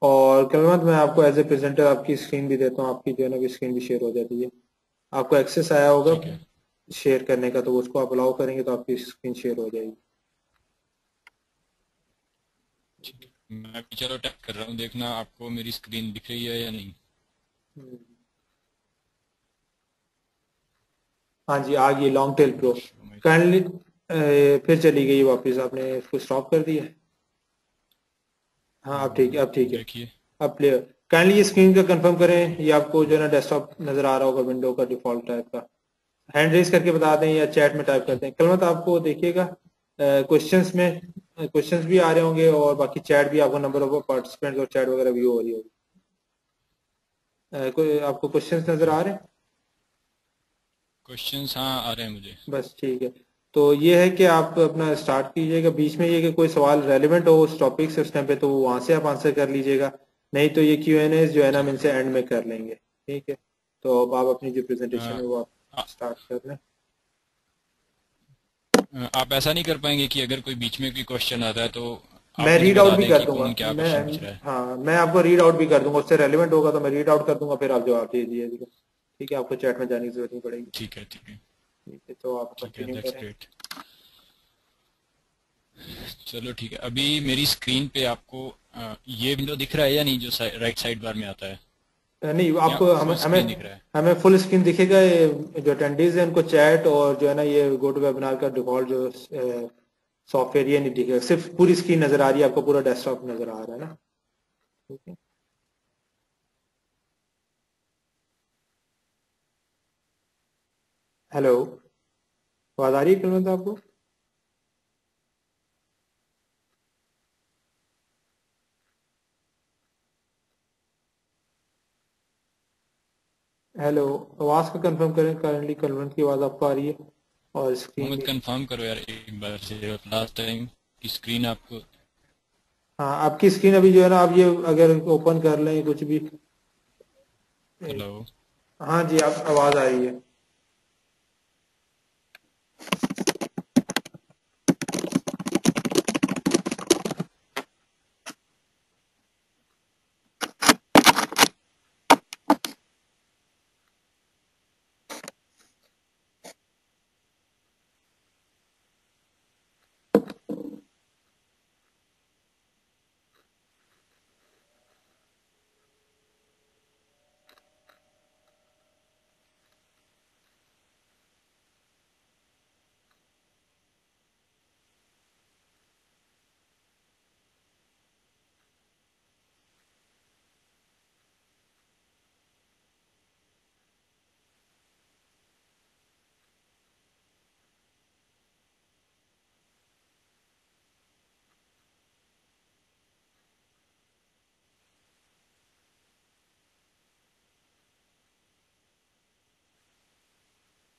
और कलमत मैं आपको एज ए प्रेजेंटर आपकी स्क्रीन भी देता हूँ, आपकी जो है ना कि स्क्रीन भी शेयर हो जाती है। आपको एक्सेस आया होगा ठीक है। शेयर करने का, तो उसको आप अलाउ करेंगे तो आपकी स्क्रीन शेयर हो जाएगी। ठीक है, मैं अभी चलो टैप कर रहा हूँ, देखना आपको मेरी स्क्रीन दिख रही है या नहीं। हम्म। हाँ जी, आ गई long tail pro. Show my kindly फिर चली गई वापस, आपने इसको स्टॉप कर दिया। हाँ अब ठीक है, अब ठीक है। देखिए। अब प्ले काइंडली ये स्क्रीन का कंफर्म करें, ये आपको जो है ना डेस्कटॉप नजर आ रहा होगा विंडो का डिफॉल्ट टाइप का। हैंड रेज करके बता दें या चैट में टाइप करते हैं। कलमत आपको देखिएगा क्वेश्चंस में क्वेश्चंस भी आ रहे होंगे और बाकी चैट भी, आपको नंबर ऑफ पार्टिसिपेंट्स और चैट वगैरह व्यू हो रही होगी। कोई आपको क्वेश्चंस नजर आ रहे हैं? क्वेश्चंस हाँ आ रहे हैं मुझे। बस ठीक है। तो ये है कि आप अपना स्टार्ट कीजिएगा, बीच में ये कि कोई सवाल रेलिवेंट हो उस टॉपिक से उस टाइम पे, तो वहां से आप आंसर कर लीजिएगा। नहीं तो ये Q&A जो है ना हम ठीक इनसे एंड में कर लेंगे। ठीक है, तो अब आप अपनी जो है। प्रेजेंटेशन है वो आप आ, स्टार्ट कर लें। आप ऐसा नहीं कर पाएंगे कि अगर कोई बीच में कोई क्वेश्चन आता है तो मैं आप मुझे रीड आउट बता भी दें कर कि दूंगा। कौन क्या मैं क्वेश्चन पूछ रहा है। हाँ, मैं आपको रीड आउट भी कर दूंगा, उससे रेलिवेंट होगा तो मैं रीड आउट कर दूंगा, फिर आप जवाब दे दीजिए। ठीक है, आपको चैट में जाने की जरूरत नहीं पड़ेगी। ठीक है, ठीक है। ठीक है, तो आप ठीक है, कंटिन्यू दैट्स करें। ग्रेट। चलो ठीक है, अभी मेरी स्क्रीन पे आपको ये विंडो दिख रहा है या नहीं, जो राइट साइड बार में आता है, नहीं, या आपको हमें फुल हमें स्क्रीन दिख रहा है? हमें फुल स्क्रीन दिखेगा। ये जो अटेंडीज है उनको चैट और जो है ना ये गो टू वेबिनार का डिफॉल्ट जो सॉफ्टवेयर, ये नहीं दिखेगा। सिर्फ पूरी स्क्रीन नजर आ रही है आपको, पूरा डेस्कटॉप नजर आ रहा है ना। ठीक है। हेलो, आवाज आ रही है कलमत आपको? हेलो, आवाज का कंफर्म करें, करंटली कलमत की आवाज आपको आ रही है और स्क्रीन मोहम्मद भी। कंफर्म करो यार एक बार से, लास्ट टाइम की स्क्रीन आपको। हाँ, आपकी स्क्रीन अभी जो है ना, आप ये अगर ओपन कर लें कुछ भी। हेलो। हाँ जी, आप आवाज आ रही है।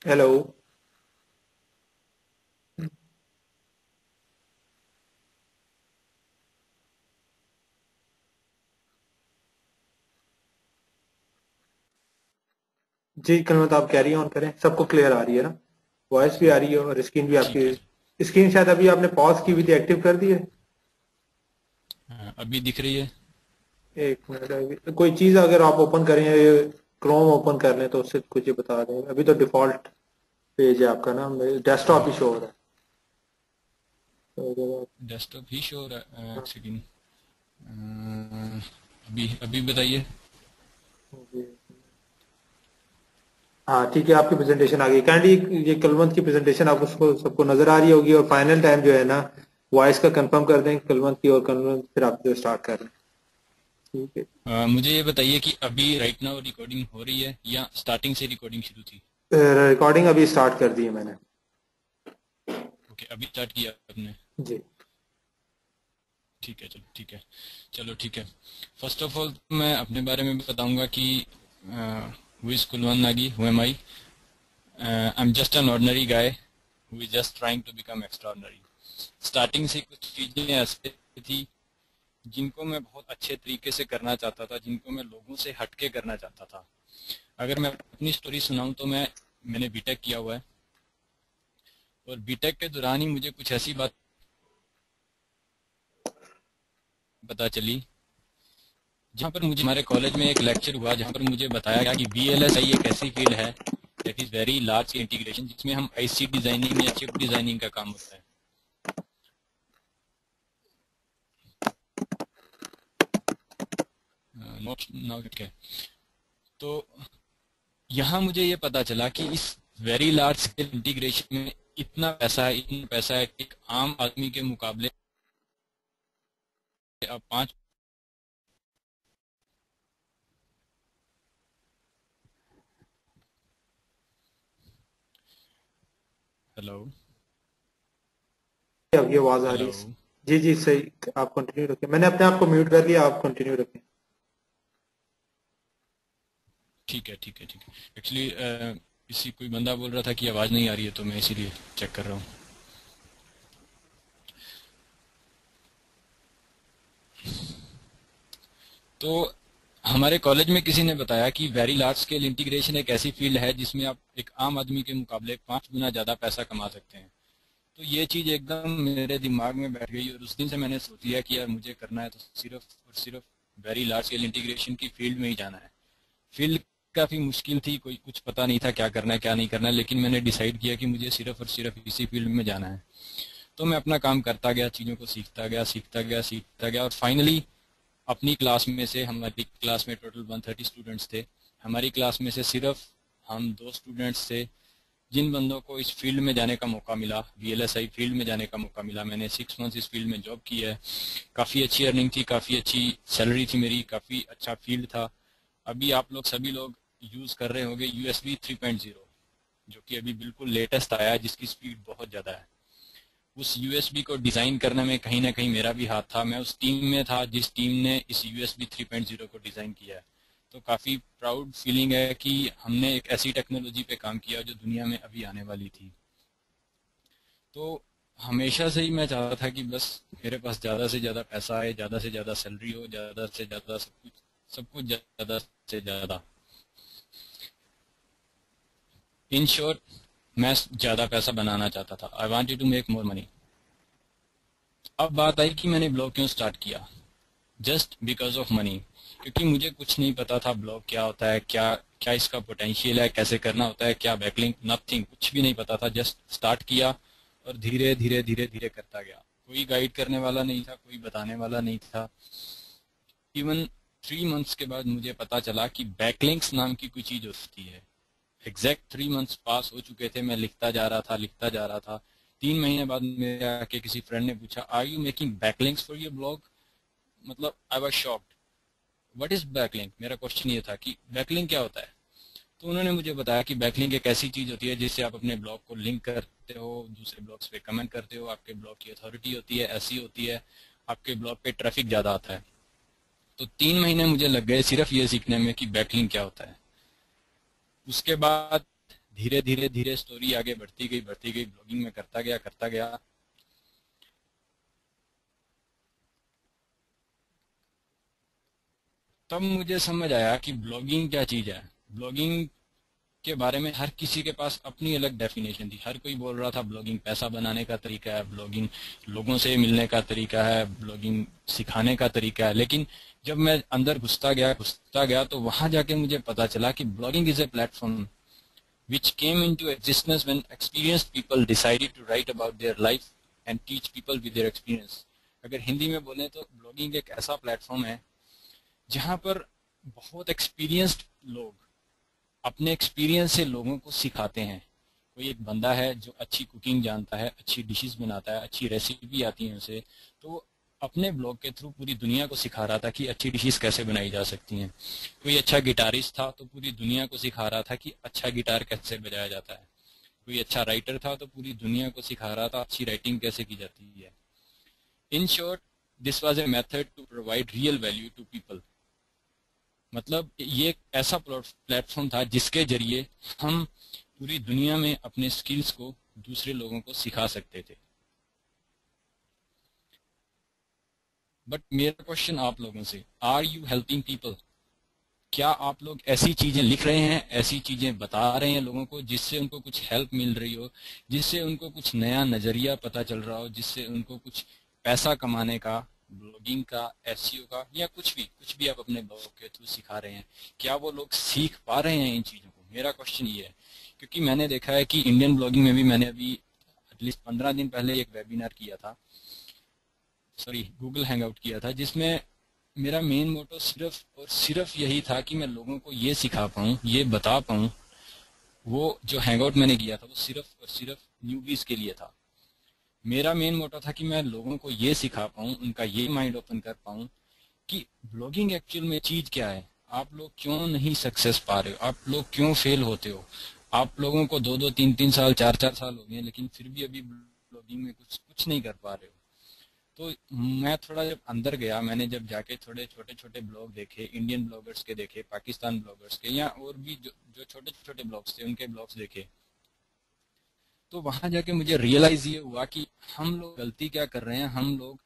हेलो। जी कलमत, आप कैरी ऑन करें, सबको क्लियर आ रही है ना? वॉइस भी आ रही है और स्क्रीन भी ठीक है। आपकी स्क्रीन शायद अभी आपने पॉज की हुई थी, एक्टिव कर दी है। अभी दिख रही है? एक मिनट, अभी कोई चीज अगर आप ओपन करें, क्रोम ओपन कर लें तो उससे कुछ ये बता दें। अभी तो डिफॉल्ट पेज है आपका ना, डेस्कटॉप ही शो हो रहा है। तो अगर डेस्कटॉप ही शो हो रहा है, एक आप सेकंड। अभी अभी बताइए। हाँ ठीक है, आपकी प्रेजेंटेशन आ गई। काइंडली ये कलवंत की प्रेजेंटेशन आपको सबको नजर आ रही होगी, और फाइनल टाइम जो है ना वॉइस का कंफर्म कर दें कलवंत की, और कलवंत फिर आप जो स्टार्ट कर लें। ठीक है। मुझे ये बताइए कि अभी राइट नाउ रिकॉर्डिंग हो रही है या स्टार्टिंग से रिकॉर्डिंग शुरू थी? रिकॉर्डिंग अभी स्टार्ट कर दी है मैंने। ओके, अभी स्टार्ट किया आपने। जी। ठीक है, चलो ठीक है। चलो ठीक है। फर्स्ट ऑफ ऑल मैं अपने बारे में बताऊंगा कि who is Kulwant Nagi, who am I. I am just an ordinary guy who is just trying to become extraordinary. Starting से कुछ चीजें ऐसे थी जिनको मैं बहुत अच्छे तरीके से करना चाहता था, जिनको मैं लोगों से हटके करना चाहता था। अगर मैं अपनी स्टोरी सुनाऊं तो मैंने बीटेक किया हुआ है, और बीटेक के दौरान ही मुझे कुछ ऐसी बात पता चली जहाँ पर मुझे हमारे कॉलेज में एक लेक्चर हुआ जहाँ पर मुझे बताया गया कि VLSI एक ऐसी फील्ड है that is very large scale integration, जिसमें हम IC डिजाइनिंग या चिप डिजाइनिंग का काम होता है। तो यहाँ मुझे ये पता चला कि इस वेरी लार्ज स्केल इंटीग्रेशन में इतना पैसा है, इतना पैसा है कि एक आम आदमी के मुकाबले अब 5 हेलो आपकी आवाज आ रही हेलो है। जी जी सही, आप कंटिन्यू रखें। मैंने अपने आप को म्यूट कर लिया, आप कंटिन्यू रखें। ठीक है ठीक है ठीक है। एक्चुअली इसी कोई बंदा बोल रहा था कि आवाज़ नहीं आ रही है, तो मैं इसीलिए चेक कर रहा हूँ। तो हमारे कॉलेज में किसी ने बताया कि वेरी लार्ज स्केल इंटीग्रेशन एक ऐसी फील्ड है जिसमें आप एक आम आदमी के मुकाबले 5 गुना ज़्यादा पैसा कमा सकते हैं। तो ये चीज़ एकदम मेरे दिमाग में बैठ गई और उस दिन से मैंने सोच लिया कि यार मुझे करना है तो सिर्फ और सिर्फ वेरी लार्ज स्केल इंटीग्रेशन की फील्ड में ही जाना है। फील्ड काफ़ी मुश्किल थी, कोई कुछ पता नहीं था क्या करना है क्या नहीं करना है, लेकिन मैंने डिसाइड किया कि मुझे सिर्फ और सिर्फ इसी फील्ड में जाना है। तो मैं अपना काम करता गया, चीज़ों को सीखता गया सीखता गया सीखता गया, और फाइनली अपनी क्लास में से, हमारी क्लास में टोटल 130 स्टूडेंट्स थे, हमारी क्लास में से सिर्फ हम 2 स्टूडेंट्स थे जिन बंदों को इस फील्ड में जाने का मौका मिला, VLSI फील्ड में जाने का मौका मिला। मैंने 6 मंथ्स इस फील्ड में जॉब की है। काफ़ी अच्छी अर्निंग थी, काफ़ी अच्छी सैलरी थी मेरी, काफ़ी अच्छा फील्ड था। अभी आप लोग सभी लोग यूज़ कर रहे होंगे USB 3.0, जो कि अभी बिल्कुल लेटेस्ट आया है, जिसकी स्पीड बहुत ज़्यादा है। उस USB को डिज़ाइन करने में कहीं ना कहीं मेरा भी हाथ था। मैं उस टीम में था जिस टीम ने इस USB 3.0 को डिज़ाइन किया है। तो काफ़ी प्राउड फीलिंग है कि हमने एक ऐसी टेक्नोलॉजी पे काम किया जो दुनिया में अभी आने वाली थी। तो हमेशा से ही मैं चाहता था कि बस मेरे पास ज़्यादा से ज़्यादा पैसा आए, ज़्यादा से ज़्यादा सैलरी हो, ज़्यादा से ज़्यादा सब कुछ ज़्यादा से ज़्यादा। इन शॉर्ट, मैं ज़्यादा पैसा बनाना चाहता था। I wanted to make more money. अब बात आई कि मैंने ब्लॉग क्यों स्टार्ट किया। जस्ट बिकॉज ऑफ मनी, क्योंकि मुझे कुछ नहीं पता था ब्लॉग क्या होता है, क्या क्या इसका पोटेंशियल है, कैसे करना होता है, क्या बैकलिंक, नथिंग, कुछ भी नहीं पता था। जस्ट स्टार्ट किया और धीरे धीरे धीरे धीरे करता गया। कोई गाइड करने वाला नहीं था, कोई बताने वाला नहीं था। इवन 3 मंथ्स के बाद मुझे पता चला कि बैकलिंक्स नाम की कोई चीज होती है। एग्जैक्ट 3 मंथ्स पास हो चुके थे, मैं लिखता जा रहा था लिखता जा रहा था। 3 महीने बाद मेरे आके किसी फ्रेंड ने पूछा, are you making backlinks for your blog? मतलब I was shocked. What is backlink? मेरा क्वेश्चन ये था कि बैकलिंक क्या होता है। तो उन्होंने मुझे बताया कि बैकलिंक एक ऐसी चीज होती है जिससे आप अपने ब्लॉग को लिंक करते हो, दूसरे ब्लॉग्स पे कमेंट करते हो, आपके ब्लॉग की अथॉरिटी होती है, ऐसी होती है, आपके ब्लॉग पे ट्रैफिक ज्यादा आता है। तो 3 महीने मुझे लग गए सिर्फ ये सीखने में कि बैकलिंक क्या होता है। उसके बाद धीरे धीरे धीरे स्टोरी आगे बढ़ती गई, ब्लॉगिंग में करता गया करता गया। तब मुझे समझ आया कि ब्लॉगिंग क्या चीज है। ब्लॉगिंग के बारे में हर किसी के पास अपनी अलग डेफिनेशन थी। हर कोई बोल रहा था ब्लॉगिंग पैसा बनाने का तरीका है, ब्लॉगिंग लोगों से मिलने का तरीका है, ब्लॉगिंग सिखाने का तरीका है। लेकिन जब मैं अंदर घुसता गया तो वहां जाके मुझे पता चला कि blogging is a platform which came into existence when experienced people decided to write about their life and teach people with their experience। अगर हिंदी में बोलें तो ब्लॉगिंग एक ऐसा प्लेटफॉर्म है जहां पर बहुत एक्सपीरियंस्ड लोग अपने एक्सपीरियंस से लोगों को सिखाते हैं। कोई एक बंदा है जो अच्छी कुकिंग जानता है, अच्छी डिशेस बनाता है, अच्छी रेसिपी आती है उसे, तो अपने ब्लॉग के थ्रू पूरी दुनिया को सिखा रहा था कि अच्छी डिशेस कैसे बनाई जा सकती हैं। कोई अच्छा गिटारिस्ट था तो पूरी दुनिया को सिखा रहा था कि अच्छा गिटार कैसे बजाया जाता है। कोई अच्छा राइटर था तो पूरी दुनिया को सिखा रहा था अच्छी राइटिंग कैसे की जाती है। In short, this was a method to provide real value to people. मतलब ये एक ऐसा प्लेटफॉर्म था जिसके जरिए हम पूरी दुनिया में अपने स्किल्स को दूसरे लोगों को सिखा सकते थे। बट मेरा क्वेश्चन आप लोगों से, आर यू हेल्पिंग पीपल? क्या आप लोग ऐसी चीजें लिख रहे हैं, ऐसी चीजें बता रहे हैं लोगों को जिससे उनको कुछ हेल्प मिल रही हो, जिससे उनको कुछ नया नजरिया पता चल रहा हो, जिससे उनको कुछ पैसा कमाने का ब्लॉगिंग का, एसईओ का, या कुछ भी आप अपने ब्लॉग के थ्रू सिखा रहे हैं, क्या वो लोग सीख पा रहे हैं इन चीज़ों को? मेरा क्वेश्चन ये है, क्योंकि मैंने देखा है कि इंडियन ब्लॉगिंग में भी मैंने अभी एटलीस्ट 15 दिन पहले एक वेबिनार किया था, सॉरी गूगल हैंगआउट किया था, जिसमें मेरा मेन मोटो सिर्फ और सिर्फ यही था कि मैं लोगों को ये सिखा पाऊँ, ये बता पाऊँ। वो जो हैंगआउट मैंने किया था वो सिर्फ और सिर्फ न्यूबीज के लिए था। मेरा मेन मोटो था कि मैं लोगों को ये सिखा पाऊँ, उनका ये माइंड ओपन कर पाऊँ कि ब्लॉगिंग एक्चुअल में चीज क्या है, आप लोग क्यों नहीं सक्सेस पा रहे हो, आप लोग क्यों फेल होते हो, आप लोगों को 2-2, 3-3 साल, 4-4 साल हो गए लेकिन फिर भी अभी ब्लॉगिंग में कुछ नहीं कर पा रहे हो। तो मैं थोड़ा जब अंदर गया, मैंने जब जाके थोड़े छोटे छोटे ब्लॉग देखे, इंडियन ब्लॉगर्स के देखे, पाकिस्तान ब्लॉगर्स के, या और भी जो छोटे छोटे ब्लॉग्स थे उनके ब्लॉग्स देखे, तो वहां जाके मुझे रियलाइज ये हुआ कि हम लोग गलती क्या कर रहे हैं। हम लोग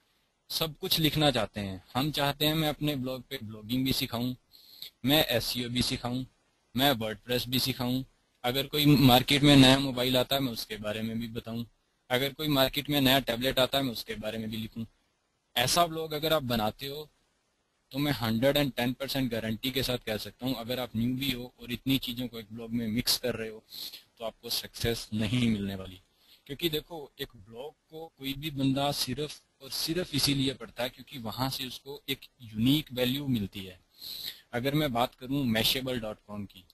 सब कुछ लिखना चाहते हैं, हम चाहते हैं मैं अपने ब्लॉग पे ब्लॉगिंग भी सिखाऊं, मैं एसईओ भी सिखाऊं, मैं वर्डप्रेस भी सिखाऊं, अगर कोई मार्केट में नया मोबाइल आता है मैं उसके बारे में भी बताऊं, अगर कोई मार्केट में नया टैबलेट आता है मैं उसके बारे में भी लिखूं। ऐसा ब्लॉग अगर आप बनाते हो तो मैं 110% गारंटी के साथ कह सकता हूँ, अगर आप न्यू भी हो और इतनी चीज़ों को एक ब्लॉग में मिक्स कर रहे हो तो आपको सक्सेस नहीं मिलने वाली। क्योंकि देखो, एक ब्लॉग को कोई भी बंदा सिर्फ और सिर्फ इसीलिए पढ़ता है क्योंकि वहां से उसको एक यूनिक वैल्यू मिलती है। अगर मैं बात करूं mashable.com की,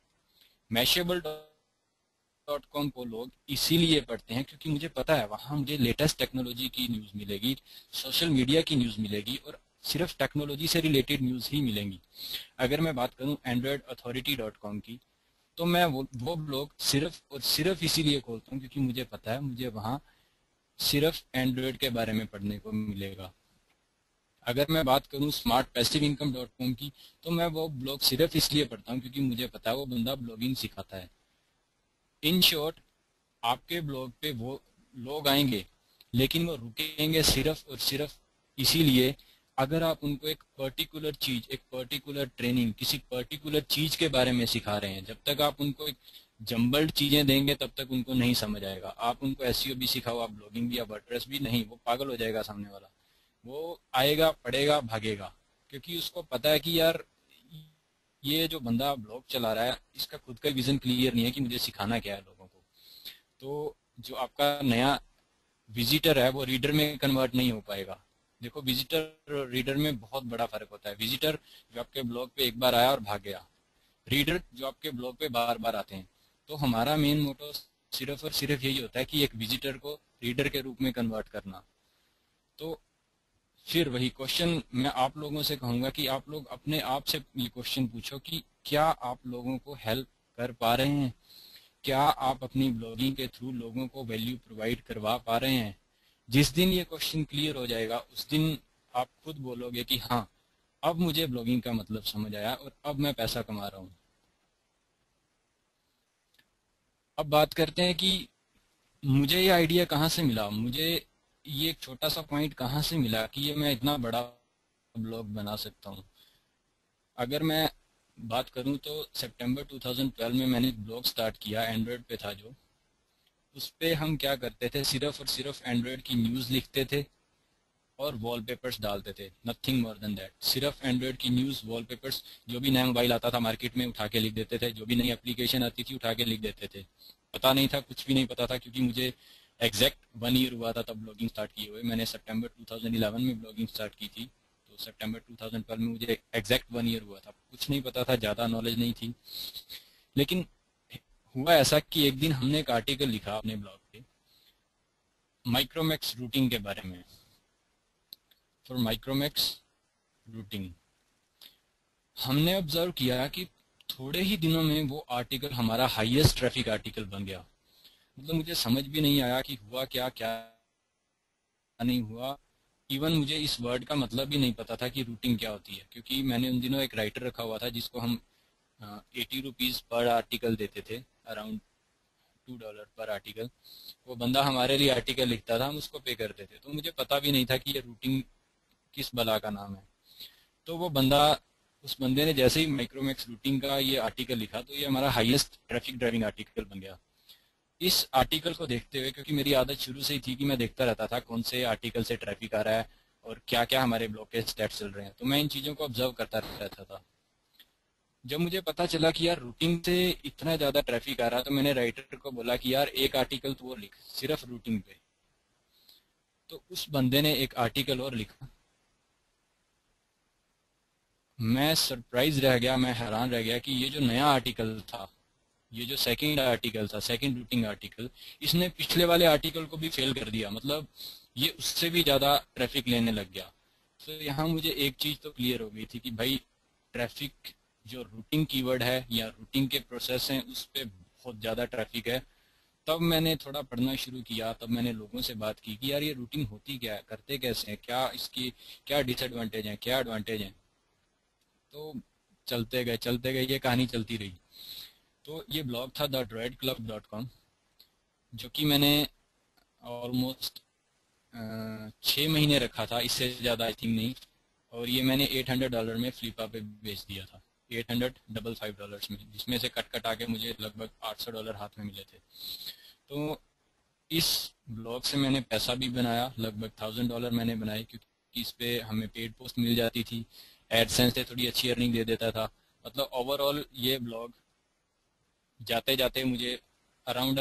mashable.com को लोग इसीलिए पढ़ते हैं क्योंकि मुझे पता है वहां मुझे लेटेस्ट टेक्नोलॉजी की न्यूज मिलेगी, सोशल मीडिया की न्यूज मिलेगी और सिर्फ टेक्नोलॉजी से रिलेटेड न्यूज ही मिलेंगी। अगर मैं बात करूं androidauthority.com की, तो मैं वो ब्लॉग सिर्फ और सिर्फ इसीलिए खोलता हूँ क्योंकि मुझे पता है मुझे वहां सिर्फ एंड्रॉयड के बारे में पढ़ने को मिलेगा। अगर मैं बात करूं smartpassiveincome.com की, तो मैं वो ब्लॉग सिर्फ इसलिए पढ़ता हूँ क्योंकि मुझे पता है वो बंदा ब्लॉगिंग सिखाता है। इन शॉर्ट, आपके ब्लॉग पे वो लोग आएंगे लेकिन वो रुकेंगे सिर्फ और सिर्फ इसीलिए अगर आप उनको एक पर्टिकुलर चीज, एक पर्टिकुलर ट्रेनिंग, किसी पर्टिकुलर चीज के बारे में सिखा रहे हैं। जब तक आप उनको एक जम्बल्ड चीजें देंगे तब तक उनको नहीं समझ आएगा। आप उनको एसईओ भी सिखाओ, आप ब्लॉगिंग भी या वर्डप्रेस भी, नहीं, वो पागल हो जाएगा सामने वाला। वो आएगा, पढ़ेगा, भागेगा, क्योंकि उसको पता है कि यार ये जो बंदा ब्लॉग चला रहा है इसका खुद का विजन क्लियर नहीं है कि मुझे सिखाना क्या है लोगों को। तो जो आपका नया विजिटर है वो रीडर में कन्वर्ट नहीं हो पाएगा। देखो, विजिटर और रीडर में बहुत बड़ा फर्क होता है। विजिटर जो आपके ब्लॉग पे एक बार आया और भाग गया, रीडर जो आपके ब्लॉग पे बार बार आते हैं। तो हमारा मेन मोटो सिर्फ और सिर्फ यही होता है कि एक विजिटर को रीडर के रूप में कन्वर्ट करना। तो फिर वही क्वेश्चन मैं आप लोगों से कहूंगा कि आप लोग अपने आप से ये क्वेश्चन पूछो कि क्या आप लोगों को हेल्प कर पा रहे हैं, क्या आप अपनी ब्लॉगिंग के थ्रू लोगों को वैल्यू प्रोवाइड करवा पा रहे हैं। जिस दिन ये क्वेश्चन क्लियर हो जाएगा उस दिन आप खुद बोलोगे कि हाँ, अब मुझे ब्लॉगिंग का मतलब समझ आया और अब मैं पैसा कमा रहा हूँ। अब बात करते हैं कि मुझे ये आइडिया कहाँ से मिला, मुझे ये एक छोटा सा पॉइंट कहाँ से मिला कि ये मैं इतना बड़ा ब्लॉग बना सकता हूँ। अगर मैं बात करूँ तो सितंबर 2012 में मैंने ब्लॉग स्टार्ट किया, एंड्रॉयड पे था जो। उस पे हम क्या करते थे, सिर्फ और सिर्फ एंड्रॉयड की न्यूज़ लिखते थे और वॉलपेपर्स डालते थे, नथिंग मोर देन दैट। सिर्फ एंड्रॉयड की न्यूज़, वॉलपेपर्स, जो भी नया मोबाइल आता था मार्केट में उठा के लिख देते थे, जो भी नई एप्लीकेशन आती थी उठा के लिख देते थे। पता नहीं था, कुछ भी नहीं पता था, क्योंकि मुझे एग्जैक्ट 1 ईयर हुआ था तब ब्लॉगिंग स्टार्ट किए हुए। मैंने सितंबर 2011 में ब्लॉगिंग स्टार्ट की थी, तो सितंबर 2012 में मुझे एग्जैक्ट 1 ईयर हुआ था। कुछ नहीं पता था, ज़्यादा नॉलेज नहीं थी। लेकिन हुआ ऐसा कि एक दिन हमने एक आर्टिकल लिखा अपने ब्लॉग पे माइक्रोमैक्स रूटिंग के बारे में, फॉर माइक्रोमैक्स रूटिंग। हमने ऑब्जर्व किया कि थोड़े ही दिनों में वो आर्टिकल हमारा हाईएस्ट ट्रैफिक आर्टिकल बन गया। मतलब मुझे समझ भी नहीं आया कि हुआ क्या, क्या नहीं हुआ। इवन मुझे इस वर्ड का मतलब भी नहीं पता था कि रूटिंग क्या होती है, क्योंकि मैंने उन दिनों एक राइटर रखा हुआ था जिसको हम 80 रुपीज़ पर आर्टिकल देते थे, अराउंड $2 पर आर्टिकल। वो बंदा हमारे लिए आर्टिकल लिखता था, हम उसको पे करते थे। तो मुझे पता भी नहीं था कि ये रूटिंग किस बला का नाम है। तो वो बंदा, उस बंदे ने जैसे ही माइक्रोमैक्स रूटिंग का ये आर्टिकल लिखा तो ये हमारा हाईएस्ट ट्रैफिक ड्राइविंग आर्टिकल बन गया। इस आर्टिकल को देखते हुए, क्योंकि मेरी आदत शुरू से ही थी कि मैं देखता रहता था कौन से आर्टिकल से ट्रैफिक आ रहा है और क्या क्या हमारे ब्लॉग के स्टैट्स चल रहे हैं। तो मैं इन चीज़ों को ऑब्जर्व करता रहता था। जब मुझे पता चला कि यार रूटिंग से इतना ज़्यादा ट्रैफिक आ रहा, तो मैंने राइटर को बोला कि यार एक आर्टिकल तो और लिख सिर्फ रूटिंग पे। तो उस बंदे ने एक आर्टिकल और लिखा। मैं सरप्राइज रह गया, मैं हैरान रह गया कि ये जो नया आर्टिकल था, ये जो सेकंड आर्टिकल था, सेकंड रूटिंग आर्टिकल, इसने पिछले वाले आर्टिकल को भी फेल कर दिया। मतलब ये उससे भी ज़्यादा ट्रैफिक लेने लग गया। तो यहाँ मुझे एक चीज़ तो क्लियर हो गई थी कि भाई ट्रैफिक जो रूटिंग कीवर्ड है या रूटिंग के प्रोसेस हैं उस पर बहुत ज़्यादा ट्रैफिक है। तब मैंने थोड़ा पढ़ना शुरू किया, तब मैंने लोगों से बात की कि यार ये रूटिंग होती क्या है, करते कैसे हैं, क्या इसकी क्या डिसएडवांटेज हैं, क्या एडवांटेज हैं। तो चलते गए ये कहानी चलती रही। तो ये ब्लॉग था .droidclub.com, जो कि मैंने ऑलमोस्ट 6 महीने रखा था, इससे ज़्यादा आई थिंक नहीं। और ये मैंने $800 में फ्लिपा पे बेच दिया था, $855 में, जिसमें से कट कटा के मुझे लगभग $800 हाथ में मिले थे। तो इस ब्लॉग से मैंने पैसा भी बनाया, लगभग $1000 मैंने बनाए, क्योंकि इस पे हमें पेड पोस्ट मिल जाती थी, एडसेंस से थोड़ी अच्छी अर्निंग दे देता था। मतलब ओवरऑल ये ब्लॉग जाते जाते मुझे अराउंड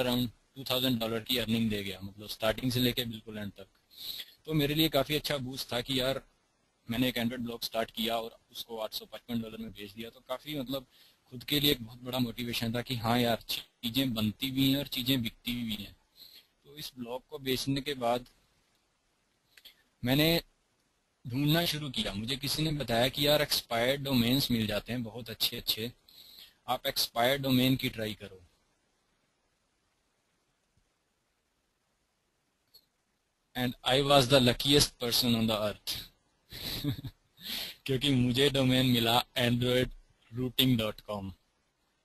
$2000 की अर्निंग दे गया, मतलब स्टार्टिंग से लेके बिल्कुल एंड तक। तो मेरे लिए काफ़ी अच्छा बूस्ट था कि यार मैंने एक एंड्रॉइड ब्लॉग स्टार्ट किया और उसको $855 में बेच दिया। तो काफ़ी मतलब खुद के लिए एक बहुत बड़ा मोटिवेशन था कि हाँ यार चीज़ें बनती भी हैं और चीज़ें बिकती भी हैं। तो इस ब्लॉग को बेचने के बाद मैंने ढूंढना शुरू किया। मुझे किसी ने बताया कि यार एक्सपायर्ड डोमेन्स मिल जाते हैं बहुत अच्छे अच्छे, आप एक्सपायर्ड डोमेन की ट्राई करो। And I was the luckiest person on the earth क्योंकि मुझे डोमेन मिला androidrouting.com।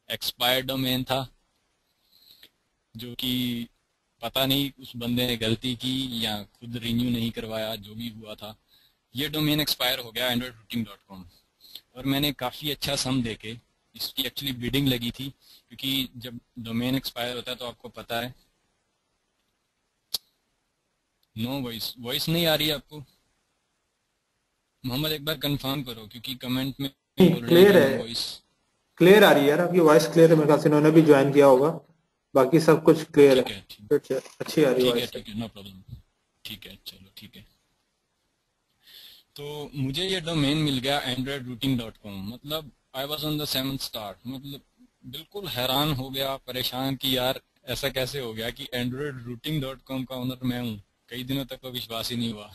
एक्सपायर्ड डोमेन था, जो कि पता नहीं उस बंदे ने गलती की या खुद रिन्यू नहीं करवाया, जो भी हुआ था ये डोमेन एक्सपायर हो गया androidrouting.com। और मैंने काफ़ी अच्छा सम देके इसकी एक्चुअली बिडिंग लगी थी, क्योंकि जब डोमेन एक्सपायर होता है तो आपको पता है। नो वॉइस, वॉइस नहीं आ रही है आपको? मोहम्मद एक बार कंफर्म करो, क्योंकि कमेंट में नहीं, बोल रहे हैं क्लियर कि है, नो वॉइस। क्लियर आ रही है यार, आपकी वॉइस क्लियर है। मेरे ख्याल से इन्होंने भी ज्वाइन किया होगा, बाकी सब कुछ क्लियर ठीक है। है, ठीक, अच्छा, अच्छी आ रही ठीक है, वॉइस है। ठीक है, नो प्रॉब्लम। ठीक है, चलो ठीक है। तो मुझे ये डोमेन मिल गया androidrouting.com। मतलब I was on the 7th star. मतलब बिल्कुल हैरान हो गया, परेशान कि यार ऐसा कैसे हो गया कि androidrouting.com का ओनर मैं हूँ। कई दिनों तक तो विश्वास ही नहीं हुआ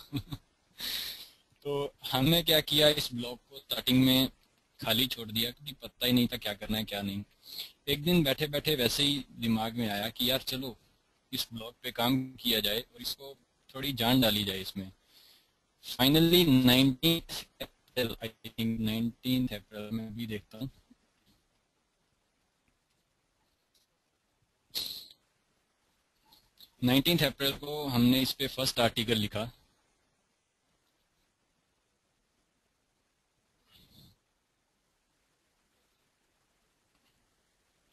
तो हमने क्या किया, इस ब्लॉग को स्टार्टिंग में खाली छोड़ दिया, क्योंकि पता ही नहीं था क्या करना है क्या नहीं। एक दिन बैठे बैठे वैसे ही दिमाग में आया कि यार चलो इस ब्लॉग पे काम किया जाए और इसको थोड़ी जान डाली जाए इसमें। Finally 19th April, I think 19th अप्रैल में भी देखता हूँ, 19th अप्रैल को हमने इस पे फर्स्ट आर्टिकल लिखा।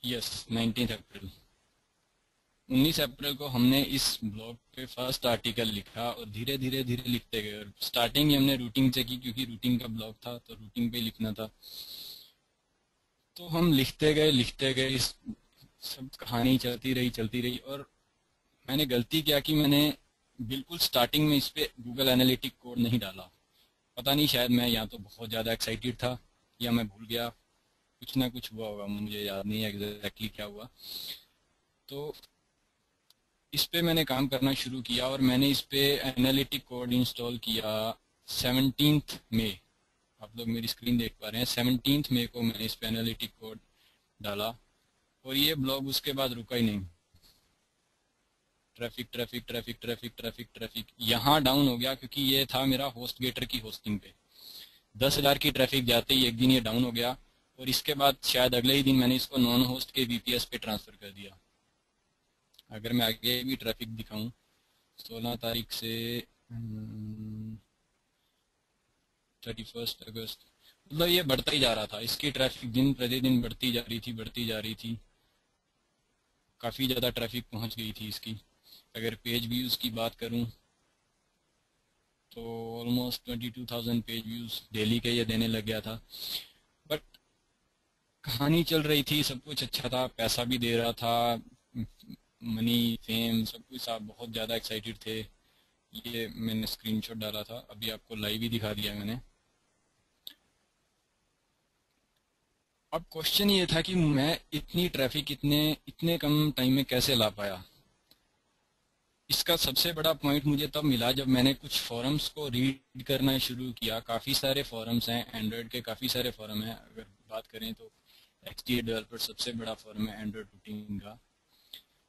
यस, 19th अप्रैल, 19 अप्रैल को हमने इस ब्लॉग पे फर्स्ट आर्टिकल लिखा और धीरे धीरे धीरे लिखते गए। और स्टार्टिंग ही हमने रूटिंग से की, क्योंकि रूटिंग का ब्लॉग था तो रूटिंग पे लिखना था। तो हम लिखते गए, इस सब कहानी चलती रही। और मैंने गलती किया कि मैंने बिल्कुल स्टार्टिंग में इस पे गूगल एनालिटिक कोड नहीं डाला। पता नहीं, शायद मैं या तो बहुत ज़्यादा एक्साइटेड था या मैं भूल गया, कुछ ना कुछ हुआ होगा, मुझे याद नहीं है एग्जैक्टली क्या हुआ। तो इस पे मैंने काम करना शुरू किया और मैंने इस पे एनालिटिक कोड इंस्टॉल किया 17 मई। आप लोग मेरी स्क्रीन देख पा रहे हैं, 17 मई को मैंने इस पे एनालिटिक कोड डाला। और ये ब्लॉग उसके बाद रुका ही नहीं। Traffic traffic traffic traffic traffic traffic यहाँ डाउन हो गया, क्योंकि ये था मेरा होस्ट गेटर की होस्टिंग पे। 10,000 की ट्रैफिक जाते ही एक दिन ये डाउन हो गया। और इसके बाद शायद अगले ही दिन मैंने इसको नॉन होस्ट के VPS पे ट्रांसफर कर दिया। अगर मैं आगे भी ट्रैफिक दिखाऊं, 16 तारीख से 31 अगस्त, मतलब ये बढ़ता ही जा रहा था। इसकी ट्रैफिक दिन प्रतिदिन बढ़ती जा रही थी। काफ़ी ज़्यादा ट्रैफिक पहुंच गई थी इसकी। अगर पेज व्यूज़ की बात करूं तो ऑलमोस्ट 22,000 पेज व्यूज डेली के ये देने लग गया था। बट कहानी चल रही थी, सब कुछ अच्छा था, पैसा भी दे रहा था, मनी फेम सब कुछ, आप बहुत ज़्यादा एक्साइटेड थे। ये मैंने स्क्रीनशॉट डाला था, अभी आपको लाइव ही दिखा दिया मैंने। अब क्वेश्चन ये था कि मैं इतनी ट्रैफिक इतने इतने कम टाइम में कैसे ला पाया। इसका सबसे बड़ा पॉइंट मुझे तब मिला जब मैंने कुछ फोरम्स को रीड करना शुरू किया। काफ़ी सारे फोरम्स हैं, एंड्रॉयड के काफ़ी सारे फोरम हैं। अगर बात करें तो XDA डेवलपर सबसे बड़ा फोरम है एंड्रॉयड रूटिंग का।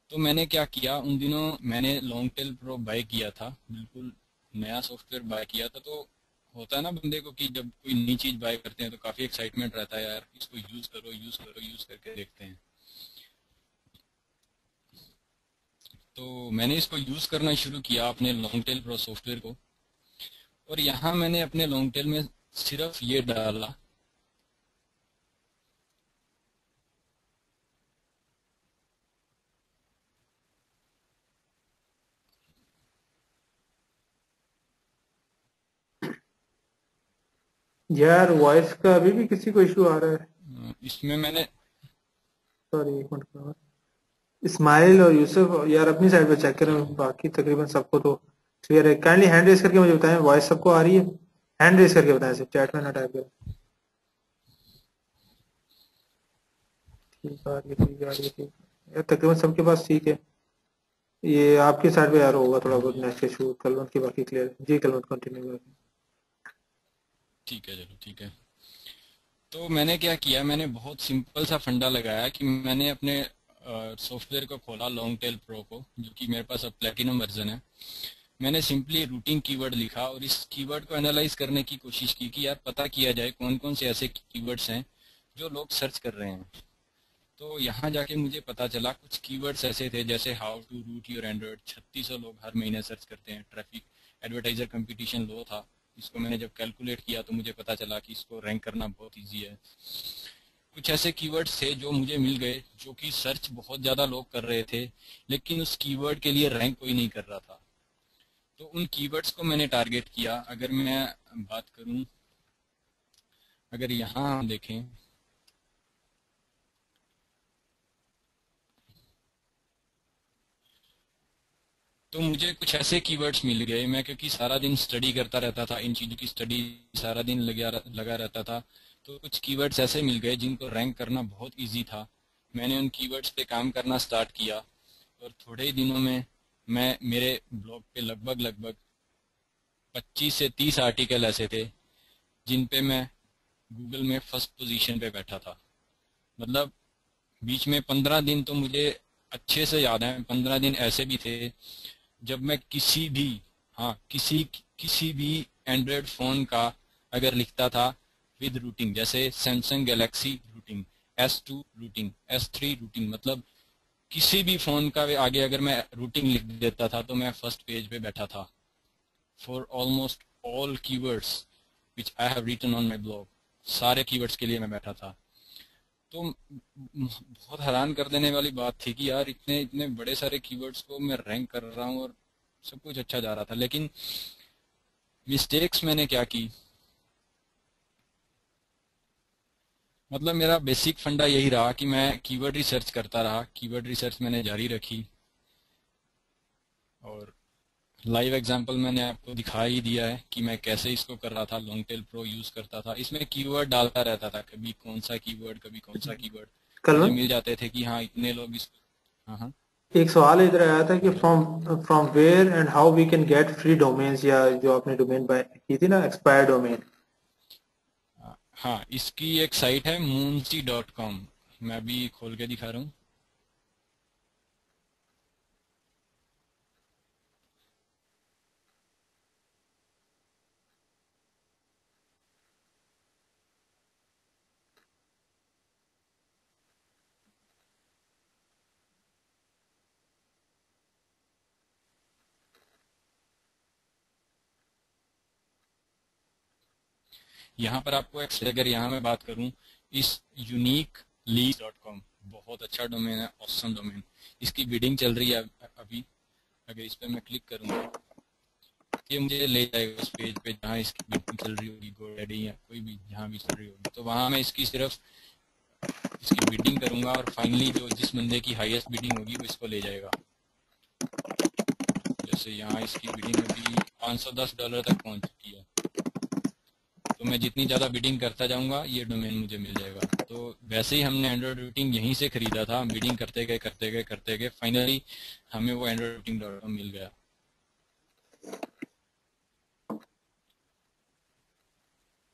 तो मैंने क्या किया, उन दिनों मैंने लॉन्ग टेल प्रो बाय किया था, बिल्कुल नया सॉफ्टवेयर बाय किया था। तो होता है ना बंदे को कि जब कोई नई चीज़ बाय करते हैं तो काफ़ी एक्साइटमेंट रहता है, यार इसको यूज़ करो यूज़ करो, यूज़ करके देखते हैं। तो मैंने इसको यूज़ करना शुरू किया अपने लॉन्ग टेल प्रो सॉफ्टवेयर को। और यहाँ मैंने अपने लॉन्ग टेल में सिर्फ ये डाला, यार वॉइस का अभी भी किसी को इशू आ रहा है? इसमें मैंने सॉरी, एक मिनट। इस्माइल और यूसुफ यार अपनी साइड पे चेक करें, बाकी तकरीबन सबको तो क्लियर है। काइंडली हैंड रेस करके मुझे बताएं, वॉइस सबको आ रही है? हैंड रेस करके बताएं, सिर्फ चैट में ना टाइप करें। ठीक आ रही है, ठीक आ रही है, ठीक यार तकरीबन सबके पास ठीक है। ये आपकी साइड पे यार होगा थोड़ा बहुत नेक्स्ट इशू। कलवंत की बाकी क्लियर है जी, कलवंत कंटिन्यू करें। ठीक है, चलो ठीक है। तो मैंने क्या किया, मैंने बहुत सिंपल सा फंडा लगाया कि मैंने अपने सॉफ्टवेयर को खोला, लॉन्ग टेल प्रो को, जो कि मेरे पास अब प्लेटिनम वर्जन है। मैंने सिंपली रूटिंग कीवर्ड लिखा और इस कीवर्ड को एनालाइज करने की कोशिश की कि यार पता किया जाए कौन कौन से ऐसे कीवर्ड्स हैं जो लोग सर्च कर रहे हैं। तो यहाँ जाके मुझे पता चला कुछ कीवर्ड्स ऐसे थे जैसे how to root your Android, 3600 लोग हर महीने सर्च करते हैं। ट्रैफिक, एडवर्टाइजर कंपटीशन लो था, इसको मैंने जब कैलकुलेट किया तो मुझे पता चला कि इसको रैंक करना बहुत ईजी है। कुछ ऐसे कीवर्ड्स थे जो मुझे मिल गए जो कि सर्च बहुत ज़्यादा लोग कर रहे थे, लेकिन उस कीवर्ड के लिए रैंक कोई नहीं कर रहा था। तो उन कीवर्ड्स को मैंने टारगेट किया। अगर मैं बात करूं, अगर यहाँ हम देखें तो मुझे कुछ ऐसे कीवर्ड्स मिल गए। मैं क्योंकि सारा दिन स्टडी करता रहता था, इन चीज़ों की स्टडी सारा दिन लगा रहता था, तो कुछ कीवर्ड्स ऐसे मिल गए जिनको रैंक करना बहुत इजी था। मैंने उन कीवर्ड्स पे काम करना स्टार्ट किया और थोड़े ही दिनों में मैं मेरे ब्लॉग पे लगभग लगभग 25 से 30 आर्टिकल ऐसे थे जिन पे मैं गूगल में फर्स्ट पोजीशन पे बैठा था। मतलब बीच में 15 दिन तो मुझे अच्छे से याद है, 15 दिन ऐसे भी थे जब मैं किसी भी, हाँ किसी भी एंड्रॉयड फोन का अगर लिखता था विद रूटिंग, जैसे Samsung Galaxy routing, S2 routing, S3 routing, मतलब किसी भी फोन का आगे अगर मैं रूटिंग लिख देता था तो मैं फर्स्ट पेज पे बैठा था for almost all keywords which I have written on my blog. सारे कीवर्ड्स के लिए मैं बैठा था। तो बहुत हैरान कर देने वाली बात थी कि यार इतने इतने बड़े सारे कीवर्ड्स को मैं रैंक कर रहा हूँ और सब कुछ अच्छा जा रहा था। लेकिन मिस्टेक्स मैंने क्या की, मतलब मेरा बेसिक फंडा यही रहा कि मैं कीवर्ड रिसर्च करता रहा, कीवर्ड रिसर्च मैंने जारी रखी। और लाइव एग्जांपल मैंने आपको दिखा ही दिया है कि मैं कैसे इसको कर रहा था, लॉन्ग टेल प्रो यूज करता था। इसमें कीवर्ड डालता रहता था, कभी कौन सा कीवर्ड कभी कौन सा कीवर्ड मुझे कलवंत, मिल जाते थे कि हाँ इतने लोग इसको। हाँ हाँ। एक सवाल इधर आया था कि from from where and how we can get free domains, या जो आपने डोमेन बाय की थी ना, एक्सपायर डोमेन। हाँ, इसकी एक साइट है moonsi.com, मैं अभी खोल के दिखा रहा हूँ। यहाँ पर आपको एक, अगर यहाँ मैं बात करूँ इस यूनिक लीज.com, बहुत अच्छा डोमेन है, ऑसम डोमेन। इसकी बिडिंग चल रही है अभी। अगर इस पर मैं क्लिक करूँगा ये मुझे ले जाएगा उस पेज पे जहाँ इसकी बिडिंग चल रही होगी, गोडैडी या कोई भी जहाँ भी चल रही होगी। तो वहाँ मैं इसकी सिर्फ इसकी बिडिंग करूंगा और फाइनली जो जिस बंदे की हाईएस्ट बिडिंग होगी वो इसको ले जाएगा। जैसे यहाँ इसकी बिडिंग अभी $510 तक पहुंच चुकी है, तो मैं जितनी ज़्यादा बिडिंग करता जाऊंगा ये डोमेन मुझे मिल जाएगा। तो वैसे ही हमने एंड्रॉइड रूटिंग यहीं से खरीदा था, बिडिंग करते गए करते गए करते गए फाइनली हमें वो एंड्रॉइड रूटिंग.com मिल गया।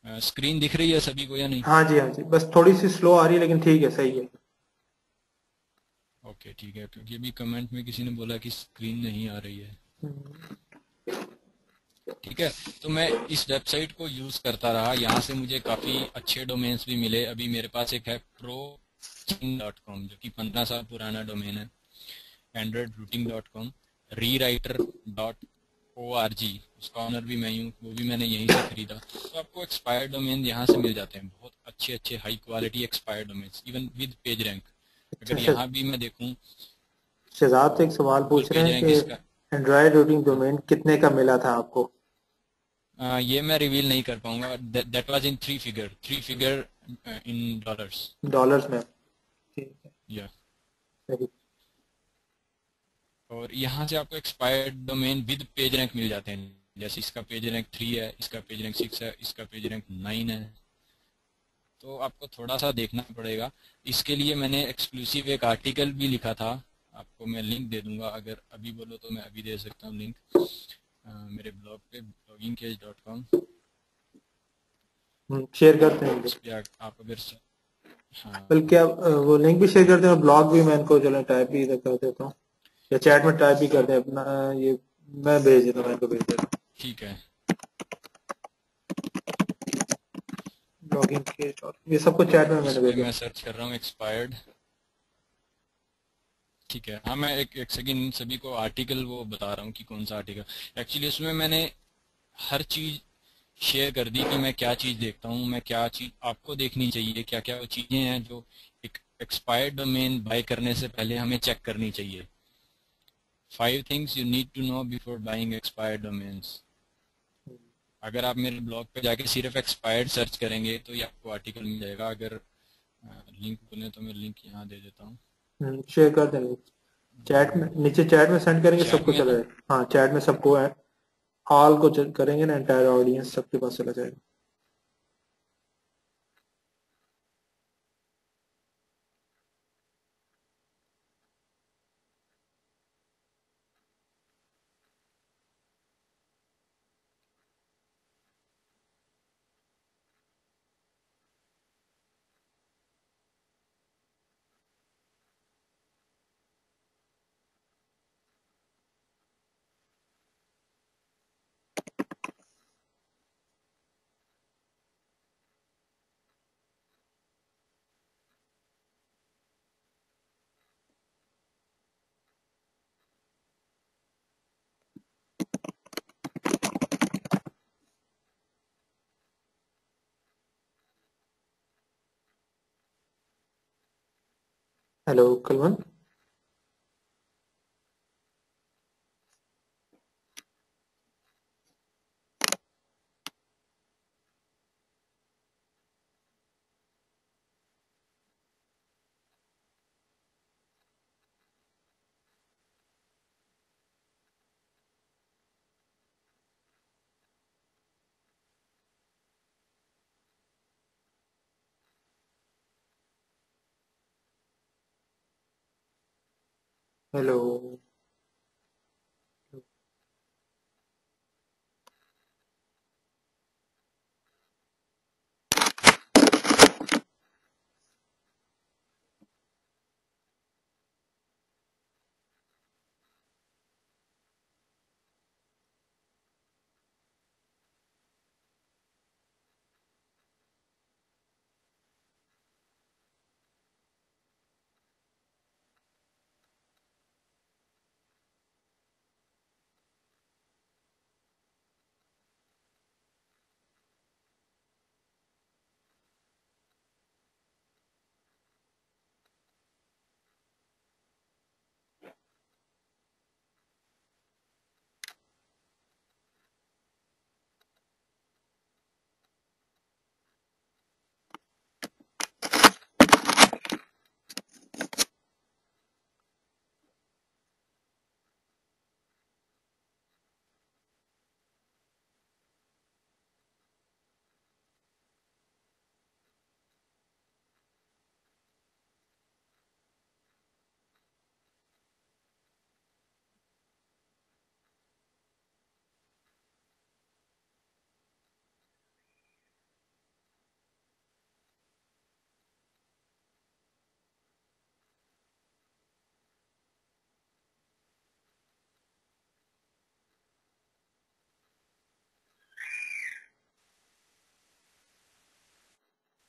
स्क्रीन दिख रही है सभी को या नहीं? हाँ जी, हाँ जी, बस थोड़ी सी स्लो आ रही है लेकिन ठीक है, सही है। ओके ठीक है, क्योंकि अभी कमेंट में किसी ने बोला कि स्क्रीन नहीं आ रही है। ठीक है, तो मैं इस वेबसाइट को यूज करता रहा, यहाँ से मुझे काफी अच्छे डोमेन्स भी मिले। अभी मेरे पास एक है pro.com जो कि 15 साल पुराना डोमेन है, androidrouting.com, rewriter.org उसका ऑनर भी मैं हूँ, वो भी मैंने यहीं से खरीदा। तो आपको एक्सपायर्ड डोमेन यहाँ से मिल जाते हैं, बहुत अच्छे अच्छे high quality expired domains even with page rank. अच्छा, अगर यहाँ भी मैं देखूँ शहजाद तो एक सवाल गूगल पूछ रहे पेज हैं रैंक कि इसका, एंड्रॉयड रूटिंग हाँ, डोमेन कितने का मिला था आपको? ये मैं रिवील नहीं कर पाऊंगा। That was in three figure in dollars. Dollars में? ठीक है, या सही। और यहाँ से आपको expired domain with page rank मिल जाते हैं। जैसे इसका पेज रैंक 3 है, इसका पेज रैंक 6 है, इसका पेज रैंक 9 है। तो आपको थोड़ा सा देखना पड़ेगा। इसके लिए मैंने एक्सक्लूसिव एक आर्टिकल भी लिखा था, आपको मैं लिंक दे दूंगा। अगर अभी बोलो तो मैं अभी दे सकता हूँ लिंक, मेरे ब्लॉग पे bloggingcage.com। शेयर करते हैं इस लिंक। पे आप अगर हाँ बल्कि आप वो लिंक भी शेयर करते हैं, ब्लॉग भी मैं इनको चलो टाइप भी इधर कर देता हूँ, या चैट में टाइप भी कर दें अपना, ये मैं भेज देता हूँ, मैं इनको भेज देता हूँ। ठीक है, लॉगिन के ये सबको चैट में इस मैंने पे भेजा। मैं सर्च कर रहा हूँ एक्सपायर्ड। ठीक है, हाँ मैं एक सेकंड इन सभी को आर्टिकल वो बता रहा हूँ कि कौन सा आर्टिकल। एक्चुअली उसमें मैंने हर चीज शेयर कर दी कि मैं क्या चीज देखता हूँ, मैं क्या चीज आपको देखनी चाहिए, क्या क्या वो चीजें हैं जो एक एक्सपायर्ड डोमेन बाय करने से पहले हमें चेक करनी चाहिए। 5 things you need to know before buying expired domains. अगर आप मेरे ब्लॉग पे जाके सिर्फ एक्सपायर्ड सर्च करेंगे तो ये आपको आर्टिकल मिल जाएगा। अगर लिंक बोले तो मैं लिंक यहाँ दे देता हूँ। शेयर कर देंगे चैट में, नीचे चैट में सेंड करेंगे, चैट सबको में चला ना, जाएगा। हाँ, चैट में सबको है, ऑल को करेंगे ना, एंटायर ऑडियंस सबके पास चला जाएगा। हेलो कलवंत। हेलो।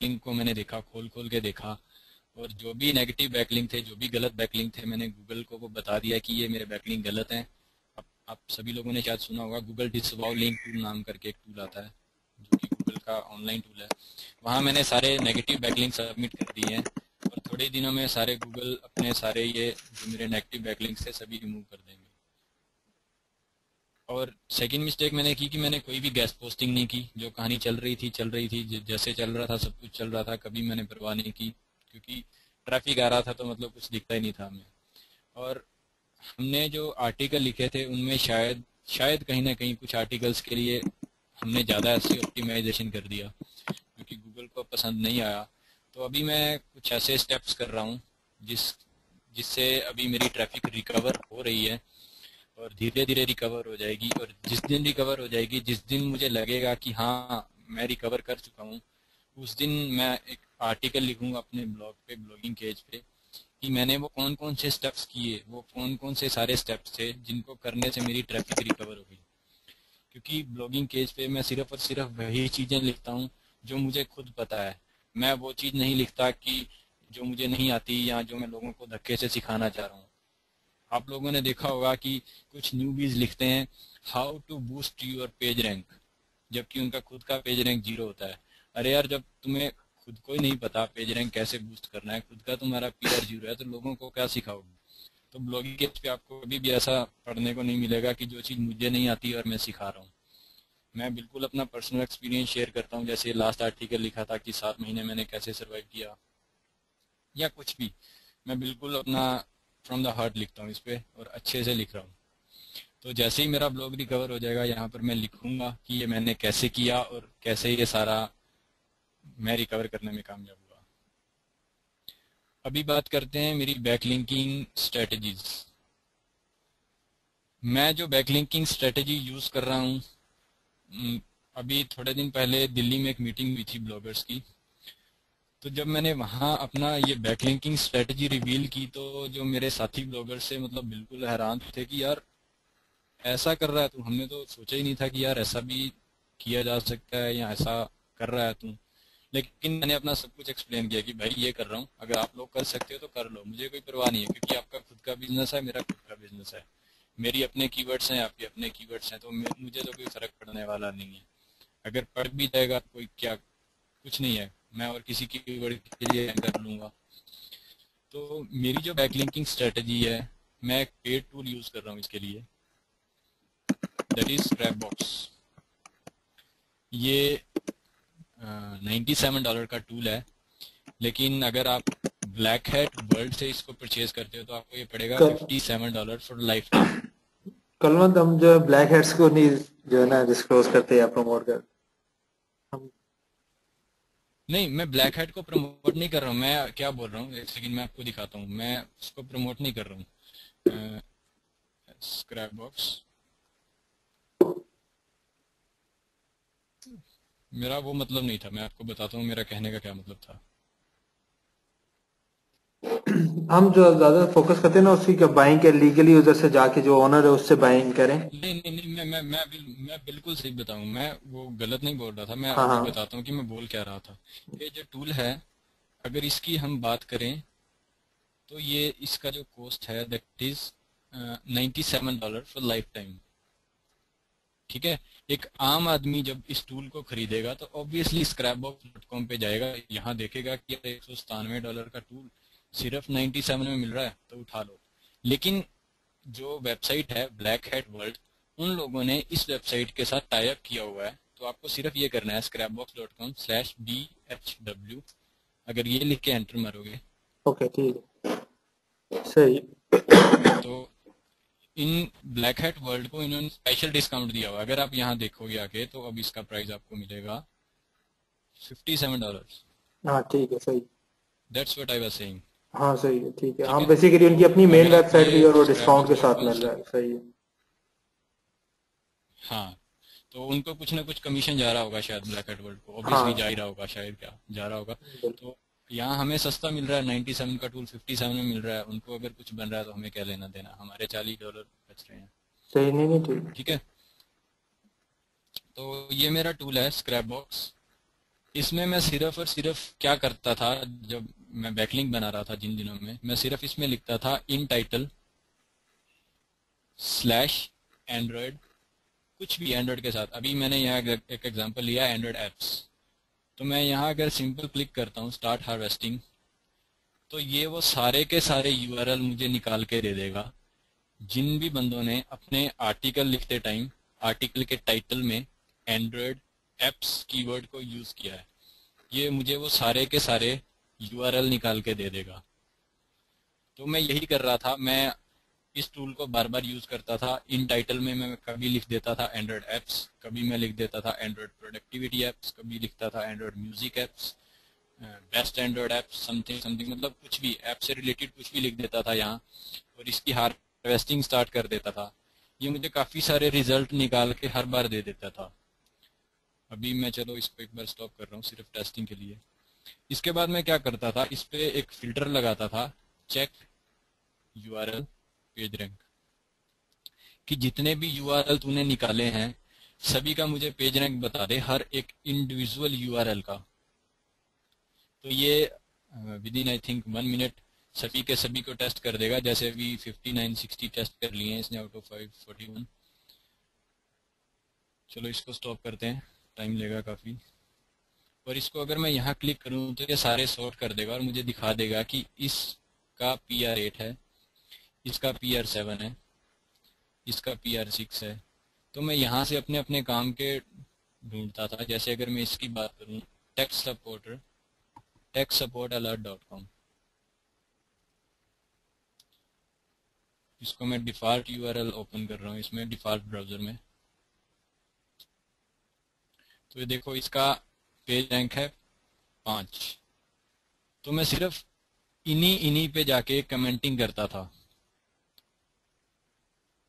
बैकलिंक को मैंने देखा, खोल खोल के देखा, और जो भी नेगेटिव बैकलिंक थे, जो भी गलत बैकलिंक थे, मैंने गूगल को वो बता दिया कि ये मेरे बैकलिंक गलत हैं। अब आप सभी लोगों ने शायद सुना होगा गूगल डिसअवाउ लिंक टूल नाम करके एक टूल आता है, जो कि गूगल का ऑनलाइन टूल है। वहाँ मैंने सारे नेगेटिव बैकलिंक सबमिट कर दिए हैं, और थोड़े ही दिनों में सारे गूगल अपने सारे ये जो मेरे नेगेटिव बैकलिंक्स थे सभी रिमूव कर देंगे। और सेकंड मिस्टेक मैंने की कि मैंने कोई भी गेस्ट पोस्टिंग नहीं की। जो कहानी चल रही थी, जैसे चल रहा था सब कुछ चल रहा था, कभी मैंने परवाह नहीं की, क्योंकि ट्रैफिक आ रहा था तो मतलब कुछ दिखता ही नहीं था हमें। और हमने जो आर्टिकल लिखे थे उनमें शायद कहीं ना कहीं कुछ आर्टिकल्स के लिए हमने ज़्यादा ऐसे ऑप्टिमाइजेशन कर दिया, क्योंकि गूगल को पसंद नहीं आया। तो अभी मैं कुछ ऐसे स्टेप्स कर रहा हूँ जिससे अभी मेरी ट्रैफिक रिकवर हो रही है, और धीरे धीरे रिकवर हो जाएगी। और जिस दिन रिकवर हो जाएगी, जिस दिन मुझे लगेगा कि हाँ मैं रिकवर कर चुका हूँ, उस दिन मैं एक आर्टिकल लिखूंगा अपने ब्लॉग पे, ब्लॉगिंग पेज पे, कि मैंने वो कौन कौन से स्टेप्स किए, वो कौन कौन से सारे स्टेप्स थे जिनको करने से मेरी ट्रैफिक रिकवर हो गई। क्योंकि ब्लॉगिंग पेज पे मैं सिर्फ और सिर्फ वही चीज़ें लिखता हूँ जो मुझे खुद पता है। मैं वो चीज़ नहीं लिखता कि जो मुझे नहीं आती या जो मैं लोगों को धक्के से सिखाना चाह रहा हूँ। आप लोगों ने देखा होगा कि कुछ न्यूबीज लिखते हैं how to boost your page rank, जबकि उनका खुद का पेज रैंक 0 होता है। अरे यार, जब तुम्हें खुद को ही नहीं पता पेज रैंक कैसे बूस्ट करना है, खुद का तुम्हारा पीआर 0 है, तो लोगों को क्या सिखाओगे। तो ब्लॉगिंग पेज पे आपको कभी भी ऐसा पढ़ने को नहीं मिलेगा कि जो चीज़ मुझे नहीं आती और मैं सिखा रहा हूँ। मैं बिल्कुल अपना पर्सनल एक्सपीरियंस शेयर करता हूँ, जैसे लास्ट आर्टिकल लिखा था कि 7 महीने मैंने कैसे सर्वाइव किया, या कुछ भी। मैं बिल्कुल अपना फ्रॉम द हार्ट लिखता हूँ इस पे, और अच्छे से लिख रहा हूँ। तो जैसे ही मेरा ब्लॉग रिकवर हो जाएगा, यहाँ पर मैं लिखूंगा कि ये मैंने कैसे किया और कैसे ये सारा मैं रिकवर करने में कामयाब हुआ। अभी बात करते हैं मेरी बैकलिंकिंग स्ट्रेटजीज। मैं जो बैकलिंकिंग स्ट्रेटजी यूज कर रहा हूँ, अभी थोड़े दिन पहले दिल्ली में एक मीटिंग हुई थी ब्लॉगर्स की। तो जब मैंने वहाँ अपना ये बैकलिंकिंग स्ट्रेटजी रिवील की, तो जो मेरे साथी ब्लॉगर्स से मतलब बिल्कुल हैरान थे कि यार ऐसा कर रहा है तू, हमने तो सोचा ही नहीं था कि यार ऐसा भी किया जा सकता है या ऐसा कर रहा है तू। लेकिन मैंने अपना सब कुछ एक्सप्लेन किया कि भाई ये कर रहा हूँ, अगर आप लोग कर सकते हो तो कर लो, मुझे कोई परवाह नहीं है, क्योंकि आपका खुद का बिजनेस है, मेरा खुद का बिजनेस है, मेरी अपने कीवर्ड्स हैं, आपके अपने कीवर्ड्स हैं, तो मुझे तो कोई फर्क पड़ने वाला नहीं है। अगर पड़ भी जाएगा कोई क्या, कुछ नहीं है, मैं और किसी कीवर्ड के लिए कर लूंगा। तो मेरी जो बैकलिंकिंग स्ट्रेटजी है, मैं एक पेड टूल यूज कर रहा हूँ इसके लिए, दैट इज स्क्रैपबॉक्स। ये $97 का टूल है, लेकिन अगर आप ब्लैक हैट वर्ल्ड से इसको परचेज करते हो तो आपको ये पड़ेगा $57 फॉर लाइफ टाइम। कलवंत, हम जो है ब्लैक हेड्स को नहीं जो है ना डिस्क्लोज करते या प्रमोट करते हम। नहीं, मैं ब्लैक हैट को प्रमोट नहीं कर रहा हूँ। मैं क्या बोल रहा हूँ, एक सेकंड मैं आपको दिखाता हूँ। मैं उसको प्रमोट नहीं कर रहा हूँ। स्क्रैप बॉक्स, मेरा वो मतलब नहीं था। मैं आपको बताता हूँ मेरा कहने का क्या मतलब था। हम जो ज्यादा फोकस करते हैं ना उसकी बाइंग के लीगली उधर से जाके जो ओनर है उससे बाइंग करें। नहीं नहीं नहीं, मैं बिल्कुल सही बताऊँ, मैं वो गलत नहीं बोल रहा था। मैं हाँ अभी हाँ। बताता हूँ कि मैं बोल क्या रहा था। ये जो टूल है, अगर इसकी हम बात करें तो ये इसका जो कॉस्ट है that is $97 for life time. ठीक है। एक आम आदमी जब इस टूल को खरीदेगा तो ऑब्वियसली scrapbox.com पे जाएगा, यहाँ देखेगा कि $197 का टूल सिर्फ 97 में मिल रहा है तो उठा लो। लेकिन जो वेबसाइट है ब्लैक हैट वर्ल्ड, उन लोगों ने इस वेबसाइट के साथ टाई अप किया हुआ है। तो आपको सिर्फ ये करना है scrapbox.com/BHW, अगर ये लिख के एंटर मारोगे ओके ठीक है, सही। तो इन ब्लैक हैट वर्ल्ड को इन्होंने स्पेशल डिस्काउंट दिया हुआ। अगर आप यहाँ देखोगे आके तो अब इसका प्राइस आपको मिलेगा $57। हाँ ठीक है, सही। That's what I was saying. हाँ सही है, ठीक है। ठीक हम है। बेसिकली तो उनकी अपनी मेन अगर आप वेबसाइट भी ये और वो डिस्काउंट के साथ scrapbox.com मिल से, रहा है, सही है। हाँ, तो उनको कुछ ना कुछ कमीशन जा रहा होगा शायद ब्लैक हैट वर्ल्ड को, ऑब्वियसली जा हाँ ही रहा होगा, शायद क्या जा रहा होगा। बिल्कुल। तो यहाँ हमें सस्ता मिल रहा है, 97 का टूल 57 में मिल रहा है। उनको अगर कुछ बन रहा है तो हमें क्या लेना देना, हमारे $40 बच रहे हैं। सही, नहीं नहीं ठीक। ठीक है। तो ये मेरा टूल है स्क्रैप बॉक्स। इसमें मैं सिर्फ और सिर्फ क्या करता था, जब मैं बैकलिंक बना रहा था जिन दिनों में, मैं सिर्फ इसमें लिखता था इन टाइटल स्लैश एंड्रॉयड, कुछ भी एंड्रॉयड के साथ। अभी मैंने यहाँ एक एग्जांपल लिया एंड्रॉयड एप्स, तो मैं यहाँ अगर सिंपल क्लिक करता हूँ स्टार्ट हार्वेस्टिंग, तो ये वो सारे के सारे यूआरएल मुझे निकाल के दे देगा जिन भी बंदों ने अपने आर्टिकल लिखते टाइम आर्टिकल के टाइटल में एंड्रॉयड एप्स कीवर्ड को यूज किया है। ये मुझे वो सारे के सारे यूआरएल निकाल के दे देगा। तो मैं यही कर रहा था, मैं इस टूल को बार बार यूज करता था। इन टाइटल में मैं कभी लिख देता था एंड्रॉयड एप्स, कभी मैं लिख देता था एंड्रॉयड प्रोडक्टिविटी एप्स, कभी लिखता था Android music apps, best Android apps, something something, मतलब कुछ भी ऐप से रिलेटेड कुछ भी लिख देता था यहाँ, और इसकी हार्वेस्टिंग स्टार्ट कर देता था। ये मुझे काफी सारे रिजल्ट निकाल के हर बार दे देता था। अभी मैं चलो इसको एक बार स्टॉप कर रहा हूँ सिर्फ टेस्टिंग के लिए। इसके बाद मैं क्या करता था, इस पे एक फिल्टर लगाता था, चेक यूआरएल पेज रैंक, कि जितने भी यूआरएल तूने निकाले हैं सभी का मुझे पेज रैंक बता दे, हर एक इंडिविजुअल यूआरएल का। तो ये with in I think 1 minute सभी के सभी को टेस्ट कर देगा। जैसे अभी 59-60 टेस्ट कर लिए हैं इसने आउट ऑफ 541। चलो इसको स्टॉप करते हैं, टाइम लेगा काफी। और इसको अगर मैं यहाँ क्लिक करूँ तो ये सारे सॉर्ट कर देगा और मुझे दिखा देगा कि इसका PR8 है, इसका PR7 है, इसका PR6 है। तो मैं यहाँ से अपने अपने काम के ढूंढता था। जैसे अगर मैं इसकी बात करूँ, techsupportalert.com, इसको मैं डिफॉल्ट यूआरएल ओपन कर रहा हूँ इसमें डिफॉल्ट ब्राउजर में। तो ये देखो इसका पेज रैंक है 5। तो मैं सिर्फ इन्हीं पे जाके कमेंटिंग करता था,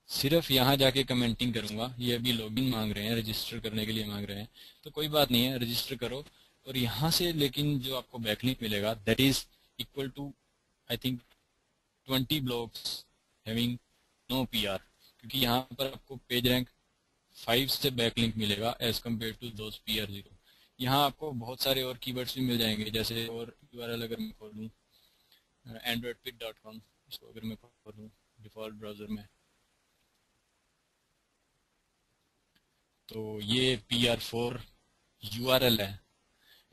सिर्फ यहाँ जाके कमेंटिंग करूंगा। ये अभी लॉगिन मांग रहे हैं, रजिस्टर करने के लिए मांग रहे हैं, तो कोई बात नहीं है, रजिस्टर करो। और यहाँ से लेकिन जो आपको बैकलिंक मिलेगा that is equal to I think 20 blogs having no PR, क्योंकि यहाँ पर आपको पेज रैंक 5 से बैकलिंक मिलेगा as compare to those PR0। यहाँ आपको बहुत सारे और कीवर्ड्स भी मिल जाएंगे, जैसे और URL अगर मैं खोलूँ androidpic.com, इसको अगर मैं खोलूँ डिफॉल्ट ब्राउजर में, तो ये PR4 URL है।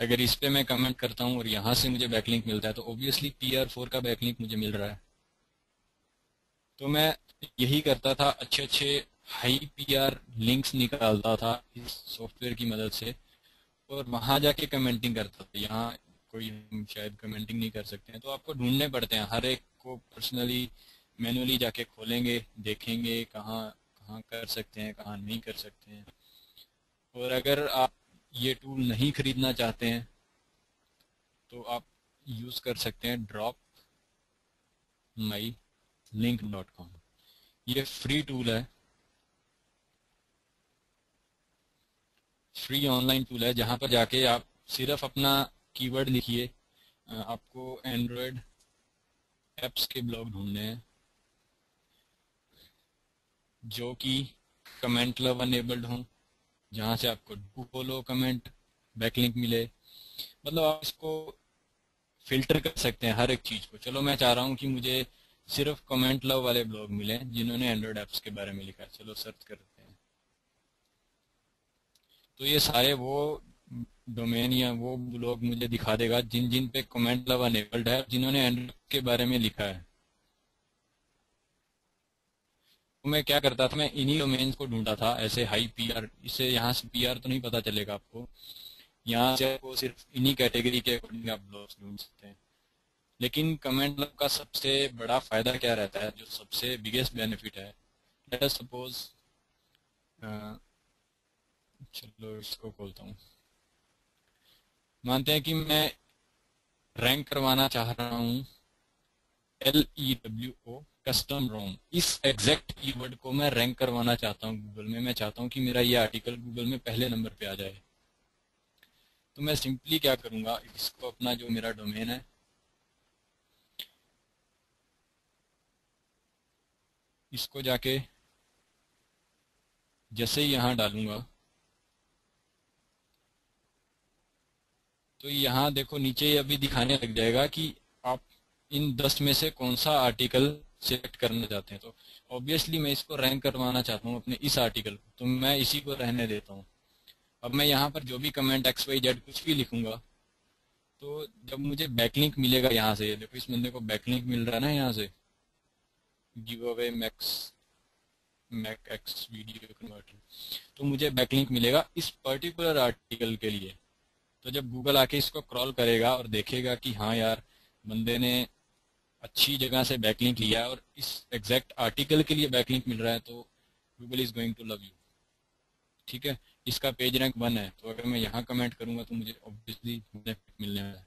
अगर इस पे मैं कमेंट करता हूँ और यहाँ से मुझे बैकलिंक मिलता है तो ऑब्वियसली PR4 का बैकलिंक मुझे मिल रहा है। तो मैं यही करता था, अच्छे अच्छे हाई PR लिंक्स निकालता था इस सॉफ्टवेयर की मदद से, और वहां जाके कमेंटिंग करता था। यहाँ कोई हम शायद कमेंटिंग नहीं कर सकते हैं, तो आपको ढूंढने पड़ते हैं, हर एक को पर्सनली मैनुअली जाके खोलेंगे, देखेंगे कहाँ कहाँ कर सकते हैं कहाँ नहीं कर सकते हैं। और अगर आप ये टूल नहीं खरीदना चाहते हैं तो आप यूज कर सकते हैं dropmylink.com। ये फ्री टूल है, फ्री ऑनलाइन टूल है, जहां पर जाके आप सिर्फ अपना कीवर्ड लिखिए। आपको एंड्रॉयड एप्स के ब्लॉग ढूंढने हैं जो कि कमेंट लव अनेबल्ड हों, जहां से आपको डू फॉलो कमेंट बैकलिंक मिले। मतलब आप इसको फिल्टर कर सकते हैं हर एक चीज को। चलो मैं चाह रहा हूँ कि मुझे सिर्फ कमेंट लव वाले ब्लॉग मिले जिन्होंने एंड्रॉयड एप्स के बारे में लिखा है। चलो सर्च करते हैं, तो ये सारे वो डोमेन या वो ब्लॉग मुझे दिखा देगा जिन जिन पे कमेंट लव अनेबल्ड है, जिन्होंने एंड्रॉयड के बारे में लिखा है। तो मैं क्या करता था, मैं इन्हीं डोमेन्स को ढूंढता था ऐसे हाई PR। इससे यहाँ से PR तो नहीं पता चलेगा आपको, यहाँ से आपको सिर्फ इन्हीं कैटेगरी के अकॉर्डिंग आप ब्लॉग्स ढूंढ सकते हैं। लेकिन कमेंट लव का सबसे बड़ा फायदा क्या रहता है, जो सबसे बिगेस्ट बेनिफिट है, लेट अस सपोज, चलो इसको खोलता हूँ। मानते हैं कि मैं रैंक करवाना चाह रहा हूँ LEWO कस्टम रोम, इस एग्जैक्ट कीवर्ड को मैं रैंक करवाना चाहता हूँ गूगल में। मैं चाहता हूँ कि मेरा ये आर्टिकल गूगल में पहले नंबर पे आ जाए। तो मैं सिंपली क्या करूंगा, इसको अपना जो मेरा डोमेन है इसको जाके जैसे ही यहाँ डालूंगा तो यहाँ देखो नीचे ही अभी दिखाने लग जाएगा कि आप इन 10 में से कौन सा आर्टिकल सिलेक्ट करना चाहते हैं। तो ऑब्वियसली मैं इसको रैंक करवाना चाहता हूँ अपने इस आर्टिकल को, तो मैं इसी को रहने देता हूँ। अब मैं यहाँ पर जो भी कमेंट XYZ कुछ भी लिखूंगा, तो जब मुझे बैकलिंक मिलेगा यहाँ से, देखो इस बंदे को बैकलिंक मिल रहा है ना यहाँ से, give away Mac X video converter, तो मुझे बैकलिंक मिलेगा इस पर्टिकुलर आर्टिकल के लिए। तो जब गूगल आके इसको क्रॉल करेगा और देखेगा कि हाँ यार बंदे ने अच्छी जगह से बैकलिंक लिया है और इस एग्जैक्ट आर्टिकल के लिए बैकलिंक मिल रहा है, तो Google is going to love you. ठीक है, इसका पेज रैंक 1 है, तो अगर मैं यहाँ कमेंट करूंगा तो मुझे ऑब्वियसली मिलने वाला है।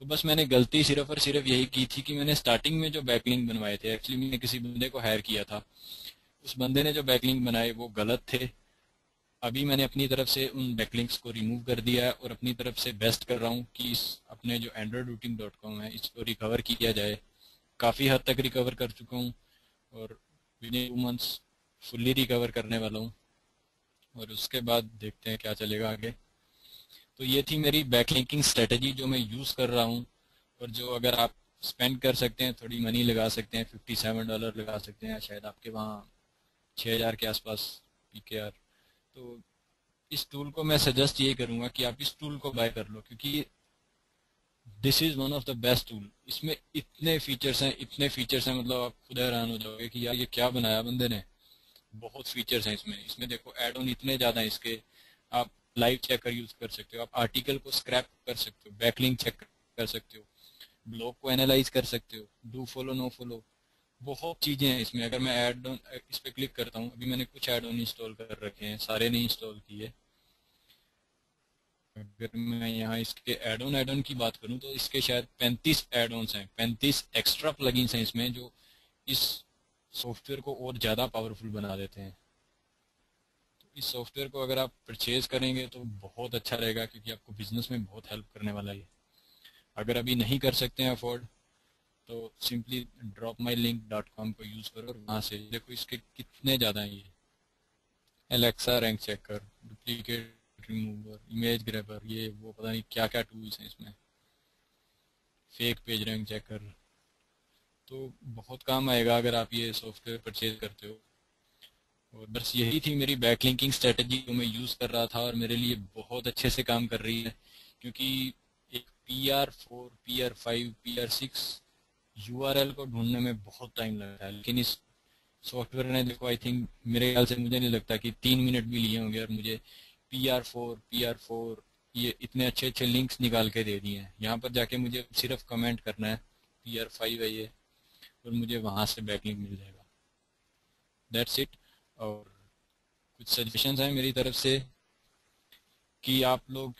तो बस मैंने गलती सिर्फ और सिर्फ यही की थी कि मैंने स्टार्टिंग में जो बैकलिंक बनवाए थे, एक्चुअली मैंने किसी बंदे को हायर किया था, उस बंदे ने जो बैकलिंक बनाए वो गलत थे। अभी मैंने अपनी तरफ से उन बैकलिंक्स को रिमूव कर दिया है और अपनी तरफ से बेस्ट कर रहा हूँ कि इस अपने जो androidrouting.com है इसको रिकवर किया जाए। काफ़ी हद तक रिकवर कर चुका हूँ और with in 2 months fully recover करने वाला हूँ, और उसके बाद देखते हैं क्या चलेगा आगे। तो ये थी मेरी बैकलिंकिंग स्ट्रेटजी जो मैं यूज़ कर रहा हूँ, और जो अगर आप स्पेंड कर सकते हैं, थोड़ी मनी लगा सकते हैं, $57 लगा सकते हैं, शायद आपके वहाँ 6000 के आसपास PKR। तो इस टूल को मैं सजेस्ट ये करूंगा कि आप इस टूल को बाय कर लो, क्योंकि this is one of the best tool. इसमें इतने फीचर्स हैं, मतलब आप खुद हैरान हो जाओगे कि यार ये क्या बनाया बंदे ने। बहुत फीचर्स हैं इसमें। इसमें देखो ऐड ऑन इतने ज्यादा हैं इसके। आप लाइव चेकर यूज कर सकते हो, आप आर्टिकल को स्क्रैप कर सकते हो, बैकलिंक चेक कर सकते हो, ब्लॉग को एनालाइज कर सकते हो, डू फॉलो नो फॉलो, बहुत चीजें हैं इसमें। अगर मैं ऐड ऑन इस पे क्लिक करता हूँ, अभी मैंने कुछ ऐड ऑन इंस्टॉल कर रखे हैं, सारे नहीं इंस्टॉल किए। अगर मैं यहाँ इसके ऐड ऑन की बात करूँ तो इसके शायद 35 ऐड ऑन्स हैं, 35 एक्स्ट्रा प्लगइन्स हैं इसमें, जो इस सॉफ्टवेयर को और ज़्यादा पावरफुल बना देते हैं। तो इस सॉफ्टवेयर को अगर आप परचेज करेंगे तो बहुत अच्छा रहेगा, क्योंकि आपको बिजनेस में बहुत हेल्प करने वाला है। अगर अभी नहीं कर सकते हैं अफोर्ड, तो सिंपली dropmylink.com को यूज़ करो और वहाँ से देखो इसके कितने ज़्यादा हैं। ये Alexa rank checker, duplicate remover, image grabber, ये वो पता नहीं क्या क्या टूल्स हैं इसमें, फेक पेज रैंक चेकर। तो बहुत काम आएगा अगर आप ये सॉफ्टवेयर परचेज करते हो। और बस यही थी मेरी बैकलिंकिंग स्ट्रेटजी जो मैं यूज़ कर रहा था, और मेरे लिए बहुत अच्छे से काम कर रही है। क्योंकि एक PR4, PR5, PR6 URL को ढूंढने में बहुत टाइम लगता है, लेकिन इस सॉफ्टवेयर ने देखो आई थिंक, मेरे ख्याल से मुझे नहीं लगता कि 3 मिनट भी लिए होंगे, और मुझे PR4 ये इतने अच्छे अच्छे लिंक्स निकाल के दे दिए हैं। यहाँ पर जाके मुझे सिर्फ कमेंट करना है PR5 है ये, और मुझे वहाँ से बैकलिंक मिल जाएगा। That's it. और कुछ सजेशंस हैं मेरी तरफ से कि आप लोग,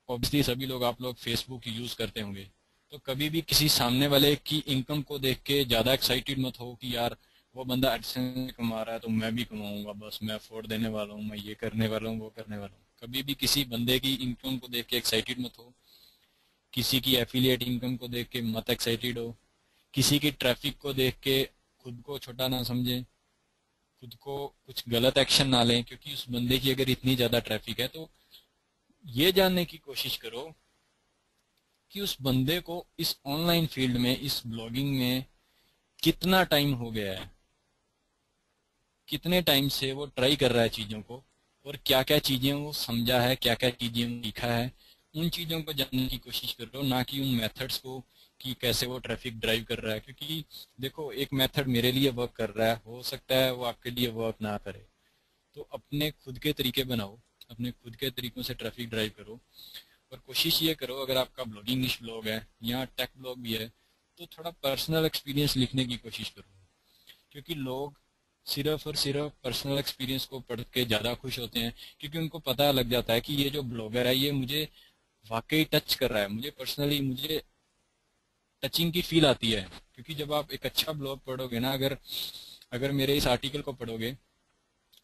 ऑब्वियसली सभी लोग, आप लोग फेसबुक यूज़ करते होंगे, तो कभी भी किसी सामने वाले की इनकम को देख के ज़्यादा एक्साइटेड मत हो कि यार वो बंदा एडसेंस कमा रहा है तो मैं भी कमाऊंगा, बस मैं अफोर्ड देने वाला हूँ, मैं ये करने वाला हूँ, वो करने वाला हूँ। कभी भी किसी बंदे की इनकम को देख के एक्साइटेड मत हो, किसी की एफिलिएट इनकम को देख के मत एक्साइटेड हो, किसी की ट्रैफिक को देख के खुद को छोटा ना समझें, खुद को कुछ गलत एक्शन ना लें, क्योंकि उस बंदे की अगर इतनी ज़्यादा ट्रैफिक है तो ये जानने की कोशिश करो कि उस बंदे को इस ऑनलाइन फील्ड में, इस ब्लॉगिंग में कितना टाइम हो गया है, कितने टाइम से वो ट्राई कर रहा है चीज़ों को, और क्या क्या चीज़ें वो समझा है, क्या क्या चीज़ें वो सीखा है। उन चीज़ों को जानने की कोशिश करो, ना कि उन मेथड्स को कि कैसे वो ट्रैफिक ड्राइव कर रहा है। क्योंकि देखो एक मेथड मेरे लिए वर्क कर रहा है, हो सकता है वो आपके लिए वर्क ना करे। तो अपने खुद के तरीके बनाओ, अपने खुद के तरीकों से ट्रैफिक ड्राइव करो, और कोशिश ये करो अगर आपका ब्लॉगिंग निश ब्लॉग है या टेक ब्लॉग भी है तो थोड़ा पर्सनल एक्सपीरियंस लिखने की कोशिश करो, क्योंकि लोग सिर्फ और सिर्फ पर्सनल एक्सपीरियंस को पढ़ के ज़्यादा खुश होते हैं, क्योंकि उनको पता लग जाता है कि ये जो ब्लॉगर है ये मुझे वाकई टच कर रहा है, मुझे पर्सनली, मुझे टचिंग की फील आती है। क्योंकि जब आप एक अच्छा ब्लॉग पढ़ोगे ना, अगर अगर मेरे इस आर्टिकल को पढ़ोगे,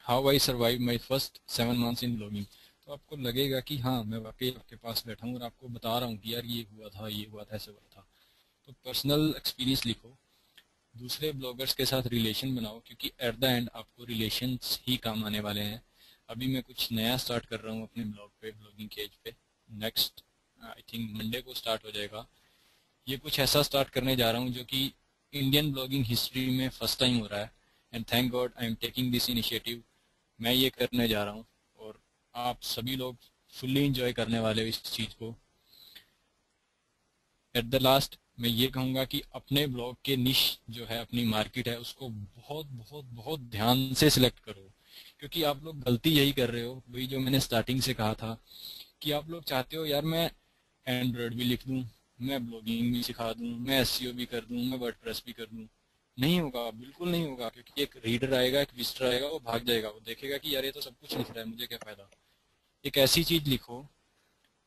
how I survive my first 7 months in blogging, तो आपको लगेगा कि हाँ मैं वाकई आपके पास बैठा हूँ और आपको बता रहा हूँ कि यार ये हुआ था, ये हुआ था, ऐसे हुआ था। तो पर्सनल एक्सपीरियंस लिखो, दूसरे ब्लॉगर्स के साथ रिलेशन बनाओ, क्योंकि एट द एंड आपको रिलेशंस ही काम आने वाले हैं। अभी मैं कुछ नया स्टार्ट कर रहा हूँ अपने ब्लॉग पे, ब्लॉगिंग के एज पे। नेक्स्ट आई थिंक मंडे को स्टार्ट हो जाएगा। ये कुछ ऐसा स्टार्ट करने जा रहा हूँ जो कि इंडियन ब्लॉगिंग हिस्ट्री में फर्स्ट टाइम हो रहा है, and thank God I am taking this initiative. मैं ये करने जा रहा हूँ और आप सभी लोग फुल्ली इंजॉय करने वाले हो इस चीज़ को। एट द लास्ट मैं ये कहूँगा कि अपने ब्लॉग के निश जो है, अपनी मार्केट है, उसको बहुत बहुत बहुत ध्यान से सिलेक्ट करो, क्योंकि आप लोग गलती यही कर रहे हो, वही जो मैंने स्टार्टिंग से कहा था कि आप लोग चाहते हो यार मैं एंड्रॉयड भी लिख दूँ, मैं ब्लॉगिंग भी सिखा दूँ, मैं एसईओ भी कर दूँ, मैं वर्डप्रेस भी कर दूँ। नहीं होगा, बिल्कुल नहीं होगा, क्योंकि एक रीडर आएगा, एक विजिटर आएगा, वो भाग जाएगा, वो देखेगा कि यार ये तो सब कुछ लिख रहा है, मुझे क्या फायदा। एक ऐसी चीज लिखो,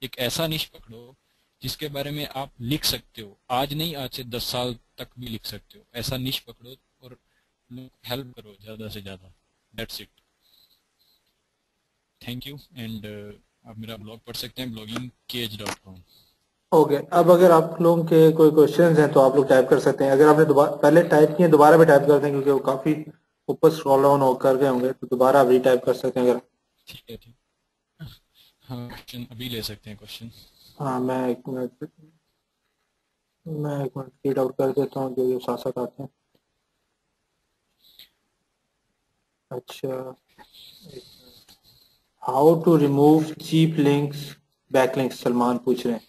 एक ऐसा निश पकड़ो जिसके बारे में आप लिख सकते हो, आज नहीं आज से 10 साल तक भी लिख सकते हो। ऐसा निश पकड़ो और लोग हेल्प करो ज्यादा से ज्यादा। That's it. Thank you. And आप मेरा ब्लॉग पढ़ सकते हैं bloggingkh.com। ओके, अब अगर आप लोगों के कोई क्वेश्चंस हैं तो आप लोग टाइप कर सकते हैं। अगर आपने दोबारा पहले टाइप किए दोबारा भी टाइप कर दें, क्योंकि वो काफी ऊपर स्क्रॉल डाउन होकर गए होंगे, तो दोबारा आप रीटाइप कर सकते हैं अगर। ठीक है, ठीक। हाँ, क्वेश्चन अभी ले सकते हैं क्वेश्चन। हाँ, मैं एक मिनट रीड आउट कर देता हूँ जो जो साथ साथ आते हैं। अच्छा, how to remove cheap links backlinks, Salman पूछ रहे हैं।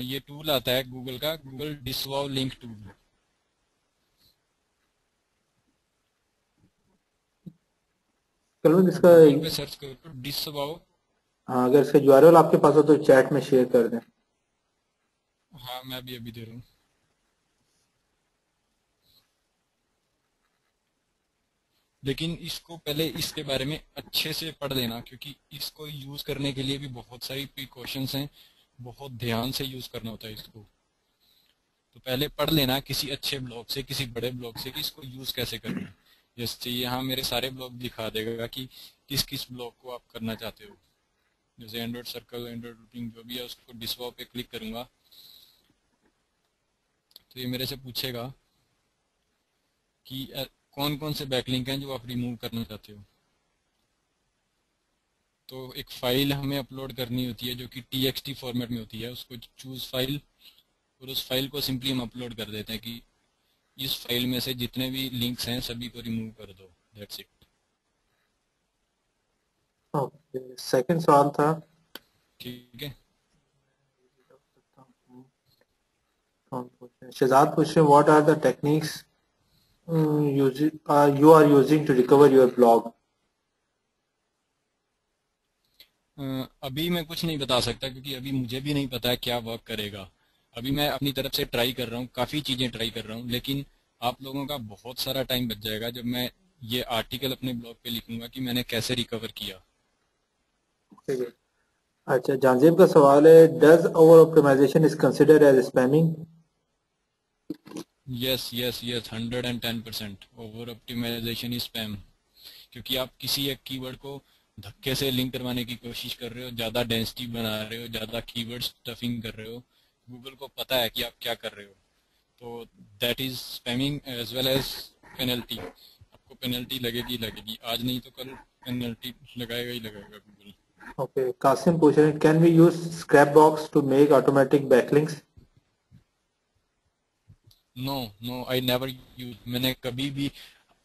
ये टूल आता है गूगल का, गूगल डिसवॉव लिंक टूल। कल आप इसका, गूगल पे सर्च करो डिसवॉव। हाँ अगर इसका यूआरएल आपके पास हो तो चैट में शेयर कर दें। हाँ, मैं भी अभी दे रहा हूँ। लेकिन इसको पहले इसके बारे में अच्छे से पढ़ लेना, क्योंकि इसको यूज करने के लिए भी बहुत सारी प्रिकॉशंस हैं, बहुत ध्यान से यूज करना होता है इसको। तो पहले पढ़ लेना किसी अच्छे ब्लॉग से, किसी बड़े ब्लॉग से, कि इसको यूज कैसे करना है। जैसे यहाँ मेरे सारे ब्लॉग दिखा देगा कि किस किस ब्लॉग को आप करना चाहते हो। जैसे एंड्रॉइड सर्कल, एंड्रॉइड रूटिंग जो भी है, उसको डिसवॉव पे क्लिक करूंगा तो ये मेरे से पूछेगा कि कौन कौन से बैकलिंक हैं जो आप रिमूव करना चाहते हो। तो एक फाइल हमें अपलोड करनी होती है जो कि txt फॉर्मेट में होती है, उसको चूज फाइल, और उस फाइल को सिंपली हम अपलोड कर देते हैं कि इस फाइल में से जितने भी लिंक्स हैं सभी को रिमूव कर दो। That's it. ओके, सेकंड सवाल था। ठीक है। कौन पूछ रहे हैं? शहजाद पूछ रहे हैं, what are the techniques you are using to recover your blog? अभी मैं कुछ नहीं बता सकता, क्योंकि अभी मुझे भी नहीं पता है क्या वर्क करेगा। अभी मैं अपनी तरफ से ट्राई कर रहा हूँ, काफ़ी चीज़ें ट्राई कर रहा हूँ, लेकिन आप लोगों का बहुत सारा टाइम बच जाएगा जब मैं ये आर्टिकल अपने ब्लॉग पे लिखूंगा कि मैंने कैसे रिकवर किया। ठीक है। अच्छा, जानजेब का सवाल है, does over optimization is considered as spamming? Yes yes yes, 110%। Over optimization is spam, क्योंकि आप किसी एक कीवर्ड को धक्के से लिंक करवाने की कोशिश कर रहे हो, ज़्यादा डेंसिटी बना रहे हो, ज़्यादा कीवर्ड स्टफिंग कर रहे हो। गूगल को पता है कि आप क्या कर रहे हो, तो that is spamming as well as penalty. आपको पेनल्टी लगेगी लगेगी, आज नहीं तो कल पेनल्टी लगाएगा ही लगाएगा गूगल। ओके, कासिम पूछ रहे हैं, can we use Scrapebox to make automatic backlinks? No no, I never use, मैंने कभी भी,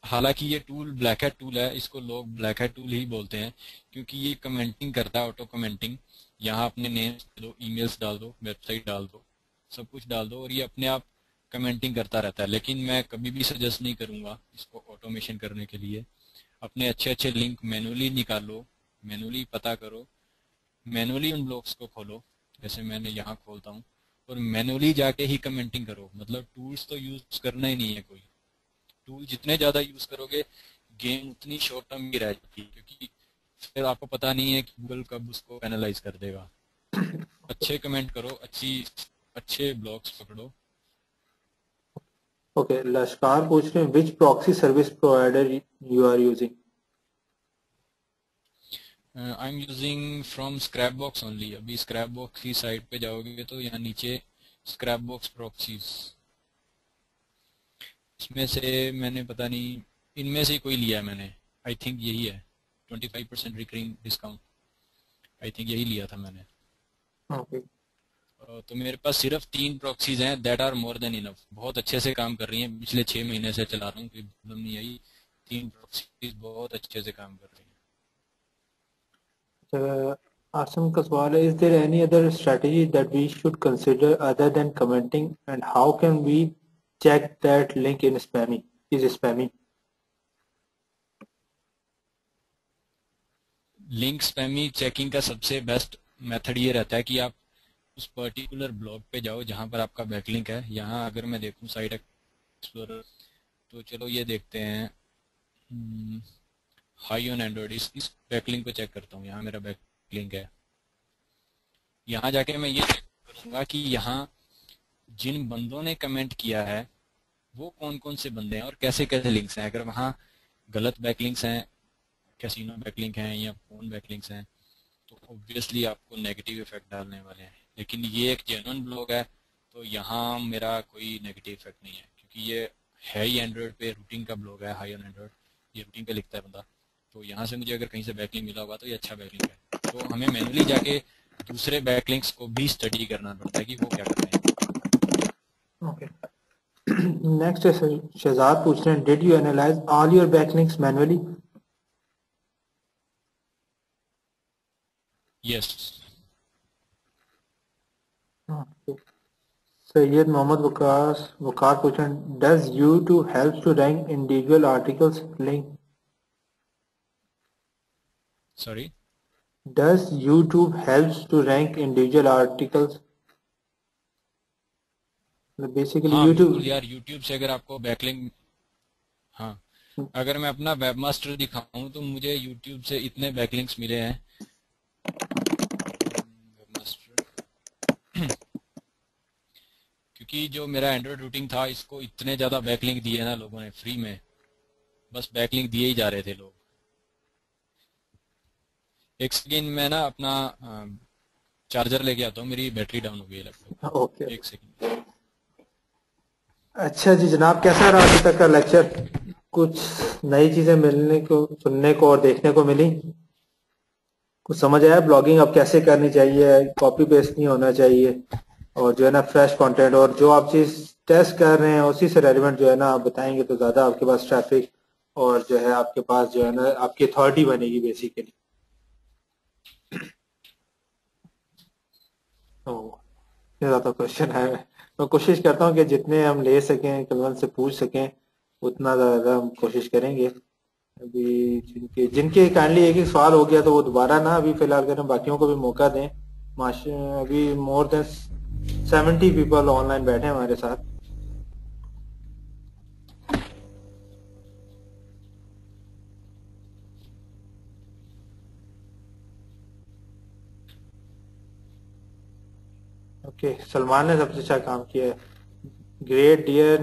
हालांकि ये टूल ब्लैक हैट टूल है, इसको लोग ब्लैक हैट टूल ही बोलते हैं, क्योंकि ये कमेंटिंग करता है, ऑटो कमेंटिंग। यहाँ अपने नेम्स दो, ईमेल्स डाल दो, वेबसाइट डाल दो, सब कुछ डाल दो, और ये अपने आप कमेंटिंग करता रहता है। लेकिन मैं कभी भी सजेस्ट नहीं करूंगा इसको ऑटोमेशन करने के लिए। अपने अच्छे अच्छे लिंक मैनुअली निकालो, मैनुअली पता करो, मैनुअली उन ब्लॉग्स को खोलो, जैसे मैंने यहाँ खोलता हूँ, और मैनुअली जाके ही कमेंटिंग करो। मतलब टूल्स तो यूज करना ही नहीं है कोई। टूल जितने ज्यादा यूज करोगे, गेम उतनी शॉर्ट टर्म की रहेगी, क्योंकि फिर आपको पता नहीं है कि गूगल कब उसको एनालाइज कर देगा। अच्छे कमेंट करो, अच्छे ब्लॉग्स पकड़ो। ओके, लश्कार पूछ रहे हैं, which proxy service provider you are using? I am using from scrap box only. अभी स्क्रैप बॉक्स की साइट पे जाओगे तो यहाँ नीचे स्क्रैप बॉक्स प्रॉक्सीज, इसमें से मैंने पता नहीं, इनमें से कोई लिया है मैंने, आई थिंक यही है, 25% रिकरिंग डिस्काउंट। आई थिंक यही लिया था मैंने। ओके तो मेरे पास सिर्फ 3 प्रॉक्सीज हैं, that are more than enough, बहुत अच्छे से काम कर रही हैं, पिछले 6 महीने से चला रहा हूँ, कोई प्रॉब्लम नहीं आई। 3 प्रॉक्सीज बहुत अच्छे से काम कर रही हैं। आसम का सवाल है, is there any other strategy that we should consider other than commenting and how can we check that link in spammy is spammy? Link spammy checking का सबसे बेस्ट मेथड ये रहता है कि आप उस पर्टिकुलर ब्लॉग पे जाओ जहां पर आपका बैकलिंक है। यहाँ अगर मैं देखूं साइट एक्सप्लोरर, तो चलो ये देखते हैं, हाई ऑन एंड्रॉइड, इस बैकलिंक को चेक करता हूँ। यहाँ मेरा बैकलिंक है, यहाँ जाके मैं ये चेक करूंगा कि यहाँ जिन बंदों ने कमेंट किया है वो कौन कौन से बंदे हैं और कैसे कैसे लिंक्स हैं। अगर वहाँ गलत बैकलिंक्स हैं, कैसीनो बैकलिंक हैं या फोन बैकलिंक्स हैं, तो ऑब्वियसली आपको नेगेटिव इफेक्ट डालने वाले हैं। लेकिन ये एक जेन्युइन ब्लॉग है, तो यहाँ मेरा कोई नेगेटिव इफेक्ट नहीं है, क्योंकि ये है ही एंड्रॉइड पे, रूटिंग का ब्लॉग है, हाई ऑन एंड्रॉइड, ये रूटिंग पे लिखता है बंदा। तो यहाँ से मुझे अगर कहीं से बैकलिंक मिला होगा तो ये अच्छा बैकलिंक है। तो हमें मैनुअली जाके दूसरे बैकलिंक्स को भी स्टडी करना पड़ता है कि वो क्या कर रहे हैं। ओके नेक्स्ट शहजाद पूछ रहे हैं, did you analyze all your backlinks manually? Yes. Syed Mohammad Waqar पूछ रहे हैं, does YouTube help to rank individual articles link? Sorry, Does YouTube helps to rank individual articles? Basically हाँ YouTube. बिल्कुल यार, यूट्यूब से अगर आपको बैकलिंक, हाँ, अगर मैं अपना वेबमास्टर दिखाऊं तो मुझे यूट्यूब से इतने बैकलिंक्स मिले हैं। वेबमास्टर क्योंकि जो मेरा एंड्रॉइड रूटिंग था, इसको इतने ज्यादा बैकलिंक दिए ना लोगों ने फ्री में, बस बैकलिंक दिए ही जा रहे थे लोग। एक सेकेंड मैं ना अपना चार्जर लेके आता हूँ, मेरी बैटरी डाउन हो गई है लैपटॉप। ओके एक सेकेंड। अच्छा जी जनाब, कैसा रहा अभी तक का लेक्चर? कुछ नई चीजें मिलने को, सुनने को और देखने को मिली? कुछ समझ आया ब्लॉगिंग अब कैसे करनी चाहिए, कॉपी पेस्ट नहीं होना चाहिए, और जो है ना फ्रेश कंटेंट, और जो आप चीज टेस्ट कर रहे हैं उसी से रेलिवेंट जो है ना आप बताएंगे तो ज्यादा आपके पास ट्रैफिक और जो है आपके पास जो है ना आपकी अथॉरिटी बनेगी बेसिकली। तो ये ज्यादा क्वेश्चन है, मैं कोशिश करता हूँ कि जितने हम ले सकें कलवन से पूछ सकें उतना ज्यादा हम कोशिश करेंगे। अभी जिनके जिनके काइंडली एक एक सवाल हो गया तो वो दोबारा ना अभी फिलहाल करें, बाकियों को भी मौका दें। अभी मोर देन 70 पीपल ऑनलाइन बैठे हैं हमारे साथ। ओके सलमान ने सबसे अच्छा काम किया है। ग्रेट डियर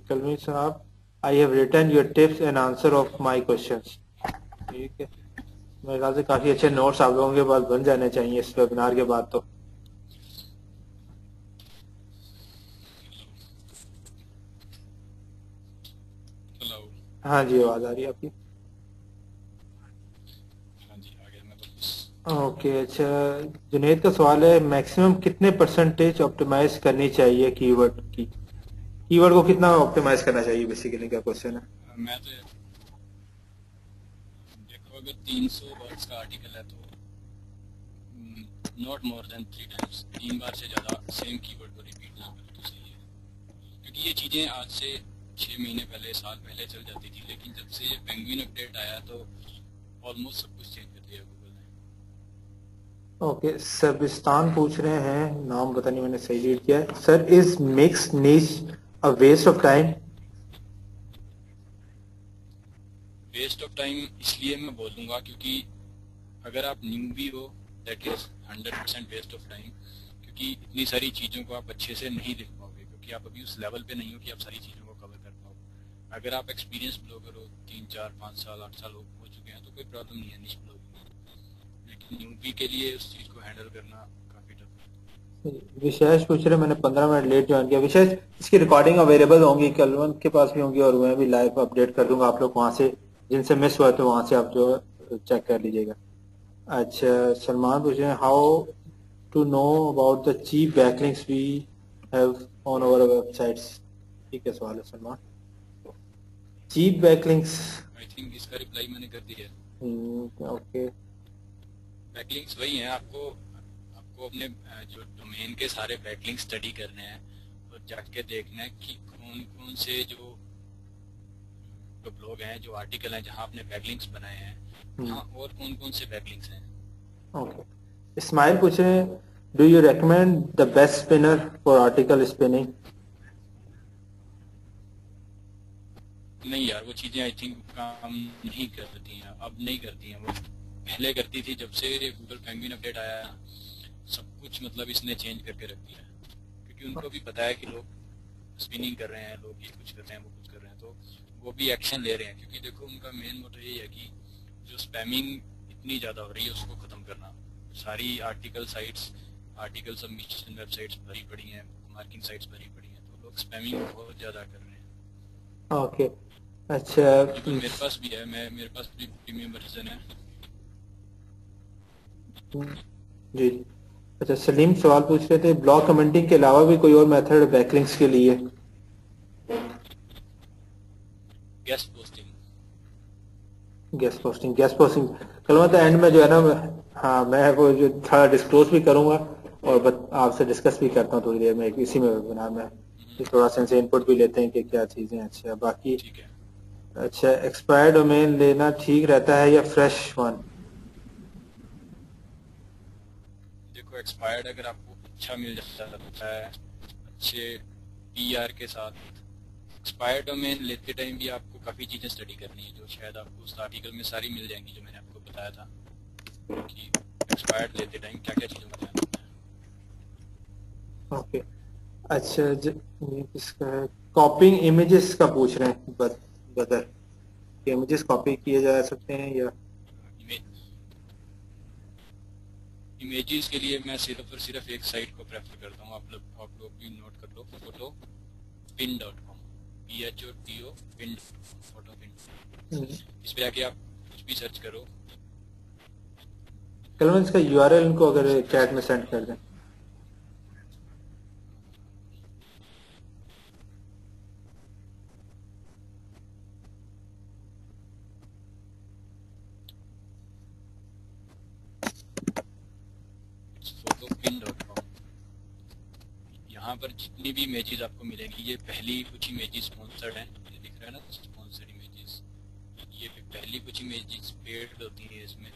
कलमी साहब, I have written your tips and answer of my questions. ठीक है, मेरे ख्याल से काफी अच्छे नोट्स आप लोगों के पास बन जाने चाहिए इस वेबिनार के बाद। तो हेलो। हाँ जी आवाज आ रही है आपकी? हाँ जी, आ गया मैं तो बस। ओके अच्छा, जुनेद का सवाल है, मैक्सिमम कितने परसेंटेज ऑप्टिमाइज करनी चाहिए कीवर्ड की? कीवर्ड को कितना ऑप्टिमाइज करना चाहिए बेसिकली क्या क्वेश्चन है? मैं तो देखो, अगर 300 वर्ड्स का आर्टिकल है तो नॉट मोर देन 3 टाइम्स, 3 बार से ज़्यादा सेम कीवर्ड को रिपीट ना करो तो सही है। क्योंकि ये चीज़ें आज से 6 महीने पहले, साल पहले चल जाती थी, लेकिन जब से ये पेंगुइन अपडेट आया तो ऑलमोस्ट सब कुछ चेंज कर दिया गूगल ने। ओके सर्बिस्तान पूछ रहे हैं, नाम पता नहीं मैंने सही रीड किया है। Sir is mix niche a waste of time? Waste of time इसलिए मैं बोलूँगा क्योंकि अगर आप न्यू भी हो, that is 100% waste of time, क्योंकि इतनी सारी चीज़ों को आप अच्छे से नहीं देख पाओगे, क्योंकि आप अभी उस लेवल पे नहीं हो कि आप सारी चीज़ों को कवर कर पाओ। अगर आप एक्सपीरियंस ब्लॉगर हो, 3 4 5 साल 8 साल हो चुके हैं, तो कोई प्रॉब्लम नहीं है निश ब्लॉगिंग में। लेकिन न्यूबी के लिए उस चीज़ को हैंडल करना काफ़ी टफ है। विशेष पूछ रहे, मैंने 15 मिनट लेट ज्वाइन किया। विशेष इसकी रिकॉर्डिंग अवेलेबल होंगी, कलवंत के पास भी होंगी, और मैं भी लाइव अपडेट कर दूंगा। आप लोग वहां से जिनसे मिस हुआ तो वहां से आप जो चेक कर लीजिएगा। अच्छा, सलमान पूछ रहे हैं how to know about the cheap backlinks we have on our websites. ठीक है सवाल है Salman. Cheap backlinks. I think इसका रिप्लाई मैंने कर दिया है। ओके। बैकलिंक्स वही है, आपको आपको अपने जो डोमेन के सारे बैकलिंक स्टडी करने हैं और जाके देखना है कि कौन कौन से जो जो ब्लॉग हैं, जो आर्टिकल हैं जहाँ आपने बैकलिंक्स बनाए हैं, वहाँ और कौन कौन से बैकलिंक्स हैं। ओके। इस्माइल पूछ रहे हैं do you recommend the best spinner for article spinning. नहीं यार, वो चीजें आई थिंक काम नहीं करती हैं, अब नहीं करती हैं। वो पहले करती थी, जब से गूगल पेंगुइन अपडेट आया सब कुछ मतलब इसने चेंज करके रख दिया है, क्योंकि उनको भी पता है कि लोग स्पिनिंग कर रहे हैं, लोग ये कुछ कर रहे हैं, वो कुछ कर रहे हैं, तो वो भी एक्शन ले रहे हैं। क्योंकि देखो उनका मेन मोटो यही है कि जो स्पैमिंग इतनी ज्यादा हो रही है उसको खत्म करना। सारी article sites, article submission websites भरी पड़ी हैं, मार्किंग साइट्स भरी पड़ी हैं, तो लोग स्पैमिंग बहुत ज्यादा कर रहे हैं। ओके। अच्छा। इवन मेरे पास भी है, मेरे पास भी प्रीमियम वर्जन है। जी। अच्छा, सलीम सवाल पूछ रहे थे ब्लॉग कमेंटिंग के अलावा भी कोई और मेथड है बैकलिंक्स के लिए। Guest posting. गेस्ट पोस्टिंग कल मतलब एंड में जो है ना, हाँ मैं वो जो थोड़ा डिस्क्लोज भी करूंगा और आपसे डिस्कस भी करता हूँ थोड़ी देर में इसी में वेबिनार में, थोड़ा सा इनसे इनपुट भी लेते हैं कि क्या चीजें। अच्छा बाकी, ठीक है। अच्छा एक्सपायर्ड डोमेन लेना ठीक रहता है या फ्रेश वन। देखो एक्सपायर्ड अगर आपको अच्छा मिल जाता है अच्छे पीआर के साथ, एक्सपायर्ड डोमेन लेते टाइम भी आपको काफी चीजें स्टडी करनी है, जो शायद आपको उस आर्टिकल में सारी मिल जाएंगी, जो मैंने आपको बताया था कि एक्सपायर्ड लेते टाइम क्या क्या चीजों का ध्यान रखना है। ओके। अच्छा ये किसका है, कॉपिंग इमेजेस का पूछ रहे हैं बदर, इमेजेस कॉपी किए जा सकते हैं या। इमेजेस के लिए मैं सिर्फ और सिर्फ एक साइट को प्रेफर करता हूँ, आप लोग भी नोट कर लो, फोटो पिन.com, PHOTO पिन, फोटो पिन। इस पे आके आप कुछ भी सर्च करो। कल इसका यूआरएल इनको अगर चैट में सेंड कर दें। photopin.com। यहाँ पर जितनी भी इमेजेस आपको मिलेंगी, ये पहली कुछ इमेजेस स्पॉन्सर्ड हैं, ये दिख रहा है ना स्पॉन्सर्ड इमेजेस, ये पहली कुछ इमेजेस पेड होती हैं इसमें।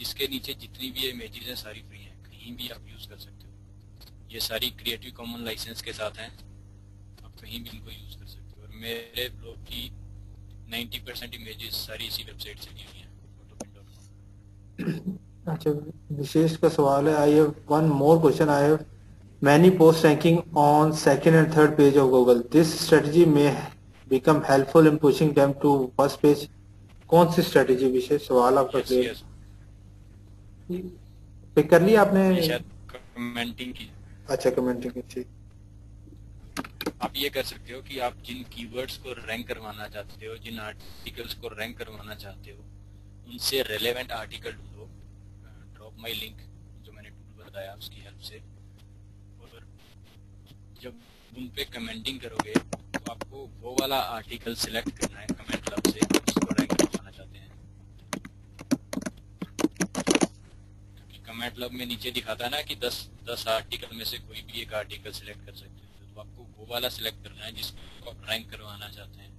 इसके नीचे जितनी भी इमेजेस हैं सारी फ्री हैं, कहीं भी आप यूज कर सकते हो। ये सारी क्रिएटिव कॉमन लाइसेंस के साथ हैं, आप कहीं भी इनको यूज कर सकते हो। और मेरे ब्लॉग की 90% इमेजेस सारी इसी वेबसाइट से ली हुई हैं, photopin.com। अच्छा, विशेष का सवाल है, I have one more question, I have many posts ranking on second and third page of Google. This strategy may become helpful in pushing them to first page. कौन सी स्ट्रेटेजी, विशेष सवाल आपका यस क्लियर यस, पिक कर लिया आपने। ये शायद commenting की। अच्छा कमेंटिंग की। आप ये कर सकते हो कि आप जिन कीवर्ड्स को रैंक करवाना चाहते हो, जिन आर्टिकल्स को रैंक करवाना चाहते हो, उनसे रेलेवेंट आर्टिकल ढूंढो। ड्रॉप माई लिंक जो मैंने टूल बताया उसकी हेल्प से, और जब उन पे कमेंटिंग करोगे तो आपको वो वाला आर्टिकल सिलेक्ट करना है कमेंट लब से जिसको रैंक करवाना चाहते हैं। क्योंकि कमेंट लब में नीचे दिखाता है ना कि 10 आर्टिकल में से कोई भी एक आर्टिकल सिलेक्ट कर सकते हो, तो आपको वो वाला सिलेक्ट करना है जिसको आप रैंक करवाना चाहते हैं।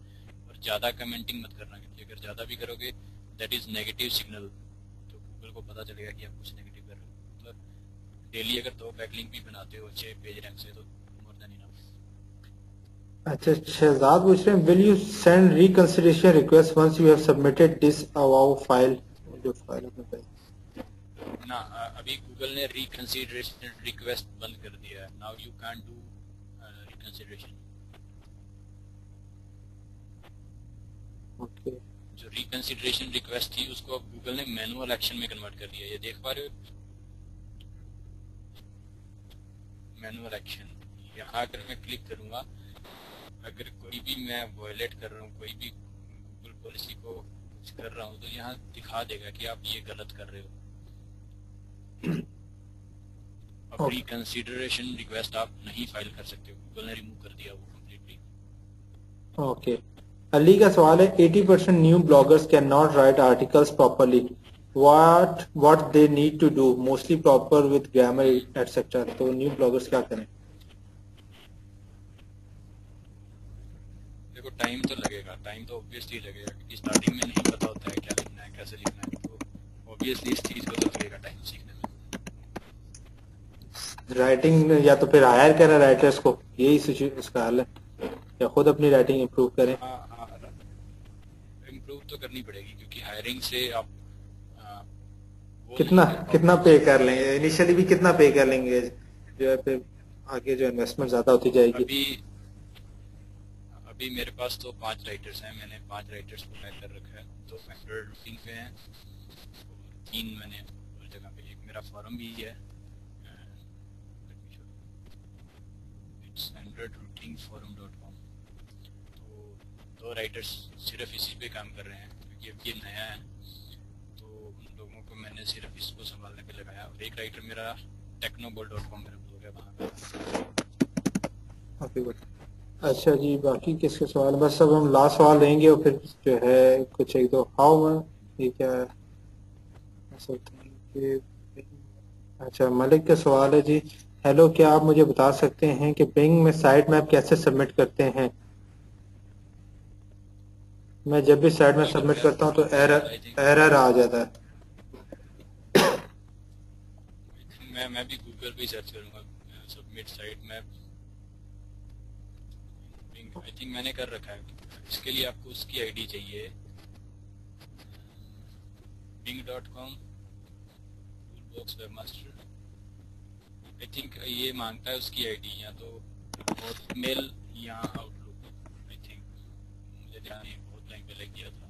और ज्यादा कमेंटिंग मत करना, क्योंकि अगर ज्यादा भी करोगे दैट इज नेगेटिव सिग्नल, तो गूगल को पता चलेगा कि आप कुछ नेगेटिव कर रहे हो। मतलब डेली अगर 2 बैकलिंक भी बनाते हो अच्छे पेज रैंक से, तो मोर देन इनफ। अच्छा, शहजाद पूछ रहे हैं will you send reconsideration request once you have submitted disavow file. जो फाइल आपने बताई ना, अभी गूगल ने रिकंसिडरेशन रिक्वेस्ट बंद कर दिया है। Now you can do reconsideration. Okay. जो रिकंसिडरेशन रिक्वेस्ट थी उसको अब गूगल ने मैनुअल एक्शन में कन्वर्ट कर दिया, ये देख पा रहे हो, मैनुअल एक्शन। यहाँ अगर मैं क्लिक करूंगा, अगर कोई भी मैं वायलेट कर रहा हूँ, कोई भी गूगल पॉलिसी को कुछ कर रहा हूँ, तो यहाँ दिखा देगा कि आप ये गलत कर रहे हो। अब रिकंसिडरेशन रिक्वेस्ट आप नहीं फाइल कर सकते हो, गूगल ने रिमूव कर दिया वो कम्प्लीटली। ओके, अली का सवाल है 80% new bloggers can not write articles properly, what they need to do, mostly proper with grammar etcetera. तो न्यू ब्लॉगर्स क्या करें? देखो टाइम तो लगेगा, टाइम तो ऑब्वियसली लगेगा, क्योंकि स्टार्टिंग में नहीं पता होता है क्या लिखना है, कैसे लिखना है, तो ऑब्वियसली इस चीज को तो लगेगा टाइम सीखने में। राइटिंग या तो फिर हायर करें राइटर्स को, यही इसका हल है, या खुद अपनी राइटिंग इंप्रूव करें? हाँ हाँ, इम्प्रूव तो करनी पड़ेगी, क्योंकि हायरिंग से आप वो नहीं कितना कर कितना पाओगे। पे कर लेंगे इनिशियली, भी कितना पे कर लेंगे जो है, फिर आगे जो इन्वेस्टमेंट ज्यादा होती जाएगी? अभी अभी मेरे पास तो 5 राइटर्स हैं, मैंने 5 राइटर्स को पैक कर रखा है, 2 स्टैंडर्ड रूटिंग पे हैं और 3 मैंने और जगह पे, एक मेरा फॉरम भी है, standardroutingforum.com। तो 2 राइटर्स सिर्फ इसी पे काम कर रहे हैं, क्योंकि अब ये नया है, तो उन लोगों को मैंने सिर्फ इसको संभालने पे लगाया। और एक राइटर मेरा technoball.com मेरा ब्लॉग है, वहाँ पे। Okay good. अच्छा जी, बाकी किसके सवाल? बस अब हम लास्ट सवाल लेंगे और फिर जो है कुछ एक दो हाउ में ये क्या है ऐसा कि, अच्छा मलिक का सवाल है जी, हेलो क्या आप मुझे बता सकते हैं कि बिंग में साइट मैप कैसे सबमिट करते हैं? मैं जब भी साइट मैप सबमिट करता हूँ तो एरर आ जाता है। मैं भी गूगल पे सर्च करूंगा submit site map, I think मैंने कर रखा है। इसके लिए आपको उसकी आईडी चाहिए, bing.com toolbox webmaster. I think ये मांगता है उसकी आईडी, या तो हॉटमेल या आउटलुक, आई थिंक, मुझे ध्यान नहीं, बहुत टाइम पहले किया था।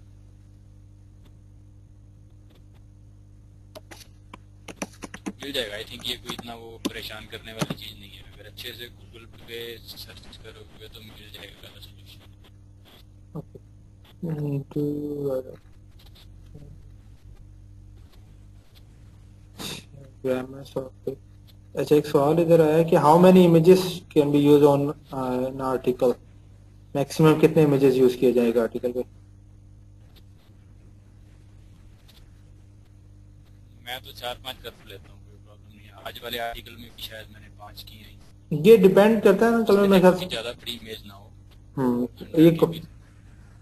मिल जाएगा, आई थिंक ये कोई इतना वो परेशान करने वाली चीज नहीं है, अगर अच्छे से गूगल पे सर्च करोगे तो मिल जाएगा सोल्यूशन। अच्छा एक सवाल इधर आया कि how many images can be use on an article, maximum कितने इमेजेस यूज किए जाएगा आर्टिकल पे? मैं तो 4-5 कर लेता हूँ, कोई प्रॉब्लम नहीं है। आज वाले आर्टिकल में भी शायद मैंने 5 की हैं, ये डिपेंड करता है ना, कल मैं क्योंकि ज्यादा बड़ी इमेज ना हो। ये 100 KB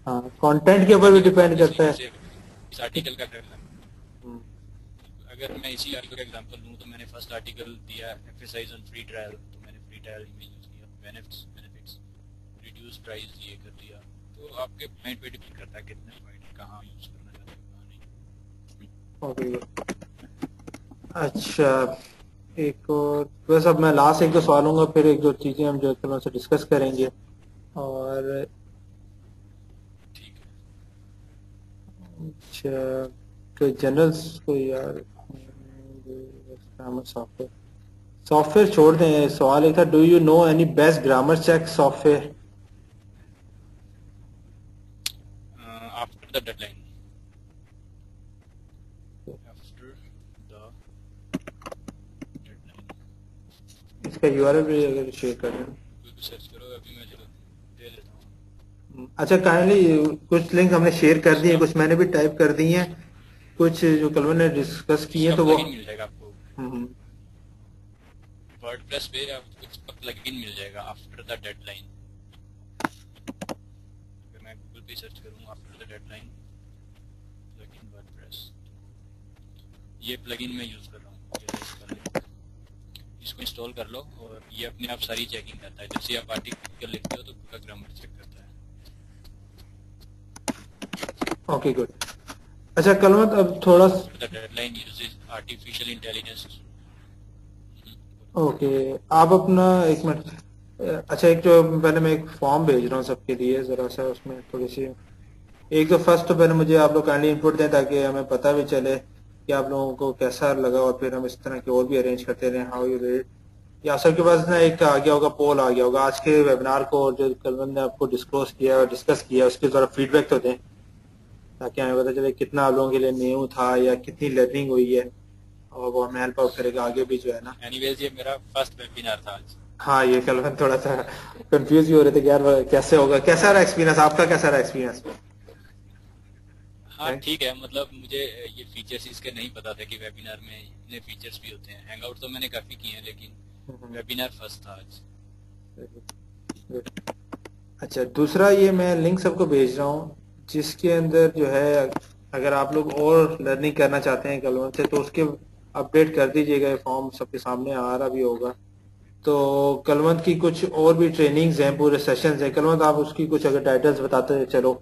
हाँ कंटेंट के ऊपर भी डिपेंड करता है। इस आर्टिकल का क्या, अगर मैं इसी आर्टिकल का एग्जांपल लूँ तो मैंने फर्स्ट आर्टिकल दिया एम्फसाइज ऑन फ्री ट्रायल, तो मैंने फ्री ट्रायल इमेज यूज किया, बेनिफिट्स रिड्यूस प्राइस ये कर दिया। तो आपके पॉइंट पे डिपेंड करता है कितने पॉइंट कहाँ यूज करना चाहते हैं, कहाँ नहीं। ओके अच्छा, एक और बस अब मैं लास्ट एक दो सवाल लूंगा, फिर एक दो चीजें हम जो है से डिस्कस करेंगे। और ठीक है, अच्छा कोई जनरल्स कोई यार सॉफ्टवेयर सॉफ्टवेयर छोड़ दें। सवाल एक था, do you know any best grammar check software? After the deadline, इसका यूआरएल भी अगर शेयर कर दें। सर्च करो, अभी मैं चलो दे देता हूँ। अच्छा काइंडली कुछ लिंक हमने शेयर कर दिए, कुछ मैंने भी टाइप कर दी हैं, कुछ जो कल ने डिस्कस किए हैं, तो वो प्लगइन मिल जाएगा आपको वर्डप्रेस पे, आपको इसका प्लगइन मिल जाएगा आफ्टर द डेडलाइन। अगर मैं गूगल पे सर्च करूँ after the deadline plugin WordPress, ये प्लगइन मैं यूज कर रहा हूँ, इसको इंस्टॉल कर लो और ये अपने आप सारी चेकिंग करता है। जैसे आप आर्टिकल लिखते हो तो पूरा ग्रामर चेक करता है। Okay good. अच्छा कलमत अब थोड़ा deadline uses artificial intelligence. Okay आप अपना एक मिनट, अच्छा एक जो पहले मैं एक फॉर्म भेज रहा हूँ सबके लिए, जरा सा उसमें थोड़ी सी एक तो फर्स्ट तो पहले मुझे आप लोग काइंडली इनपुट दें ताकि हमें पता भी चले कि आप लोगों को कैसा लगा, और फिर हम इस तरह के और भी अरेंज करते रहे। हाउ यू रेट, या सबके पास ना एक आ गया होगा, पोल आ गया होगा आज के वेबिनार को, और जो कल ने आपको डिस्क्लोज किया और डिस्कस किया उसके द्वारा फीडबैक तो दें, ताकि हमें पता चले कितना आप लोगों के लिए न्यू था या कितनी लर्निंग हुई है। और वो हमें हेल्प आउट करेगा आगे भी जो है ना। एनीवेज ये मेरा फर्स्ट वेबिनार था आज। हाँ, ये कल हम थोड़ा सा कंफ्यूज भी हो रहे थे कि यार कैसे होगा, कैसा रहा एक्सपीरियंस आपका, कैसा रहा एक्सपीरियंस हाँ है? ठीक है, मतलब मुझे ये फीचर्स इसके नहीं पता था कि वेबिनार में इतने फीचर्स भी होते हैं। हैंगआउट तो मैंने काफी किए हैं, लेकिन वेबिनार फर्स्ट था आज। अच्छा, दूसरा ये मैं लिंक सबको भेज रहा हूँ जिसके अंदर जो है अगर आप लोग और लर्निंग करना चाहते हैं कलवन से तो उसके अपडेट कर दीजिएगा, ये फॉर्म सबके सामने आ रहा भी होगा। तो कलवंत की कुछ और भी ट्रेनिंग्स हैं, पूरे सेशंस हैं। कलवंत आप उसकी कुछ अगर टाइटल्स बताते चलो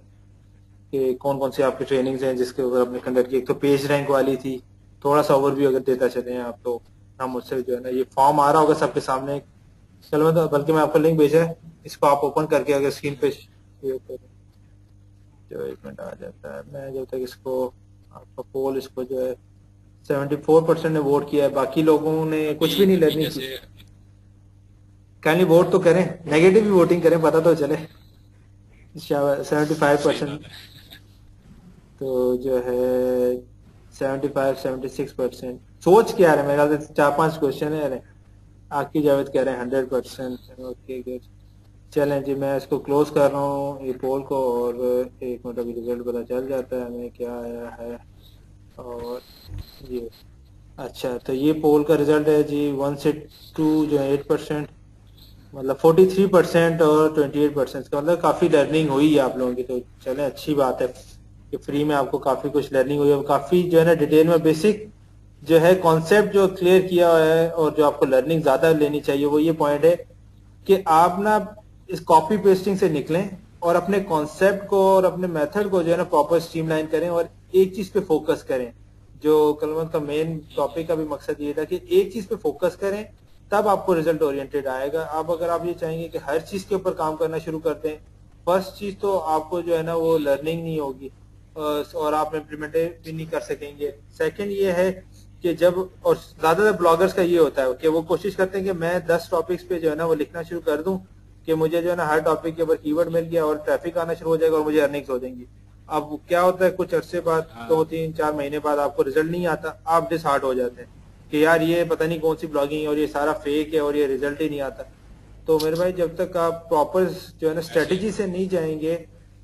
कि कौन कौन सी आपकी ट्रेनिंग्स हैं जिसके ऊपर आपने कंडक्ट की। एक तो पेज रैंक वाली थी, थोड़ा सा ओवरव्यू अगर देता चले आप तो हम उससे जो है ना, ये फॉर्म आ रहा होगा सबके सामने कलवंत, बल्कि मैं आपको लिंक भेजा है, इसको आप ओपन करके अगर स्क्रीन पे शेयर करें जो 1 मिनट आ जाता है। मैं जब तक इसको आपका पोल इसको जो है 74% ने वोट किया है, बाकी लोगों ने अभी कुछ भी नहीं अभी लर्निंग की। जैसे काइंडली वोट तो करें, नेगेटिव भी वोटिंग करें, पता तो चले। 75%। सही बात है। तो जो है 75-76%। सोच क्या रहे, मेरे ख्याल से 4-5 क्वेश्चन है। अरे आपकी जावेद कह रहे हैं 100%। Okay good. चलें जी, मैं इसको क्लोज कर रहा हूँ ये पोल को, और 1 मिनट अभी रिजल्ट पता चल जाता है हमें क्या आया है। और ये अच्छा, तो ये पोल का रिजल्ट है जी 1 से 2 जो है 8%, मतलब 43% और 28% का, मतलब काफी लर्निंग हुई है आप लोगों की। तो चले अच्छी बात है कि फ्री में आपको काफी कुछ लर्निंग हुई है, काफी जो है ना डिटेल में बेसिक जो है कॉन्सेप्ट जो क्लियर किया हुआ है। और जो आपको लर्निंग ज्यादा लेनी चाहिए वो ये पॉइंट है कि आप ना इस कॉपी पेस्टिंग से निकलें और अपने कॉन्सेप्ट को और अपने मेथड को जो है ना प्रॉपर स्ट्रीमलाइन करें और एक चीज पे फोकस करें। जो कलमत का मेन टॉपिक का भी मकसद ये था कि एक चीज पे फोकस करें, तब आपको रिजल्ट ओरिएंटेड आएगा। आप अगर आप ये चाहेंगे कि हर चीज के ऊपर काम करना शुरू कर दें, फर्स्ट चीज तो आपको जो है ना वो लर्निंग नहीं होगी और आप इम्प्लीमेंट भी नहीं कर सकेंगे। सेकंड ये है कि जब, और ज्यादातर ब्लॉगर्स का ये होता है कि वो कोशिश करते हैं कि मैं 10 टॉपिक्स पे जो है ना वो लिखना शुरू कर दूं कि मुझे जो है ना हर टॉपिक के ऊपर कीवर्ड मिल गया और ट्रैफिक आना शुरू हो जाएगा और मुझे अर्निंग्स हो जाएंगी। अब क्या होता है, कुछ अरसे बाद, हाँ 2-3-4 महीने बाद आपको रिजल्ट नहीं आता, आप डिसहार्ट हो जाते हैं कि यार ये पता नहीं कौन सी ब्लॉगिंग है और ये सारा फेक है और ये रिजल्ट ही नहीं आता। तो मेरे भाई, जब तक आप प्रॉपर जो है ना ऐसे स्ट्रेटेजी से नहीं जाएंगे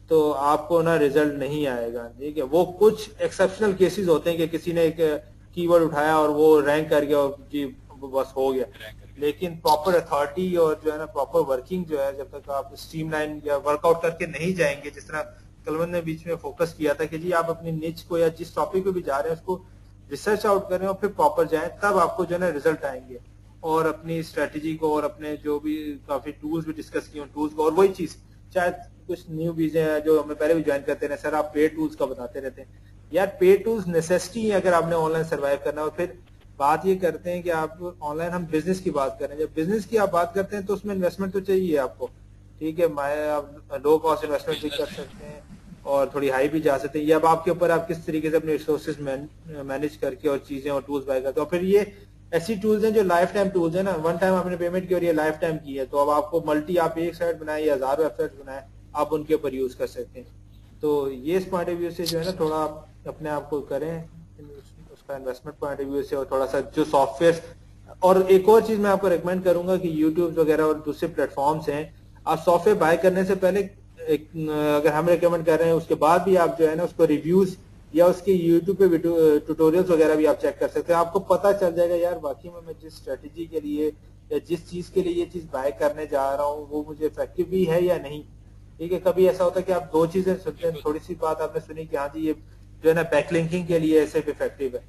तो आपको ना रिजल्ट नहीं आएगा। ठीक है, वो कुछ एक्सेप्शनल केसेस होते हैं कि किसी ने एक कीवर्ड उठाया और वो रैंक कर गया और जी बस हो गया। रैंक करके। लेकिन प्रॉपर अथॉरिटी और जो है ना प्रॉपर वर्किंग जो है, जब तक आप स्ट्रीमलाइन या वर्कआउट करके नहीं जाएंगे, जिस तरह कलवंत ने बीच में फोकस किया था कि जी आप अपनी निच को या जिस टॉपिक पे भी जा रहे हैं उसको रिसर्च आउट करें और फिर प्रॉपर जाएं, तब आपको जो है ना रिजल्ट आएंगे। और अपनी स्ट्रेटेजी को और अपने जो भी काफी टूल्स भी डिस्कस किए टूल्स को, और वही चीज शायद कुछ न्यू बीजें हैं जो हमें पहले भी ज्वाइन करते रहे, सर आप पेड टूल्स का बताते रहते हैं। यार पेड टूल्स नेसेसिटी है अगर आपने ऑनलाइन सर्वाइव करना हो। फिर बात ये करते हैं कि आप ऑनलाइन, हम बिजनेस की बात करें, जब बिजनेस की आप बात करते हैं तो उसमें इन्वेस्टमेंट तो चाहिए आपको। ठीक है, आप लो कॉस्ट इन्वेस्टमेंट भी कर बिजनेस सकते हैं और थोड़ी हाई भी जा सकते हैं। ये अब आपके ऊपर आप किस तरीके से अपने रिसोर्सेज मैनेज करके और चीजें और टूल्स बाय करते हो। फिर ये ऐसी टूल्स हैं जो लाइफ टाइम टूल्स है ना, वन टाइम आपने पेमेंट की और ये लाइफ टाइम की है, तो अब आपको मल्टी, आप एक साइट बनाए या 1000 वेबसाइट बनाए, आप उनके ऊपर यूज कर सकते हैं। तो ये इस पॉइंट ऑफ व्यू से जो है ना थोड़ा आप अपने आप को करें उसका इन्वेस्टमेंट पॉइंट ऑफ व्यू से, और थोड़ा सा जो सॉफ्टवेयर। और एक और चीज मैं आपको रिकमेंड करूंगा कि यूट्यूब वगैरह और दूसरे प्लेटफॉर्म्स हैं, आप सॉफ्टवेयर बाय करने से पहले एक, अगर हम रिकमेंड कर रहे हैं उसके बाद भी आप जो है ना उसको रिव्यूज या उसके यूट्यूब पे ट्यूटोरियल्स वगैरह भी आप चेक कर सकते हैं। आपको पता चल जाएगा यार वाकई में मैं जिस स्ट्रेटेजी के लिए या जिस चीज के लिए ये चीज बाय करने जा रहा हूँ वो मुझे इफेक्टिव भी है या नहीं। ठीक है, कभी ऐसा होता है कि आप दो चीजें सुनते हैं, बिल्कुल। थोड़ी सी बात आपने सुनी कि हाँ जी ये जो है ना बैकलिंकिंग के लिए सिर्फ इफेक्टिव है,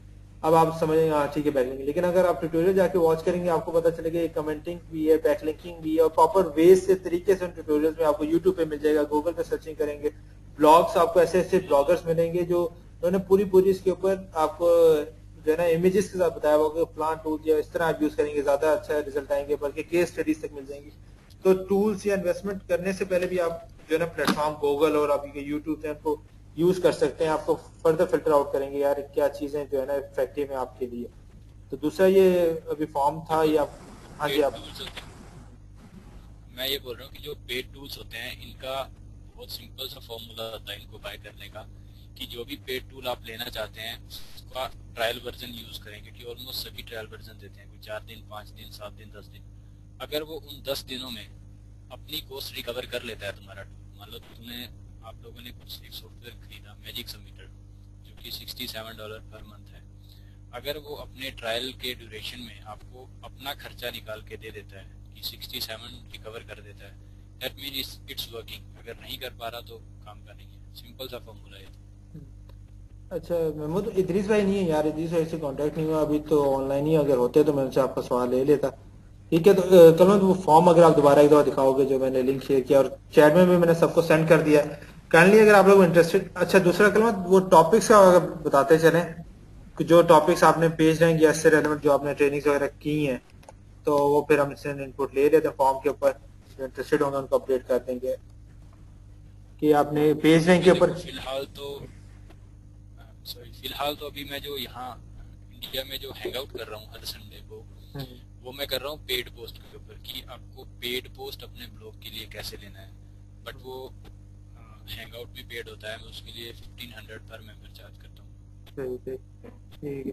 अब आप समझेंगे हाँ ठीक है बैकलिंकिंग। लेकिन अगर आप ट्यूटोरियल जाके वॉच करेंगे आपको पता चलेगा ये कमेंटिंग भी है, बैकलिंकिंग भी है, और प्रॉपर वे से तरीके से उन ट्यूटोरियल्स में आपको यूट्यूब पे मिल जाएगा, गूगल पे सर्चिंग करेंगे, ब्लॉग्स आपको ऐसे ऐसे ब्लॉगर्स मिलेंगे जो उन्होंने पूरी पूरी इसके ऊपर आपको जो है ना इमेजेस के साथ बताया होगा कि प्लान टूल या इस तरह आप यूज करेंगे ज्यादा अच्छा रिजल्ट आएंगे, बल्कि केस स्टडीज तक मिल जाएंगी। तो टूल्स या इन्वेस्टमेंट करने से पहले भी आप जो है ना प्लेटफॉर्म गूगल और आपके यूट्यूब चैनल को यूज कर सकते हैं। आपको फर्दर फिल्टर आउट करेंगे यार क्या चीजें जो है ना इफेक्टिव है आपके लिए। तो दूसरा ये अभी फॉर्म था ये बिल्कुल। आप, हाँ जी पेड आप। टूल्स होते हैं, मैं ये बोल रहा हूँ कि जो पेड टूल्स होते हैं इनका बहुत सिंपल सा फॉर्मूला होता है इनको बाय करने का, कि जो भी पेड टूल आप लेना चाहते हैं उसका ट्रायल वर्जन यूज करें, क्योंकि ऑलमोस्ट सभी ट्रायल वर्जन देते हैं, कोई 4 दिन 5 दिन 7 दिन 10 दिन। अगर वो उन 10 दिनों में अपनी कॉस्ट रिकवर कर लेता है तुम्हारा टूल, मान लो तुमने आप लोगों ने कुछ एक सॉफ्टवेयर खरीदा मैजिक सबमिटर जो कि $67 पर मंथ है, अगर वो अपने ट्रायल के ड्यूरेशन में आपको अपना खर्चा निकाल के दे देता है कि 67 रिकवर कर देता है, दैट मीन इट्स वर्किंग। अगर नहीं कर पा रहा तो काम का नहीं है, सिंपल सा फॉर्मूला है। अच्छा महमूद, इदरीस भाई नहीं है यार, इदरीस भाई से कांटेक्ट नहीं हुआ अभी, तो ऑनलाइन ही अगर होते तो मैं उनसे आपका सवाल ले लेता। ठीक है, तो कल वो फॉर्म अगर आप दोबारा एक दफा दिखाओगे जो मैंने लिंक शेयर किया, और चैट में भी मैंने सबको सेंड कर दिया, काइंडली अगर आप लोग इंटरेस्टेड। अच्छा दूसरा कलमा वो टॉपिक्स का अगर बताते चलें कि जो टॉपिक्स आपने पेज रहे या इससे रेलेवेंट जो आपने ट्रेनिंग्स वगैरह की हैं, तो वो फिर हम इससे इनपुट ले लेते हैं फॉर्म के ऊपर, जो इंटरेस्टेड होंगे उनको अपडेट कर देंगे कि आपने पेज रैंक के ऊपर। फिलहाल तो अभी मैं जो यहाँ इंडिया में जो हैंग आउट कर रहा हूँ हर संडे को, वो मैं कर रहा हूँ पेड पोस्ट के ऊपर कि आपको पेड पोस्ट अपने ब्लॉग के लिए कैसे लेना है। बट वो हैंग आउट भी पेड होता है, मैं उसके लिए 1500 पर मेंबर चार्ज करता हूँ। ठीक है,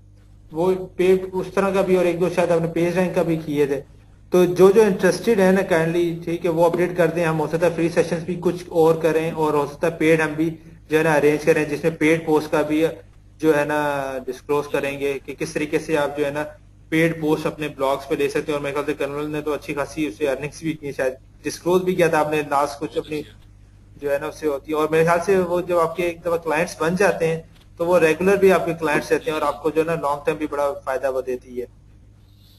वो पे उस तरह का भी, और एक दो शायद आपने पेज रैंक का भी किए थे, तो जो जो इंटरेस्टेड है ना काइंडली ठीक है वो अपडेट कर दें। हम हो सकता है फ्री सेशंस भी कुछ और करें, और हो सकता है पेड हम भी जो है ना अरेंज करें, जिसमें पेड पोस्ट का भी जो है ना डिस्क्लोज करेंगे कि किस तरीके से आप जो है ना पेड पोस्ट अपने ब्लॉग्स पे ले सकते हैं। और मेरे ख्याल से कर्नल ने तो अच्छी खासी उससे अर्निंग्स भी की, शायद डिस्क्लोज भी किया था आपने लास्ट कुछ अपनी जो है ना उससे होती है। और मेरे ख्याल से वो जब आपके एक दफा क्लाइंट्स बन जाते हैं तो वो रेगुलर भी आपके क्लाइंट्स रहते हैं, और आपको जो है ना लॉन्ग टर्म भी बड़ा फायदा वो देती है।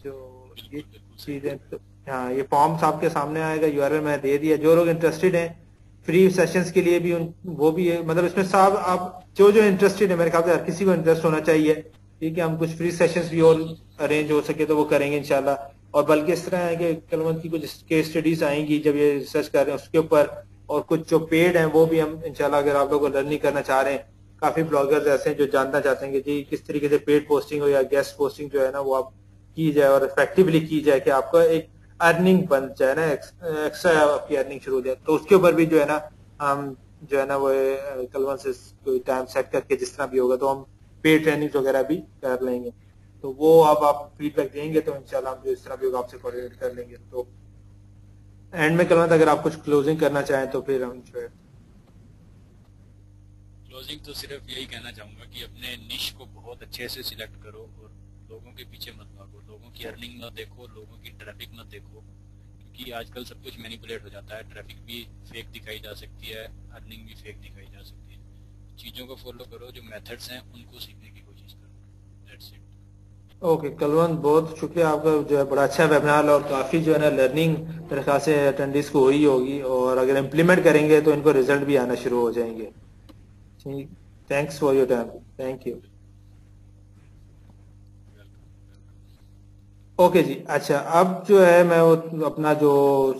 तो ये चीजें तो हाँ, ये फॉर्म्स आपके सामने आएगा, यूआरएल मैंने दे दिया। जो लोग इंटरेस्टेड हैं फ्री सेशंस के लिए भी वो भी है, मतलब इसमें साहब आप जो जो इंटरेस्टेड है, मेरे ख्याल से हर किसी को इंटरेस्ट होना चाहिए। ठीक है, हम कुछ फ्री सेशंस भी और अरेंज हो सके तो वो करेंगे इंशाल्लाह। और बल्कि इस तरह है कि कलवंत की कुछ केस स्टडीज आएंगी जब ये रिसर्च कर रहे हैं उसके ऊपर, और कुछ जो पेड हैं वो भी हम इंशाल्लाह, अगर आप लोग लर्निंग करना चाह रहे हैं, काफी ब्लॉगर्स ऐसे हैं जो जानना चाहते हैं कि जी किस तरीके से पेड पोस्टिंग हो या गेस्ट पोस्टिंग जो है ना वो आप की जाए और इफेक्टिवली की जाए कि आपका एक अर्निंग बन जाए ना, एक्स्ट्रा आपकी अर्निंग शुरू हो जाए। तो उसके ऊपर भी जो है ना हम जो है ना वो कलवन से कोई टाइम सेट करके जिस तरह भी होगा तो हम पेड ट्रेनिंग वगैरह भी कर लेंगे। तो वो अब आप फीडबैक देंगे तो इंशाल्लाह हम जो इस तरह भी होगा आपसे कोऑर्डिनेट कर लेंगे। तो एंड में कलवन अगर आप कुछ क्लोजिंग करना चाहें तो फिर हम जो है क्लोजिंग तो सिर्फ यही कहना चाहूंगा कि अपने निश को बहुत अच्छे से सिलेक्ट करो और लोगों के पीछे मत भागो, लोगों की अर्निंग मत देखो, लोगों की ट्रैफिक मत देखो, क्योंकि आजकल सब कुछ मैनिपुलेट हो जाता है। ट्रैफिक भी फेक दिखाई जा सकती है, अर्निंग भी फेक दिखाई जा सकती है। चीजों को फॉलो करो, जो मेथड्स हैं उनको सीखने की कोशिश करो। That's it. ओके कलवंत, बहुत शुक्रिया आपका, जो है बड़ा अच्छा वेबिनार और काफी जो है ना लर्निंग मेरे ख्याल से अटेंडीज को हुई होगी, और अगर इम्प्लीमेंट करेंगे तो इनको रिजल्ट भी आना शुरू हो जाएंगे। ठीक, thanks for your time, thank you. Okay जी, अच्छा अब जो है मैं वो अपना जो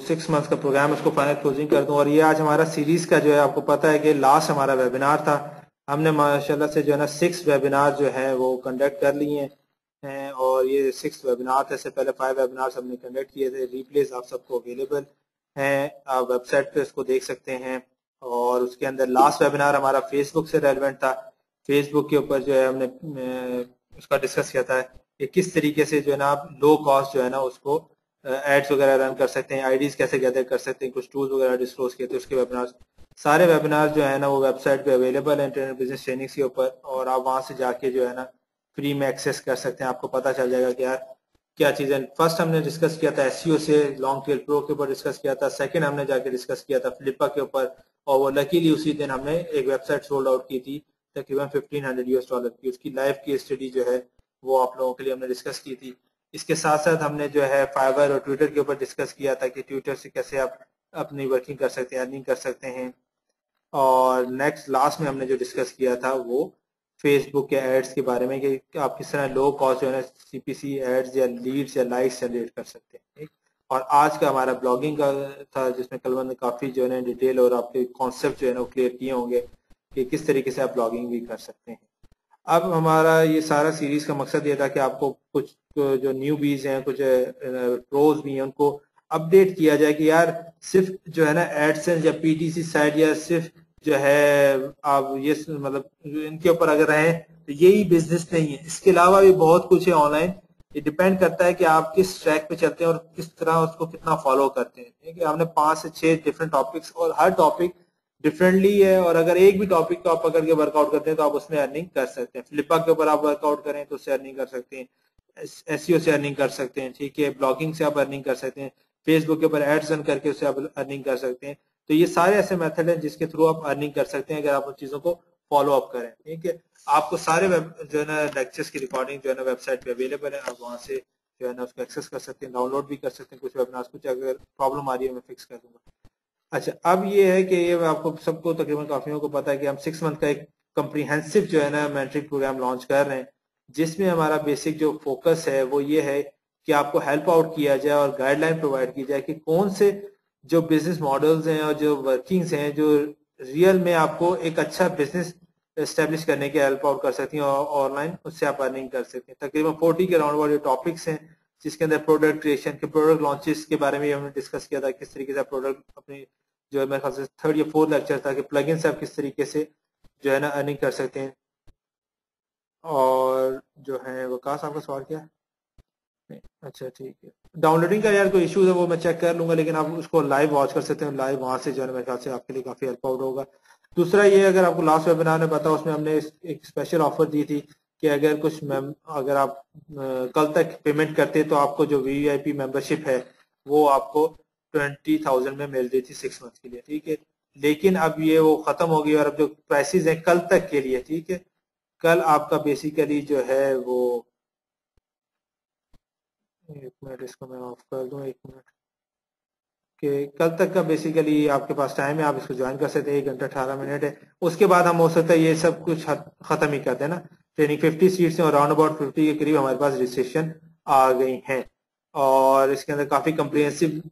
6 मंथ का प्रोग्राम है उसको फाइनल क्लोजिंग कर दूं। और ये आज हमारा सीरीज का जो है, आपको पता है कि लास्ट हमारा वेबिनार था, हमने माशाल्लाह से जो है ना 6 वेबिनार जो है वो कंडक्ट कर लिए हैं, और ये 6 वेबिनार थे। इससे पहले 5 वेबिनार हमने कंडक्ट किए थे। रिप्लेस आप सबको अवेलेबल हैं, आप वेबसाइट पे इसको देख सकते हैं। और उसके अंदर लास्ट वेबिनार हमारा फेसबुक से रेलिवेंट था। फेसबुक के ऊपर जो है हमने उसका डिस्कस किया था कि किस तरीके से जो है ना आप लो कॉस्ट जो है ना उसको एड्स वगैरह रन कर सकते हैं, आईडीज कैसे गैदर कर सकते हैं, कुछ टूल्स वगैरह डिस्क्लोज किए थे। उसके वेबिनार, सारे वेबिनार जो है ना वो वेबसाइट पे अवेलेबल है इंटरनेट बिजनेस ट्रेनिंग्स के ऊपर, और आप वहां से जाके जो है ना फ्री में एक्सेस कर सकते हैं। आपको पता चल जाएगा कि यार क्या चीजें। फर्स्ट हमने डिस्कस किया था एसईओ से लॉन्ग टेल प्रो के ऊपर डिस्कस किया था। सेकंड हमने जाके डिस्कस किया था फ्लिपा के ऊपर, और वो लकीली उसी दिन हमने एक वेबसाइट सोल्ड आउट की थी तकरीबन $1500 की। उसकी लाइव की स्टडी जो है वो आप लोगों के लिए हमने डिस्कस की थी। इसके साथ साथ हमने जो है फाइवर और ट्विटर के ऊपर डिस्कस किया था कि ट्विटर से कैसे आप अपनी वर्किंग कर सकते हैं, अर्निंग कर सकते हैं। और नेक्स्ट लास्ट में हमने जो डिस्कस किया था वो फेसबुक के एड्स के बारे में कि आप किस तरह लो कॉस्ट जो है ना सीपीसी एड्स या लीड्स या लाइक्स जनरेट कर सकते हैं। ठीक, और आज का हमारा ब्लॉगिंग का था जिसमें कलवन ने काफी जो है ना डिटेल और आपके कॉन्सेप्ट जो है ना वो क्लियर किए होंगे कि किस तरीके से आप ब्लॉगिंग भी कर सकते हैं। अब हमारा ये सारा सीरीज का मकसद ये था कि आपको कुछ जो न्यू बीज हैं, कुछ प्रोज भी हैं, उनको अपडेट किया जाए कि यार सिर्फ जो है ना एडसेंस या पीटीसी साइट या सिर्फ जो है आप ये मतलब इनके ऊपर अगर रहें तो यही बिजनेस नहीं है, इसके अलावा भी बहुत कुछ है ऑनलाइन। ये डिपेंड करता है कि आप किस ट्रैक पे चलते हैं और किस तरह उसको कितना फॉलो करते हैं। ठीक है, हमने 5 से 6 डिफरेंट टॉपिक्स और हर टॉपिक डिफरेंटली है, और अगर एक भी टॉपिक को आप पकड़ के वर्कआउट करते हैं तो आप उसमें अर्निंग कर सकते हैं। फ्लिपा के ऊपर आप वर्कआउट करें तो उससे अर्निंग कर सकते हैं, एसईओ से अर्निंग कर सकते हैं। ठीक है, ब्लॉगिंग से आप अर्निंग कर सकते हैं, फेसबुक के ऊपर एड्स रन करके उससे आप अर्निंग कर सकते हैं। तो ये सारे ऐसे मेथड हैं जिसके थ्रू आप अर्निंग कर सकते हैं अगर आप उन चीजों को फॉलो अप करें। ठीक है, आपको सारे जो है ना लेक्चर्स की रिकॉर्डिंग जो है ना वेबसाइट पे अवेलेबल है, आप वहां से जो है ना उसको एक्सेस कर सकते हैं, डाउनलोड भी कर सकते हैं। कुछ वेबिनार्स कुछ अगर प्रॉब्लम आ रही है मैं फिक्स कर दूंगा। अच्छा, अब ये है कि ये आपको सबको तकरीबन काफियों को पता है कि हम 6 मंथ का एक कम्प्रीहेंसिव जो है ना मेंटरिंग प्रोग्राम लॉन्च कर रहे हैं, जिसमें हमारा बेसिक जो फोकस है वो ये है कि आपको हेल्प आउट किया जाए और गाइडलाइन प्रोवाइड की जाए कि कौन से जो बिजनेस मॉडल्स हैं और जो वर्किंग्स हैं जो रियल में आपको एक अच्छा बिजनेस एस्टेब्लिश करने के हेल्प आउट कर सकती हैं ऑनलाइन, उससे आप अर्निंग कर सकते हैं। तकरीबन 40 के राउंड वाले टॉपिक्स हैं, जिसके अंदर प्रोडक्ट क्रिएशन के, प्रोडक्ट लॉन्चेस के बारे में हमने डिस्कस किया था, किस तरीके से प्रोडक्ट अपने जो है मेरे ख्याल से 3rd या 4th लेक्चर था कि प्लगइन से आप किस तरीके से जो है ना अर्निंग कर सकते हैं। और जो है वकास आपका सवाल क्या है? नहीं, अच्छा ठीक है। डाउनलोडिंग का यार कोई इशू है वो मैं चेक कर लूंगा, लेकिन आप उसको लाइव वॉच कर सकते हैं, लाइव वहां से जो है मेरे ख्याल से आपके लिए काफी हेल्प आउट होगा। दूसरा ये, अगर आपको लास्ट वेबिनार में पता, उसमें हमने एक स्पेशल ऑफर दी थी कि अगर कुछ अगर आप कल तक पेमेंट करते तो आपको जो वीवीआईपी मेंबरशिप है वो आपको 20,000 में मिल रही थी 6 मंथ के लिए। ठीक है, लेकिन अब ये वो खत्म हो गई और अब जो प्राइसेस हैं कल तक के लिए, ठीक है, कल आपका बेसिकली जो है वो, एक मिनट इसको मैं ऑफ कर दूं, एक मिनट, कि कल तक का बेसिकली आपके पास टाइम है, आप इसको ज्वाइन कर सकते हैं। 1 घंटा 18 मिनट है, उसके बाद हम हो सकता है ये सब कुछ खत्म ही कर दें ना। ट्रेनिंग 50 सीट्स हैं और अराउंड अबाउट 50 के करीब हमारे पास रजिस्ट्रेशन आ गई हैं, और इसके अंदर काफी कम्प्रिहेंसिव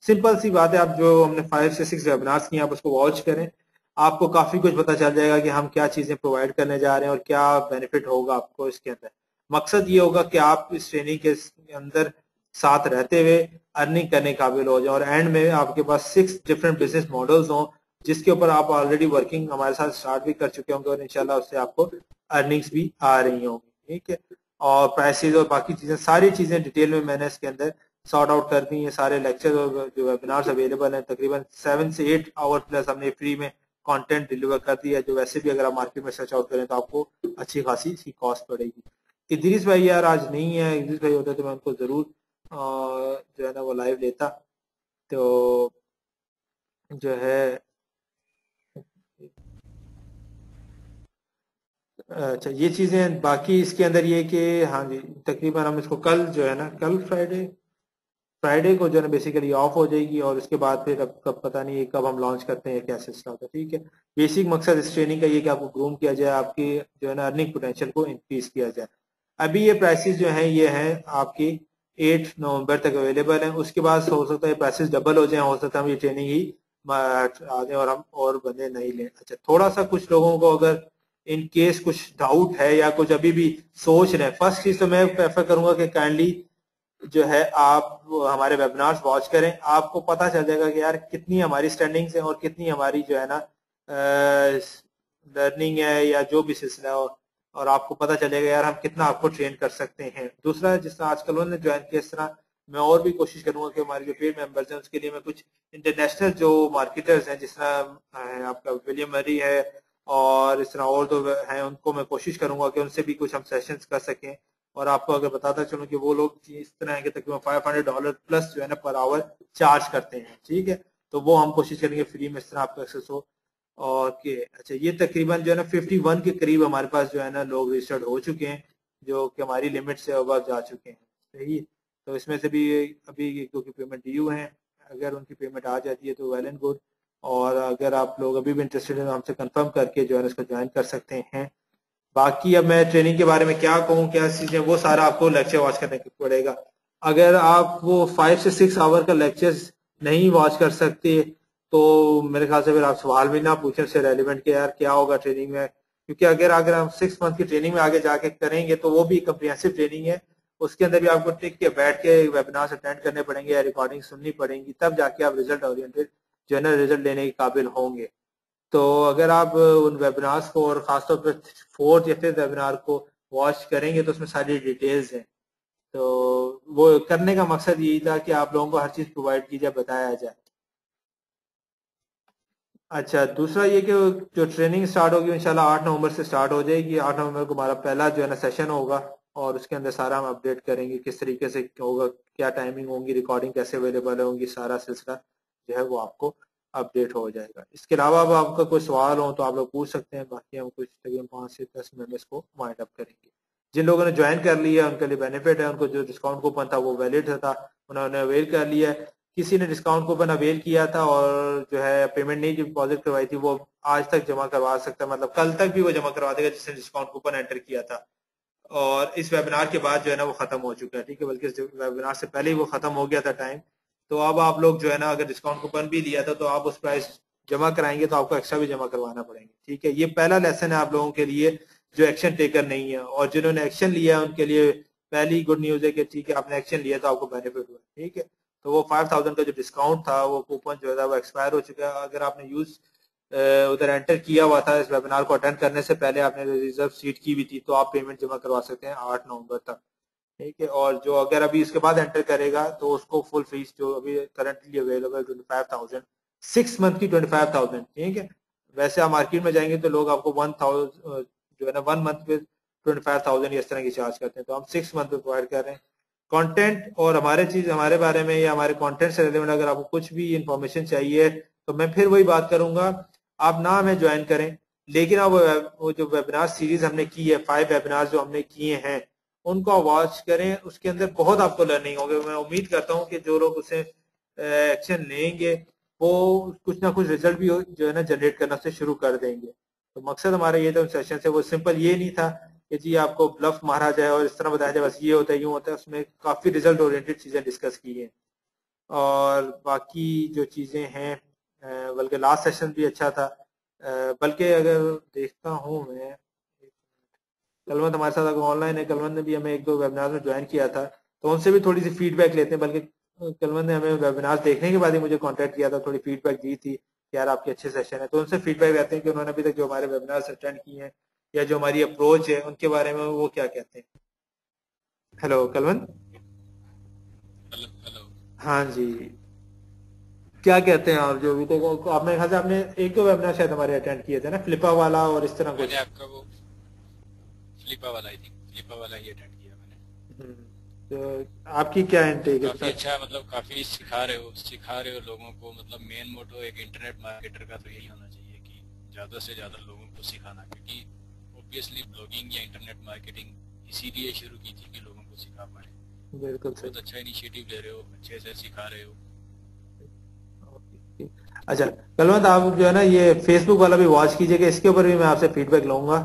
सिंपल सी बात है, आप जो हमने 5 से 6 वेबिनार्स किए आप उसको वॉच करें, आपको काफी कुछ पता चल जाएगा कि हम क्या चीजें प्रोवाइड करने जा रहे हैं और क्या बेनिफिट होगा आपको इसके अंदर। मकसद ये होगा कि आप इस ट्रेनिंग के अंदर साथ रहते हुए अर्निंग करने काबिल हो जाए, और एंड में आपके पास 6 डिफरेंट बिजनेस मॉडल्स हों जिसके ऊपर आप ऑलरेडी वर्किंग हमारे साथ स्टार्ट भी कर चुके होंगे और इंशाल्लाह उससे आपको अर्निंग्स भी आ रही होंगी। ठीक है, और प्राइसेस और बाकी चीजें, सारी चीजें डिटेल में मैंने इसके अंदर सॉर्ट आउट कर दी है। सारे लेक्चर और जो वेबिनार्स अवेलेबल हैं, तकरीबन 7 से 8 आवर प्लस हमने फ्री में कंटेंट डिलीवर कर दिया है, जो वैसे भी अगर आप मार्केट में सर्च आउट करें तो आपको अच्छी खासी इसकी कॉस्ट पड़ेगी। इदरीस भाई यार आज नहीं है, इदरीस भाई होता तो मैं उनको जरूर जो है ना वो लाइव लेता। तो जो है अच्छा ये चीजें, बाकी इसके अंदर ये कि हाँ जी तकरीबन हम इसको कल जो है ना, कल फ्राइडे को जो है ना बेसिकली ऑफ हो जाएगी, और उसके बाद फिर अब कब पता नहीं है कब हम लॉन्च करते हैं, क्या सिलसिला होता है। ठीक है, बेसिक मकसद इस ट्रेनिंग का ये कि आपको ग्रूम किया जाए, आपकी जो है ना अर्निंग पोटेंशियल को इंक्रीज किया जाए। अभी ये प्राइसेस जो हैं ये हैं आपकी 8 नवंबर तक अवेलेबल हैं, उसके बाद हो सकता है प्राइसेस डबल हो जाए, हो सकता है हम ये ट्रेनिंग ही आ जाए और हम और बंदे नहीं लें। अच्छा, थोड़ा सा कुछ लोगों को अगर इन केस कुछ डाउट है या कुछ अभी भी सोच रहे हैं, फर्स्ट चीज तो मैं प्रेफर करूंगा कि काइंडली जो है आप हमारे वेबिनार्स वॉच करें, आपको पता चल जाएगा कि यार कितनी हमारी स्टैंडिंग्स है और कितनी हमारी जो है ना लर्निंग है या जो भी सिलसिला है, और आपको पता चलेगा यार हम कितना आपको ट्रेन कर सकते हैं। दूसरा, जिस तरह आजकल उन्होंने ज्वाइन किया, इस तरह मैं और भी कोशिश करूंगा कि हमारे जो पेड मेंबर्स हैं उसके लिए मैं कुछ इंटरनेशनल जो मार्केटर्स हैं, जिस तरह आपका विलियम मरी है और इस तरह और तो हैं, उनको मैं कोशिश करूंगा कि उनसे भी कुछ हम सेशंस कर सकें। और आपको अगर बताता चलूं कि वो लोग इस तरह है कि तकरीबन $500 प्लस जो है ना पर आवर चार्ज करते हैं। ठीक है, तो वो हम कोशिश करेंगे फ्री में इस तरह आपको एक्सेस हो। और के अच्छा, ये तकरीबन जो है ना 51 के करीब हमारे पास जो है ना लोग रजिस्टर्ड हो चुके हैं, जो कि हमारी लिमिट से ओवर जा चुके हैं। सही, तो इसमें से भी अभी क्योंकि पेमेंट ड्यू है, अगर उनकी पेमेंट आ जाती है तो वेल एंड गुड, और अगर आप लोग अभी भी इंटरेस्टेड हैं तो हमसे कंफर्म करके जो है इसको ज्वाइन कर सकते हैं। बाकी अब मैं ट्रेनिंग के बारे में क्या कहूँ, क्या चीजें, वो सारा आपको लेक्चर वॉच करने पड़ेगा। अगर आप वो 5 से 6 आवर का लेक्चर्स नहीं वॉच कर सकते तो मेरे ख्याल से फिर आप सवाल भी ना पूछें उससे रेलिवेंट कि यार क्या होगा ट्रेनिंग में, क्योंकि अगर हम 6 मंथ की ट्रेनिंग में आगे जाके करेंगे तो वो भी कम्प्रिहेंसिव ट्रेनिंग है, उसके अंदर भी आपको टिक के बैठ के वेबिनार अटेंड करने पड़ेंगे या रिकॉर्डिंग सुननी पड़ेंगी, तब जाके आप रिजल्ट ओरिएंटेड जो है ना रिजल्ट लेने के काबिल होंगे। तो अगर आप उन वेबिनार्स को और खासतौर पर 4th या 5th वेबिनार को वॉच करेंगे तो उसमें सारी डिटेल्स हैं। तो वो करने का मकसद यही था कि आप लोगों को हर चीज प्रोवाइड की जाए, बताया जाए। अच्छा, दूसरा ये कि जो ट्रेनिंग स्टार्ट होगी इंशाल्लाह 8 नवंबर से स्टार्ट हो जाएगी। 8 नवंबर को हमारा पहला जो है ना सेशन होगा और उसके अंदर सारा हम अपडेट करेंगे किस तरीके से होगा, क्या टाइमिंग होंगी, रिकॉर्डिंग कैसे अवेलेबल होंगी, सारा सिलसिला जो है वो आपको अपडेट हो जाएगा। इसके अलावा अब आपका कोई सवाल हो तो आप लोग पूछ सकते हैं, बाकी हम कुछ तकरीबन 5 से 10 मिनट में इसको वाइंड अप करेंगे। जिन लोगों ने ज्वाइन कर लिया उनके लिए बेनिफिट है, उनको जो डिस्काउंट कूपन था वो वैलिड था, उन्होंने अवेल कर लिया है। किसी ने डिस्काउंट कूपन अवेल किया था और जो है पेमेंट नहीं डिपॉजिट करवाई थी, वो आज तक जमा करवा सकता है, मतलब कल तक भी वो जमा करवा देगा जिसने डिस्काउंट कूपन एंटर किया था। और इस वेबिनार के बाद जो है ना वो खत्म हो चुका है, ठीक है, बल्कि इस वेबिनार से पहले ही वो खत्म हो गया था टाइम। तो अब आप लोग जो है ना अगर डिस्काउंट कूपन भी लिया था तो आप उस प्राइस जमा कराएंगे तो आपको एक्स्ट्रा भी जमा करवाना पड़ेंगे, ठीक है। ये पहला लेसन है आप लोगों के लिए जो एक्शन टेकर नहीं है, और जिन्होंने एक्शन लिया है उनके लिए पहली गुड न्यूज है कि ठीक है आपने एक्शन लिया तो आपको बेनिफिट हुआ, ठीक है। तो वो 5000 का जो डिस्काउंट था वो कूपन जो है वो एक्सपायर हो चुका है। अगर आपने यूज उधर एंटर किया हुआ था इस वेबिनार को अटेंड करने से पहले, आपने रिजर्व सीट की भी थी, तो आप पेमेंट जमा करवा सकते हैं 8 नवंबर तक, ठीक है। और जो अगर अभी इसके बाद एंटर करेगा तो उसको फुल फीस जो अभी करंटली अवेलेबल 25,000, 6 मंथ की 25,000, ठीक है। वैसे आप मार्केट में जाएंगे तो लोग आपको 1,000 जो है ना 1 मंथ पे 25,000 इस तरह की चार्ज करते हैं, तो हम 6 मंथ पे प्रोवाइड कर रहे हैं। कंटेंट और हमारे बारे में या हमारे कंटेंट से रिलेवेंट अगर आपको कुछ भी इंफॉर्मेशन चाहिए तो मैं फिर वही बात करूंगा, आप ना हमें ज्वाइन करें, लेकिन अब वो जो वेबिनार सीरीज हमने की है, 5 वेबिनार जो हमने किए हैं उनको वॉच करें, उसके अंदर बहुत आपको लर्निंग होगी। मैं उम्मीद करता हूँ कि जो लोग उसे एक्शन लेंगे वो कुछ ना कुछ रिजल्ट भी जो है ना जनरेट करना से शुरू कर देंगे। तो मकसद हमारा ये था उन सेशन से, वो सिंपल ये नहीं था कि जी आपको ब्लफ मारा जाए और इस तरह बताया जाए बस ये होता है यूं होता है, उसमें काफी रिजल्ट ओरिएंटेड चीजें डिस्कस की हैं। और बाकी जो चीजें हैं बल्कि लास्ट सेशन भी अच्छा था, बल्कि अगर देखता हूँ मैं, कलवंत हमारे साथ अगर ऑनलाइन है, कलवंत ने भी हमें 1-2 वेबिनार में ज्वाइन किया था, तो उनसे भी थोड़ी सी फीडबैक लेते हैं। बल्कि कलवंत ने हमें वेबिनार देखने के बाद ही मुझे कांटेक्ट किया था, थोड़ी फीडबैक दी थी कि यार आपके अच्छे सेशन है, तो उनसे फीडबैक लेते हैं कि उन्होंने अभी तक जो हमारे वेबिनार अटेंड किए हैं या जो हमारी अप्रोच है उनके बारे में वो क्या कहते हैं। हेलो कलवंत। Hello hello. हाँ जी, क्या कहते हैं आप, जो अभी तक आपने ख्याल से आपने 1-2 वेबिनार शायद हमारे अटेंड किए थे ना, फ्लिपा वाला और इस तरह मैंने कुछ। आपका वो फ्लिपा वाला, आई थिंक फ्लिपा वाला ही अटेंड किया मैंने। तो आपकी क्या तो इंटेक है काफी बता। अच्छा, मतलब काफी सिखा रहे हो लोगों को। मतलब मेन मोटो एक इंटरनेट मार्केटर का तो यही होना चाहिए कि ज्यादा से ज्यादा लोगों को सिखाना, क्योंकि ऑब्वियसली ब्लॉगिंग या इंटरनेट मार्केटिंग इसीलिए शुरू की थी कि लोगों को सिखा पाए। बिल्कुल सही। बहुत अच्छा इनिशिएटिव ले रहे हो, अच्छे से सिखा रहे हो। अच्छा कलवंत, आप जो है ना ये फेसबुक वाला भी वॉच कीजिएगा, इसके ऊपर भी मैं आपसे फीडबैक लूंगा।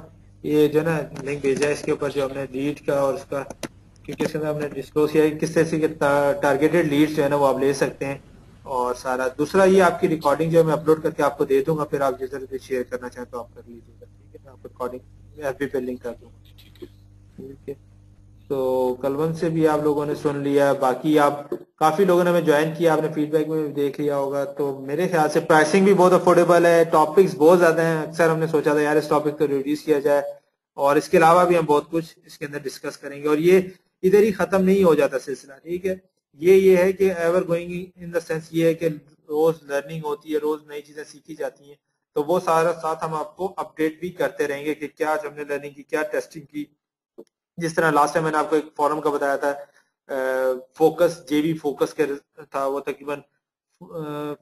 ये जो है ना लिंक भेजा है इसके ऊपर जो ठीक है। हमने लीड का और उसका, क्योंकि इसके अंदर हमने डिस्क्लोज किया है कि किस तरह से टारगेटेड लीड्स जो है ना वो आप ले सकते हैं। और सारा दूसरा ये आपकी रिकॉर्डिंग जो है मैं अपलोड करके आपको दे दूंगा, फिर आप जिस तरह से शेयर करना चाहें तो आप कर लीजिएगा, ठीक है। मैं आपको रिकॉर्डिंग एफबी पे लिंक कर दूंगा, ठीक है। ठीक है। तो कलवंत से भी आप लोगों ने सुन लिया, बाकी आप काफी लोगों ने हमें ज्वाइन किया, आपने फीडबैक में भी देख लिया होगा। तो मेरे ख्याल से प्राइसिंग भी बहुत अफोर्डेबल है, टॉपिक्स बहुत ज्यादा हैं, अक्सर हमने सोचा था यार इस टॉपिक को रिड्यूस किया जाए, और इसके अलावा भी हम बहुत कुछ इसके अंदर डिस्कस करेंगे। और ये इधर ही खत्म नहीं हो जाता सिलसिला, ठीक है। ये है कि ever going in the sense ये है कि रोज लर्निंग होती है, रोज नई चीजें सीखी जाती हैं, तो वो सारा साथ हम आपको अपडेट भी करते रहेंगे कि क्या आज हमने लर्निंग की, क्या टेस्टिंग की। जिस तरह लास्ट टाइम मैंने आपको एक फॉरम का बताया था, फोकस जेबी फोकस के था, वो तकरीबन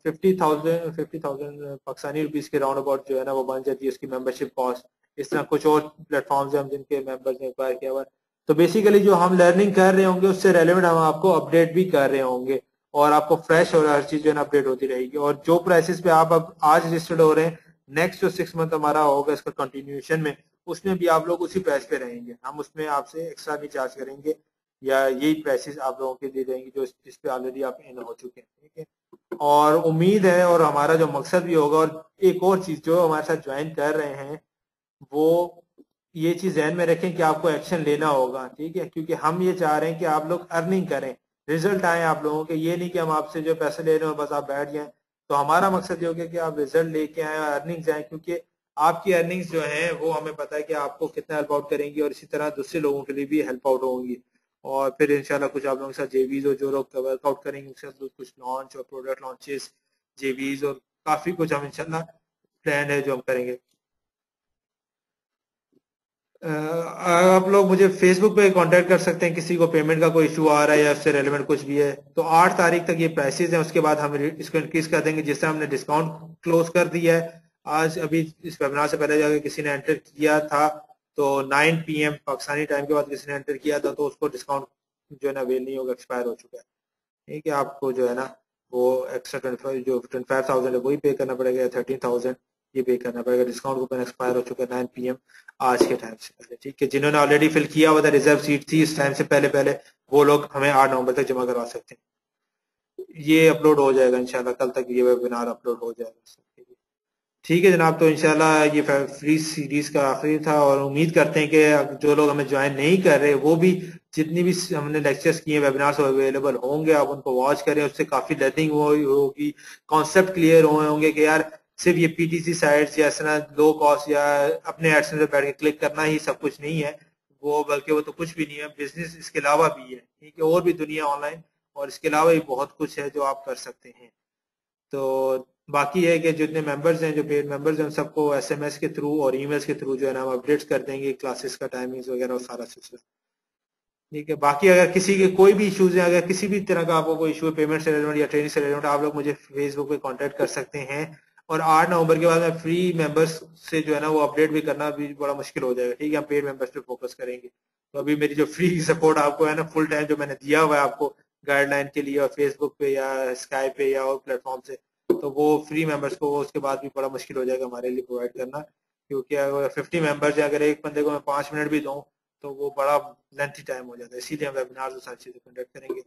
50,000 पाकिस्तानी रुपीस के राउंड अबाउट जो है ना वो बन जाती है उसकी मेंबरशिप कॉस्ट। इस तरह कुछ और प्लेटफॉर्म्स हैं हम जिनके मेंबर्स ने एक्वायर किया हुआ है। तो बेसिकली जो हम लर्निंग कर रहे होंगे उससे रेलेवेंट हम आपको अपडेट भी कर रहे होंगे, और आपको फ्रेश और हर चीज जो है ना अपडेट होती रहेगी। और जो प्राइसेस पे आप अब आज रजिस्टर्ड हो रहे हैं, नेक्स्ट जो 6 मंथ हमारा होगा इसका कंटिन्यूएशन में, उसमें भी आप लोग उसी प्राइस पे रहेंगे, हम उसमें आपसे एक्स्ट्रा नहीं चार्ज करेंगे, या यही प्राइसेस आप लोगों के लिए रहेंगी जो इस पे ऑलरेडी आप इन हो चुके हैं, ठीक है। और उम्मीद है और हमारा जो मकसद भी होगा, और एक और चीज जो हमारे साथ ज्वाइन कर रहे हैं वो ये चीज ध्यान में रखें कि आपको एक्शन लेना होगा, ठीक है, क्योंकि हम ये चाह रहे हैं कि आप लोग अर्निंग करें, रिजल्ट आए आप लोगों के, ये नहीं कि हम आपसे जो पैसे ले रहे हो बस आप बैठ जाएं। तो हमारा मकसद ये हो गया कि आप रिजल्ट लेके आए और अर्निंग्स आए, क्योंकि आपकी अर्निंग्स जो हैं वो हमें पता है कि आपको कितना हेल्प आउट करेंगी और इसी तरह दूसरे लोगों के लिए भी हेल्प आउट होंगी। और फिर इंशाल्लाह कुछ आप लोगों के साथ जेवीज और जो लोग वर्कआउट करेंगे उनके साथ कुछ लॉन्च और प्रोडक्ट लॉन्चेस, जेवीज और काफी कुछ हम इंशाल्लाह प्लान है जो हम करेंगे। आप लोग मुझे फेसबुक पे कांटेक्ट कर सकते हैं, किसी को पेमेंट का कोई इशू आ रहा है या उससे रेलेवेंट कुछ भी है तो 8 तारीख तक ये प्राइसेस हैं, उसके बाद हम इसको इंक्रीज कर देंगे। जिस तरह हमने डिस्काउंट क्लोज कर दिया है आज, अभी इस वेबिनार से पहले जाकर किसी ने एंटर किया था तो 9 PM पाकिस्तानी टाइम के बाद किसी ने एंटर किया था तो उसको डिस्काउंट जो है ना अवेल नहीं होगा, एक्सपायर हो चुका है। ठीक है, आपको जो है ना वो एक्स्ट्रा 25 जो 25,000 है वही पे करना पड़ेगा, 13,000 ये पे करना पड़ेगा। डिस्काउंट कूपन एक्सपायर हो चुका है 9 PM आज के टाइम से पहले। ठीक है, जिन्होंने ऑलरेडी फिल किया हुआ था, रिजर्व सीट थी इस टाइम से पहले पहले, वो लोग हमें 8 नवंबर तक जमा करवा सकते हैं। ये अपलोड हो जाएगा इंशाल्लाह, कल तक ये वेबिनार अपलोड हो जाएगा। ठीक है जनाब, तो इंशाल्लाह ये फ्री सीरीज का आखिरी था और उम्मीद करते हैं कि जो लोग हमें ज्वाइन नहीं कर रहे वो भी जितनी भी हमने लेक्चर्स किए वेबिनार्स अवेलेबल होंगे, आप उनको वॉच करें, उससे काफी लर्निंग होगी, कॉन्सेप्ट क्लियर हुए होंगे कि यार सिर्फ ये पीटीसी साइट्स या इस तरह लो कॉस्ट या अपने एडसेंस पे बैठ के क्लिक करना ही सब कुछ नहीं है, वो बल्कि वो तो कुछ भी नहीं है, बिजनेस इसके अलावा भी है। ठीक है, और भी दुनिया ऑनलाइन और इसके अलावा भी बहुत कुछ है जो आप कर सकते हैं। तो बाकी है कि जितने मेंबर्स हैं, जो पेड मेंबर्स हैं, उन सबको एसएमएस के थ्रू और ईमेल्स के थ्रू जो है ना हम अपडेट्स कर देंगे क्लासेस का टाइमिंग्स वगैरह और सारा सिलसिला। ठीक है, बाकी अगर किसी के कोई भी इश्यूज है, अगर किसी भी तरह का आपको कोई इशू है पेमेंट से रिलेवेंट या ट्रेनिंग से रिलेवेंट, आप लोग मुझे फेसबुक पे कांटेक्ट कर सकते हैं। और 8 नवंबर के बाद में फ्री मेंबर्स से जो है ना वो अपडेट भी करना भी बड़ा मुश्किल हो जाएगा। ठीक है, हम पेड मेंबर्स पे फोकस करेंगे। तो अभी मेरी जो फ्री सपोर्ट आपको है ना फुल टाइम जो मैंने दिया हुआ है आपको गाइडलाइन के लिए और फेसबुक पे या स्काई पे या और प्लेटफॉर्म से, तो वो फ्री मेंबर्स को उसके बाद भी बड़ा मुश्किल हो जाएगा हमारे लिए प्रोवाइड करना, क्योंकि अगर 50 मेंबर्स है, अगर एक बंदे को मैं 5 मिनट भी दूँ तो वो बड़ा लेंथी टाइम हो जाता है, इसीलिए हम वेबिनार और सारी चीजें कंडक्ट करेंगे।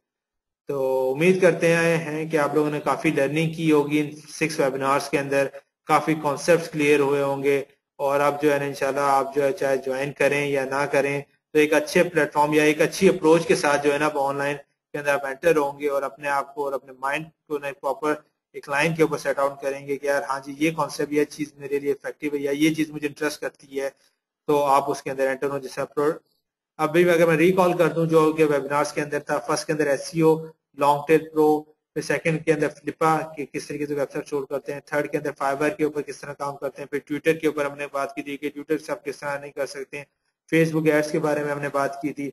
तो उम्मीद करते हैं कि आप लोगों ने काफी लर्निंग की होगी इन 6 वेबिनार्स के अंदर, काफी कॉन्सेप्ट्स क्लियर हुए होंगे और अब जो है ना इंशाल्लाह आप जो है चाहे ज्वाइन करें या ना करें तो एक अच्छे प्लेटफॉर्म या एक अच्छी अप्रोच के साथ जो है ना ऑनलाइन के अंदर आप एंटर होंगे और अपने आप को और अपने माइंड को ना प्रॉपर एक लाइन के ऊपर सेट आउट करेंगे कि यार हाँ जी ये कॉन्सेप्ट, ये चीज मेरे लिए इफेक्टिव है या ये चीज मुझे इंटरेस्ट करती है, तो आप उसके अंदर एंटर हो। जैसे अभी अगर मैं रिकॉल कर दूं जो कि वेबिनार्स के अंदर था, फर्स्ट के अंदर एसईओ, लॉन्ग टेल प्रो, फिर सेकंड के अंदर फ्लिपा कि किस तरीके से वेबसाइट शोर करते हैं, थर्ड के अंदर फाइबर के ऊपर किस तरह काम करते हैं, फिर ट्विटर के ऊपर हमने बात की थी कि ट्विटर से आप किस तरह नहीं कर सकते हैं, फेसबुक एड्स के बारे में हमने बात की थी,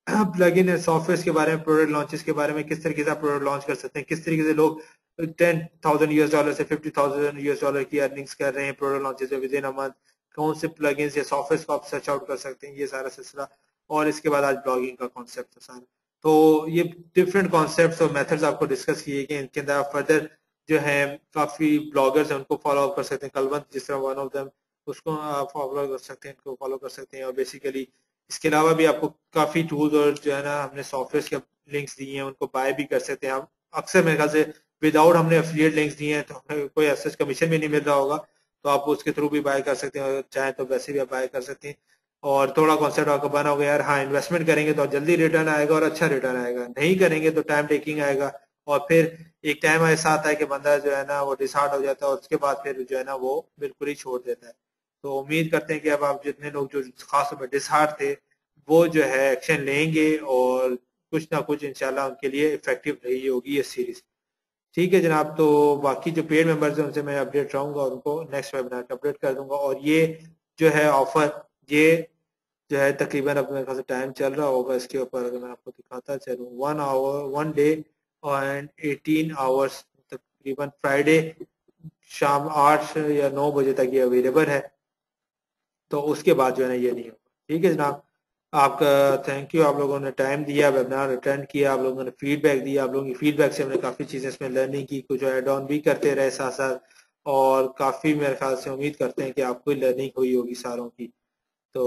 प्लगइन एंड सॉफ्टवेयर के बारे में, प्रोडक्ट लॉन्चेस के बारे में, किस तरीके से आप प्रोडक्ट लॉन्च कर सकते हैं, किस तरीके से लोग $10,000 से $50,000 की अर्निंग्स कर रहे हैं product launches with in a month, कौन से प्लगइन्स या सॉफ्टवेयर को आप सर्च आउट कर सकते हैं, ये सारा सिलसिला। और इसके बाद आज ब्लॉगिंग का कॉन्सेप्ट था सारा। तो ये डिफरेंट कॉन्सेप्ट्स और मेथड्स आपको डिस्कस किए गए, इनके अंदर आप फर्दर जो है काफी ब्लॉगर्स हैं उनको फॉलो अप कर सकते हैं, कलवंत जिस तरह वन ऑफ देम, उसको आप फॉलो कर सकते हैं, इनको फॉलो कर सकते हैं। और बेसिकली इसके अलावा भी आपको काफी टूल्स और जो है ना हमने सॉफ्टवेयर के लिंक्स दिए हैं उनको बाय भी कर सकते हैं आप। अक्सर मेरे ख्याल से विदाउट हमने एफिलिएट लिंक्स दिए हैं तो हमें कोई ऐसा कमीशन भी नहीं मिल रहा होगा, तो आप उसके थ्रू भी बाय कर सकते हैं और चाहे तो वैसे भी आप बाय कर सकते हैं। और थोड़ा कॉन्सेप्ट आपका बना होगा यार हाँ इन्वेस्टमेंट करेंगे तो जल्दी रिटर्न आएगा और अच्छा रिटर्न आएगा, नहीं करेंगे तो टाइम टेकिंग आएगा और फिर एक टाइम ऐसा आता है कि बंदा जो है ना वो डिसहार्ट हो जाता है और उसके बाद फिर जो है ना वो बिल्कुल ही छोड़ देता है। तो उम्मीद करते हैं कि अब आप जितने लोग जो खासतौर पर डिसहार्ट थे वो जो है एक्शन लेंगे और कुछ ना कुछ इंशाल्लाह उनके लिए इफेक्टिव रही होगी ये सीरीज। ठीक है जनाब, तो बाकी जो पेड मेंबर्स हैं उनसे मैं अपडेट रहूंगा और उनको नेक्स्ट वेबिनार पे अपडेट कर दूंगा। और ये जो है ऑफर, ये जो है तकरीबन अब मेरे ख्याल से टाइम चल रहा होगा इसके ऊपर, अगर मैं आपको दिखाता चलूँ 1 आवर 1 डे एंड 18 आवर्स, तकरीबन फ्राइडे शाम 8 या 9 बजे तक ये अवेलेबल है, तो उसके बाद जो है ना ये नहीं होगा। ठीक है जनाब, आपका थैंक यू, आप लोगों ने टाइम दिया, वेबिनार अटेंड किया, आप लोगों ने फीडबैक दिया, आप लोगों की फीडबैक से हमने काफ़ी चीज़ें इसमें लर्निंग की, कुछ ऐड ऑन भी करते रहे साथ साथ, और काफ़ी मेरे ख्याल से उम्मीद करते हैं कि आपको लर्निंग हुई होगी सारों की। तो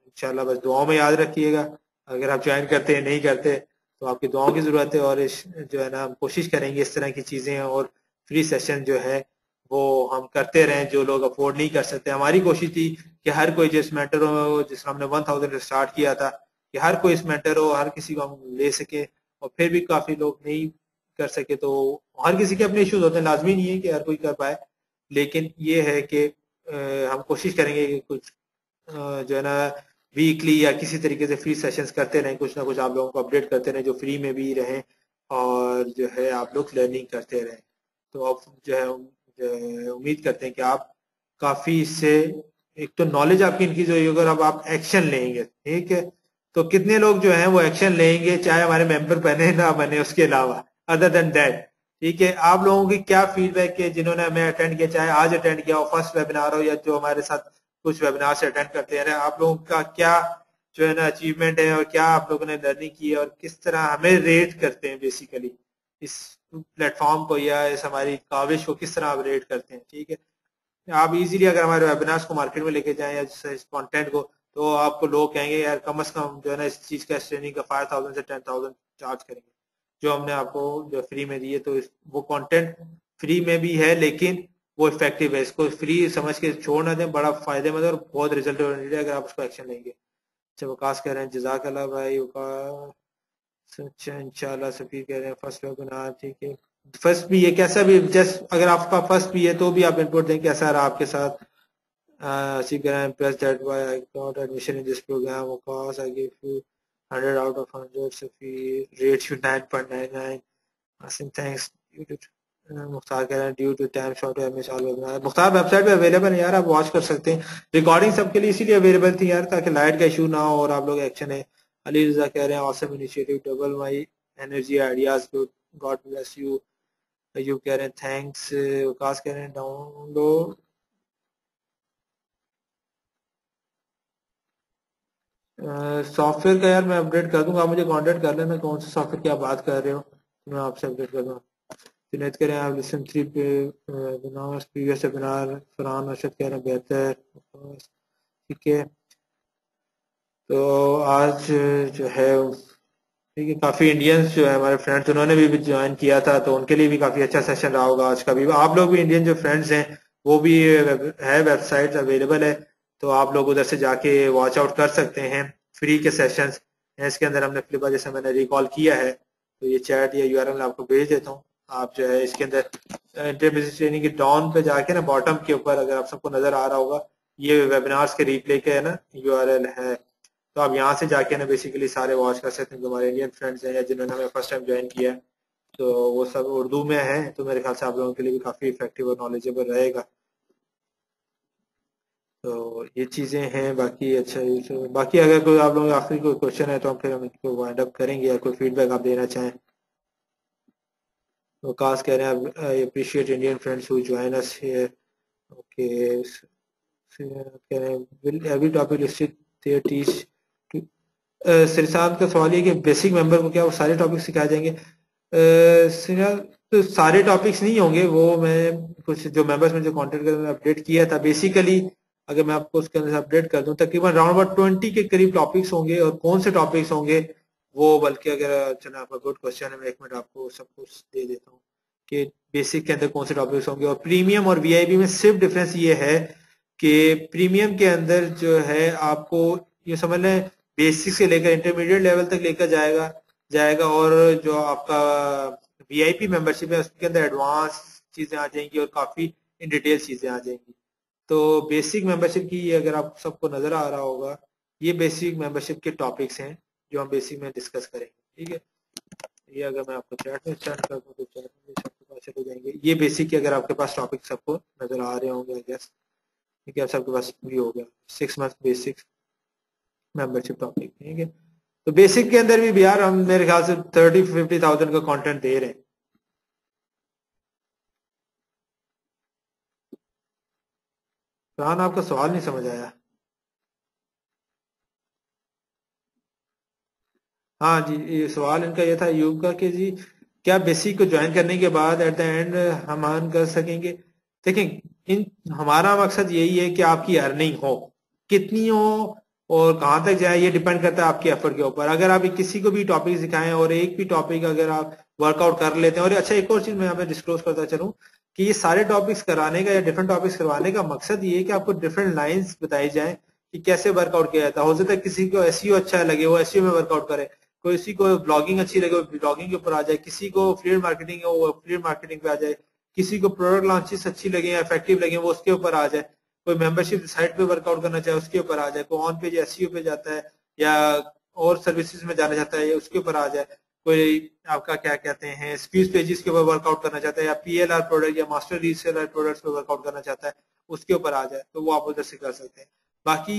इंशाल्लाह बस दुआओं में याद रखिएगा, अगर आप ज्वाइन करते हैं नहीं करते तो आपकी दुआओं की ज़रूरत है। और इस जो है ना हम कोशिश करेंगे इस तरह की चीज़ें और फ्री सेशन जो है वो हम करते रहें, जो लोग अफोर्ड नहीं कर सकते। हमारी कोशिश थी कि हर कोई जिस मेंटर हो, जिस हमने 1000 से स्टार्ट किया था, कि हर कोई इस मेंटर हो, हर किसी को हम ले सके, और फिर भी काफ़ी लोग नहीं कर सके। तो हर किसी के अपने इश्यूज होते हैं, लाजमी नहीं है कि हर कोई कर पाए, लेकिन ये है कि हम कोशिश करेंगे कि कुछ जो है ना वीकली या किसी तरीके से फ्री सेशंस करते रहें, कुछ ना कुछ आप लोगों को अपडेट करते रहें, जो फ्री में भी रहें और जो है आप लोग लर्निंग करते रहें। तो अब जो है उम्मीद करते हैं कि आप काफी इससे एक तो नॉलेज आपकी इंक्रीज होगी, अगर अब आप एक्शन लेंगे, ठीक है, तो कितने लोग जो हैं वो एक्शन लेंगे, चाहे हमारे मेंबर बने ना बने, उसके अलावा अदर देन दैट, ठीक है। आप लोगों की क्या फीडबैक है जिन्होंने हमें अटेंड किया, चाहे आज अटेंड किया हो, फर्स्ट वेबिनार हो, या जो हमारे साथ कुछ वेबिनार से अटेंड करते हैं, आप लोगों का क्या जो है ना अचीवमेंट है और क्या आप लोगों ने लर्निंग की है, और किस तरह हमें रेट करते हैं बेसिकली इस प्लेटफॉर्म को या इस हमारी काविश को किस तरह आप रेट करते हैं, ठीक है। आप इजीली अगर हमारे वेबिनार्स को मार्केट में लेके जाएं या इस कंटेंट को, तो आपको लोग कहेंगे यार कम से कम जो है ना इस चीज का ट्रेनिंग का 5000 से 10,000 चार्ज करेंगे, जो हमने आपको जो फ्री में दिए। तो वो कंटेंट फ्री में भी है, लेकिन वो इफेक्टिव है, इसको फ्री समझ के छोड़ ना दें, बड़ा फायदेमंद है और बहुत रिजल्ट ओरिएंटेड है अगर आप उसको एक्शन लेंगे। अच्छा, वकास कह रहे हैं जजाकल्लाह भाई, अच्छा इंशाल्लाह। सफीर कह रहे हैं फर्स्ट वेबिनार, ठीक है, फर्स्ट भी है कैसा भी, जस्ट अगर आपका फर्स्ट भी है तो भी आप इनपुट दें कैसा रहा आपके साथ। She can impressed that why I got admission in this program. Of course, I gave you 100 out of 100. So we rate you 9.99. Asim, thanks. Mukhtar कह रहे हैं due to time short miss all webinar. Mukhtar website पे available है यार, आप watch कर सकते हैं। रिकॉर्डिंग सबके लिए इसीलिए अवेलेबल थी यार, ताकि लाइट का इशू ना हो और आप लोग एक्शन है। अली रजा कह रहे हैं awesome initiative, double my energy ideas, good, God bless you. Ayub कह रहे हैं थैंक्स। विकास कह रहे हैं डाउनलोड सॉफ्टवेयर का यार मैं अपडेट कर दूंगा, आप मुझे कांटेक्ट कर लेना कौन सा सॉफ्टवेयर की आप बात कर रहे हो, तो मैं आपसे अपडेट कर दूंगा। जुनैद कह रहे हैं आप लिसन 3 पे प्रीवियस वेबिनार। फरहान अरशद कह रहे हैं बेहतर, ठीक है। तो आज जो है ठीक है, काफी इंडियंस जो है हमारे फ्रेंड्स उन्होंने भी ज्वाइन किया था, तो उनके लिए भी काफी अच्छा सेशन रहा होगा आज का भी। आप लोग भी इंडियन जो फ्रेंड्स हैं वो भी है, वेबसाइट अवेलेबल है, तो आप लोग उधर से जाके वॉच आउट कर सकते हैं फ्री के सेशंस हैं। इसके अंदर हमने फ्लिपा जैसे मैंने रिकॉल किया है, तो ये चैट या यूआरएल आपको भेज देता हूँ। आप जो है इसके अंदर इंटरमीडिएट ट्रेनिंग के डाउन पे जाके ना बॉटम के ऊपर अगर आप सबको नजर आ रहा होगा, ये वेबिनार्स के रिप्ले के है ना यूआरएल है, तो आप यहाँ से जाके ना बेसिकली सारे वॉच कर सकते हैं जो हमारे इंडियन फ्रेंड्स हैं या जिन्होंने हमें फर्स्ट टाइम ज्वाइन किया है। तो वो सब उर्दू में है, तो मेरे ख्याल से आप लोगों के लिए भी काफी इफेक्टिव और नॉलेजेबल रहेगा। तो ये चीजें हैं बाकी। अच्छा, तो बाकी अगर कोई आप लोगों का आखिरी कोई क्वेश्चन है तो हम फिर हम इसको वाइंड अप करेंगे, या कोई फीडबैक आप देना चाहें। तो काश कह रहे हैं I appreciate Indian friends who join us here, okay. कह रहे हैं will every topic listed their teach. Sreesanth का सवाल ये कि बेसिक मेंबर को क्या वो सारे टॉपिक सिखाए जाएंगे? तो सारे टॉपिक्स नहीं होंगे, वो मैं कुछ जो मेंबर्स में जो कॉन्टेक्ट कर अपडेट किया था बेसिकली, अगर मैं आपको उसके अंदर अपडेट कर दूं तकरीबन राउंड अबाउट 20 के करीब टॉपिक्स होंगे। और कौन से टॉपिक्स होंगे वो, बल्कि अगर चलो आपका गुड क्वेश्चन है, मैं एक मिनट आपको सब कुछ दे देता हूँ कि बेसिक के अंदर कौन से टॉपिक्स होंगे। और प्रीमियम और वीआईपी में सिर्फ डिफरेंस ये है कि प्रीमियम के अंदर जो है आपको ये समझ लें बेसिक से लेकर इंटरमीडिएट लेवल तक लेकर जाएगा और जो आपका वीआईपी मेंबरशिप है उसके अंदर एडवांस चीजें आ जाएंगी और काफी इन डिटेल चीजें आ जाएंगी। तो बेसिक मेंबरशिप की अगर आप सबको नजर आ रहा होगा, ये बेसिक मेंबरशिप के टॉपिक्स हैं जो हम बेसिक में डिस्कस करेंगे, ठीक है। ये अगर मैं आपको चैट में स्टार्ट कर दूं तो चैट में सबके पास चले जाएंगे। ये बेसिक के अगर आपके पास टॉपिक सबको नजर आ रहे होंगे, आई गेस, ठीक है, आप सबके पास भी हो गया 6 मंथ बेसिक मेंबरशिप टॉपिक, ठीक है। तो बेसिक के अंदर भी यार हम मेरे ख्याल से 30-50,000 का कंटेंट दे रहे हैं। फरहान आपका सवाल नहीं समझ आया। हाँ जी, ये सवाल इनका ये था यूब का कि जी क्या बेसिक को ज्वाइन करने के बाद एट द एंड हम अर्न कर सकेंगे? देखें, इन हमारा मकसद यही है कि आपकी अर्निंग हो, कितनी हो और कहाँ तक जाए ये डिपेंड करता है आपके एफर्ट के ऊपर। अगर आप किसी को भी टॉपिक सिखाएं और एक भी टॉपिक अगर आप वर्कआउट कर लेते हैं, और अच्छा एक और चीज मैं यहाँ पे डिस्क्लोज करता चलूँ कि ये सारे टॉपिक्स कराने का या डिफरेंट टॉपिक्स करवाने का मकसद ये है कि आपको डिफरेंट लाइंस बताई जाए कि कैसे वर्कआउट किया जाता है। हो सकता है किसी को एसईओ अच्छा लगे, वो एसईओ में वर्कआउट करे, किसी को ब्लॉगिंग अच्छी लगे वो ब्लॉगिंग के ऊपर आ जाए, किसी को फ्रीड मार्केटिंग है वो फ्रीड मार्केटिंग पे आ जाए, किसी को प्रोडक्ट लॉन्चेस अच्छी लगे या इफेक्टिव लगे वो उसके ऊपर आ जाए, कोई मेंबरशिप साइट पे वर्कआउट करना चाहे उसके ऊपर आ जाए, कोई ऑन पेज एसईओ पे जाता है या और सर्विसेज में जाना चाहता है उसके ऊपर आ जाए, कोई आपका क्या कहते हैं स्क्यूज पेजेस के ऊपर वर्कआउट करना चाहता है या पीएलआर प्रोडक्ट या मास्टर रीसेलर प्रोडक्ट्स पे वर्कआउट करना चाहता है उसके ऊपर आ जाए, तो वो आप उधर से कर सकते हैं। बाकी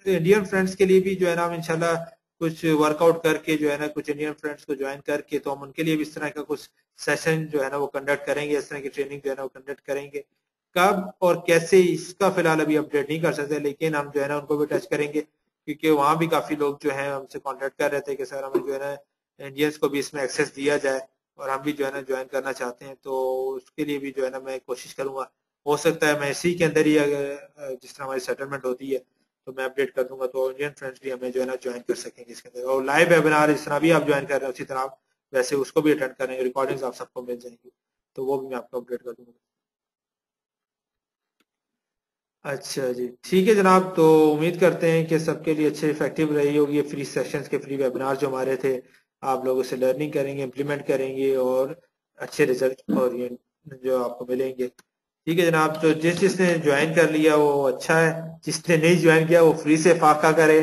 इंडियन फ्रेंड्स के लिए भी जो है ना हम इंशाल्लाह कुछ वर्कआउट करके जो है ना कुछ इंडियन फ्रेंड्स को ज्वाइन करके तो हम उनके लिए भी इस तरह का कुछ सेशन जो है ना वो कंडक्ट करेंगे, इस तरह की ट्रेनिंग जो है ना वो कंडक्ट करेंगे। कब और कैसे इसका फिलहाल अभी अपडेट नहीं कर सकते, लेकिन हम जो है ना उनको भी टच करेंगे क्योंकि वहाँ भी काफी लोग जो है हमसे कॉन्टेक्ट कर रहे थे कि सर हमें जो है ना इंडियंस को भी इसमें एक्सेस दिया जाए और हम भी जो है ना ज्वाइन करना चाहते हैं, तो उसके लिए भी जो है ना मैं कोशिश करूंगा। हो सकता है मैं इसी के अंदर ही अगर जिस तरह हमारी सेटलमेंट होती है तो मैं अपडेट कर दूंगा तो इंडियन फ्रेंड्स भी हमें जो है ना ज्वाइन कर सकेंगे इसके अंदर, और लाइव वेबिनार जिस तरह भी आप ज्वाइन कर रहे हैं उसी तरह आप वैसे उसको भी अटेंड करेंगे, रिकॉर्डिंग्स आप सबको मिल जाएंगी, तो वो भी मैं आपको अपडेट कर दूंगा। अच्छा जी ठीक है जनाब, तो उम्मीद करते हैं कि सबके लिए अच्छे इफेक्टिव रही होगी ये फ्री सेशंस के फ्री वेबिनार जो हमारे थे, आप लोगों से लर्निंग करेंगे इम्प्लीमेंट करेंगे और अच्छे रिजल्ट और ये जो आपको मिलेंगे। ठीक है जनाब, तो जिसने ज्वाइन कर लिया वो अच्छा है, जिसने नहीं ज्वाइन किया वो फ्री से फाका करे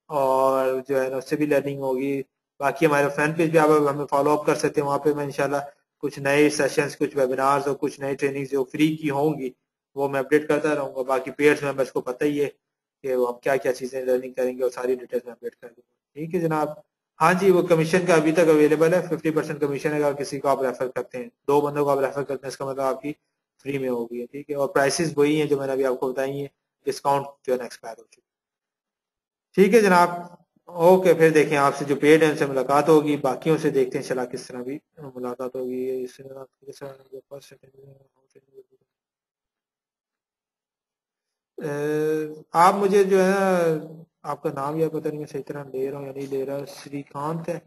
और जो है ना उससे भी लर्निंग होगी। बाकी हमारे फैन पेज पे आप हमें फॉलो अप कर सकते हैं, वहाँ पे मैं इंशाल्लाह कुछ नए सेशंस कुछ वेबिनार्स और कुछ नई ट्रेनिंग जो फ्री की होंगी वो मैं अपडेट करता रहूंगा। बाकी पेयर्स मेंबर्स को पता ही है कि वो हम क्या क्या चीजें लर्निंग करेंगे और सारी डिटेल्स में अपडेट कर दूंगा। ठीक है जनाब, हाँ जी वो कमीशन का अभी तक अवेलेबल है, 50% कमीशन है अगर किसी को आप रेफर करते हैं, 2 बंदों को आप रेफर करते हैं इसका मतलब आपकी फ्री में होगी। ठीक है, और प्राइसेस वही हैं जो मैंने अभी आपको बताई हैं, डिस्काउंट जो है ना एक्सपायर हो चुका है। ठीक है जनाब, ओके फिर देखें आपसे जो पेड है उनसे मुलाकात होगी, बाकियों से देखते हैं चला किस तरह भी मुलाकात होगी। आप मुझे जो है ना आपका नाम या पता नहीं मैं सही तरह ले रहा हूँ या नहीं ले रहा, श्रीकांत है,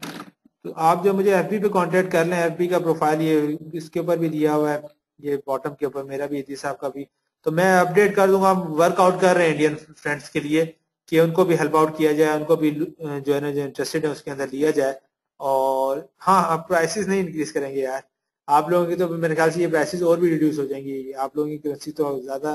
तो आप जो मुझे एफबी पे कांटेक्ट कर लें, एफबी का प्रोफाइल ये इसके ऊपर भी दिया हुआ है, ये बॉटम के ऊपर मेरा भी इदी साहब का भी, तो मैं अपडेट कर दूंगा। हम वर्कआउट कर रहे हैं इंडियन फ्रेंड्स के लिए कि उनको भी हेल्प आउट किया जाए, उनको भी जो है ना जो इंटरेस्टेड है उसके अंदर लिया जाए। और हाँ आप प्राइसेस नहीं इंक्रीज करेंगे यार, आप लोगों की तो मेरे ख्याल से ये प्राइसेस और भी रिड्यूस हो जाएंगी, आप लोगों की करेंसी तो ज्यादा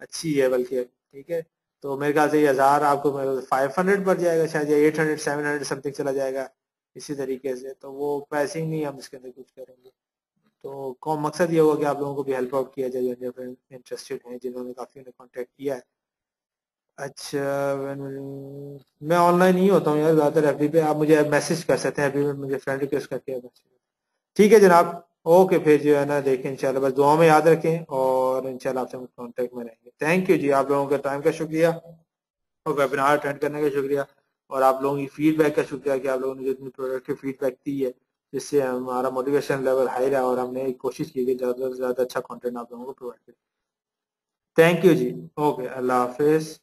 अच्छी है बल्कि। ठीक है, तो मेरे ख्याल से ये 1000 आपको 500 पड़ जाएगा शायद, या 800 700 समथिंग चला जाएगा इसी तरीके से, तो वो प्राइसिंग नहीं हम इसके अंदर कुछ करेंगे। तो कौन मकसद ये होगा कि आप लोगों को भी हेल्प आउट किया जाए जो इंटरेस्टेड हैं, जिन्होंने काफी कांटेक्ट किया है। अच्छा मैं ऑनलाइन नहीं होता हूँ यार ज्यादातर एफबी पे, आप मुझे मैसेज कर सकते हैं एफबी में, मुझे फ्रेंड रिक्वेस्ट करके मैसेज। ठीक है जनाब, ओके फिर जो है ना देखें इंशाल्लाह, बस दुआ में याद रखें और इंशाल्लाह आपसे कांटेक्ट में रहेंगे। थैंक यू जी, आप लोगों के टाइम का शुक्रिया और वेबिनार अटेंड करने का शुक्रिया, और आप लोगों की फीडबैक का शुक्रिया कि आप लोगों ने जो इतनी प्रोडक्टिव फीडबैक दी है जिससे हमारा मोटिवेशन लेवल हाई रहा और हमने कोशिश की कि ज़्यादा से ज़्यादा अच्छा कंटेंट आप लोगों को प्रोवाइड करें। थैंक यू जी, ओके अल्लाह हाफिज।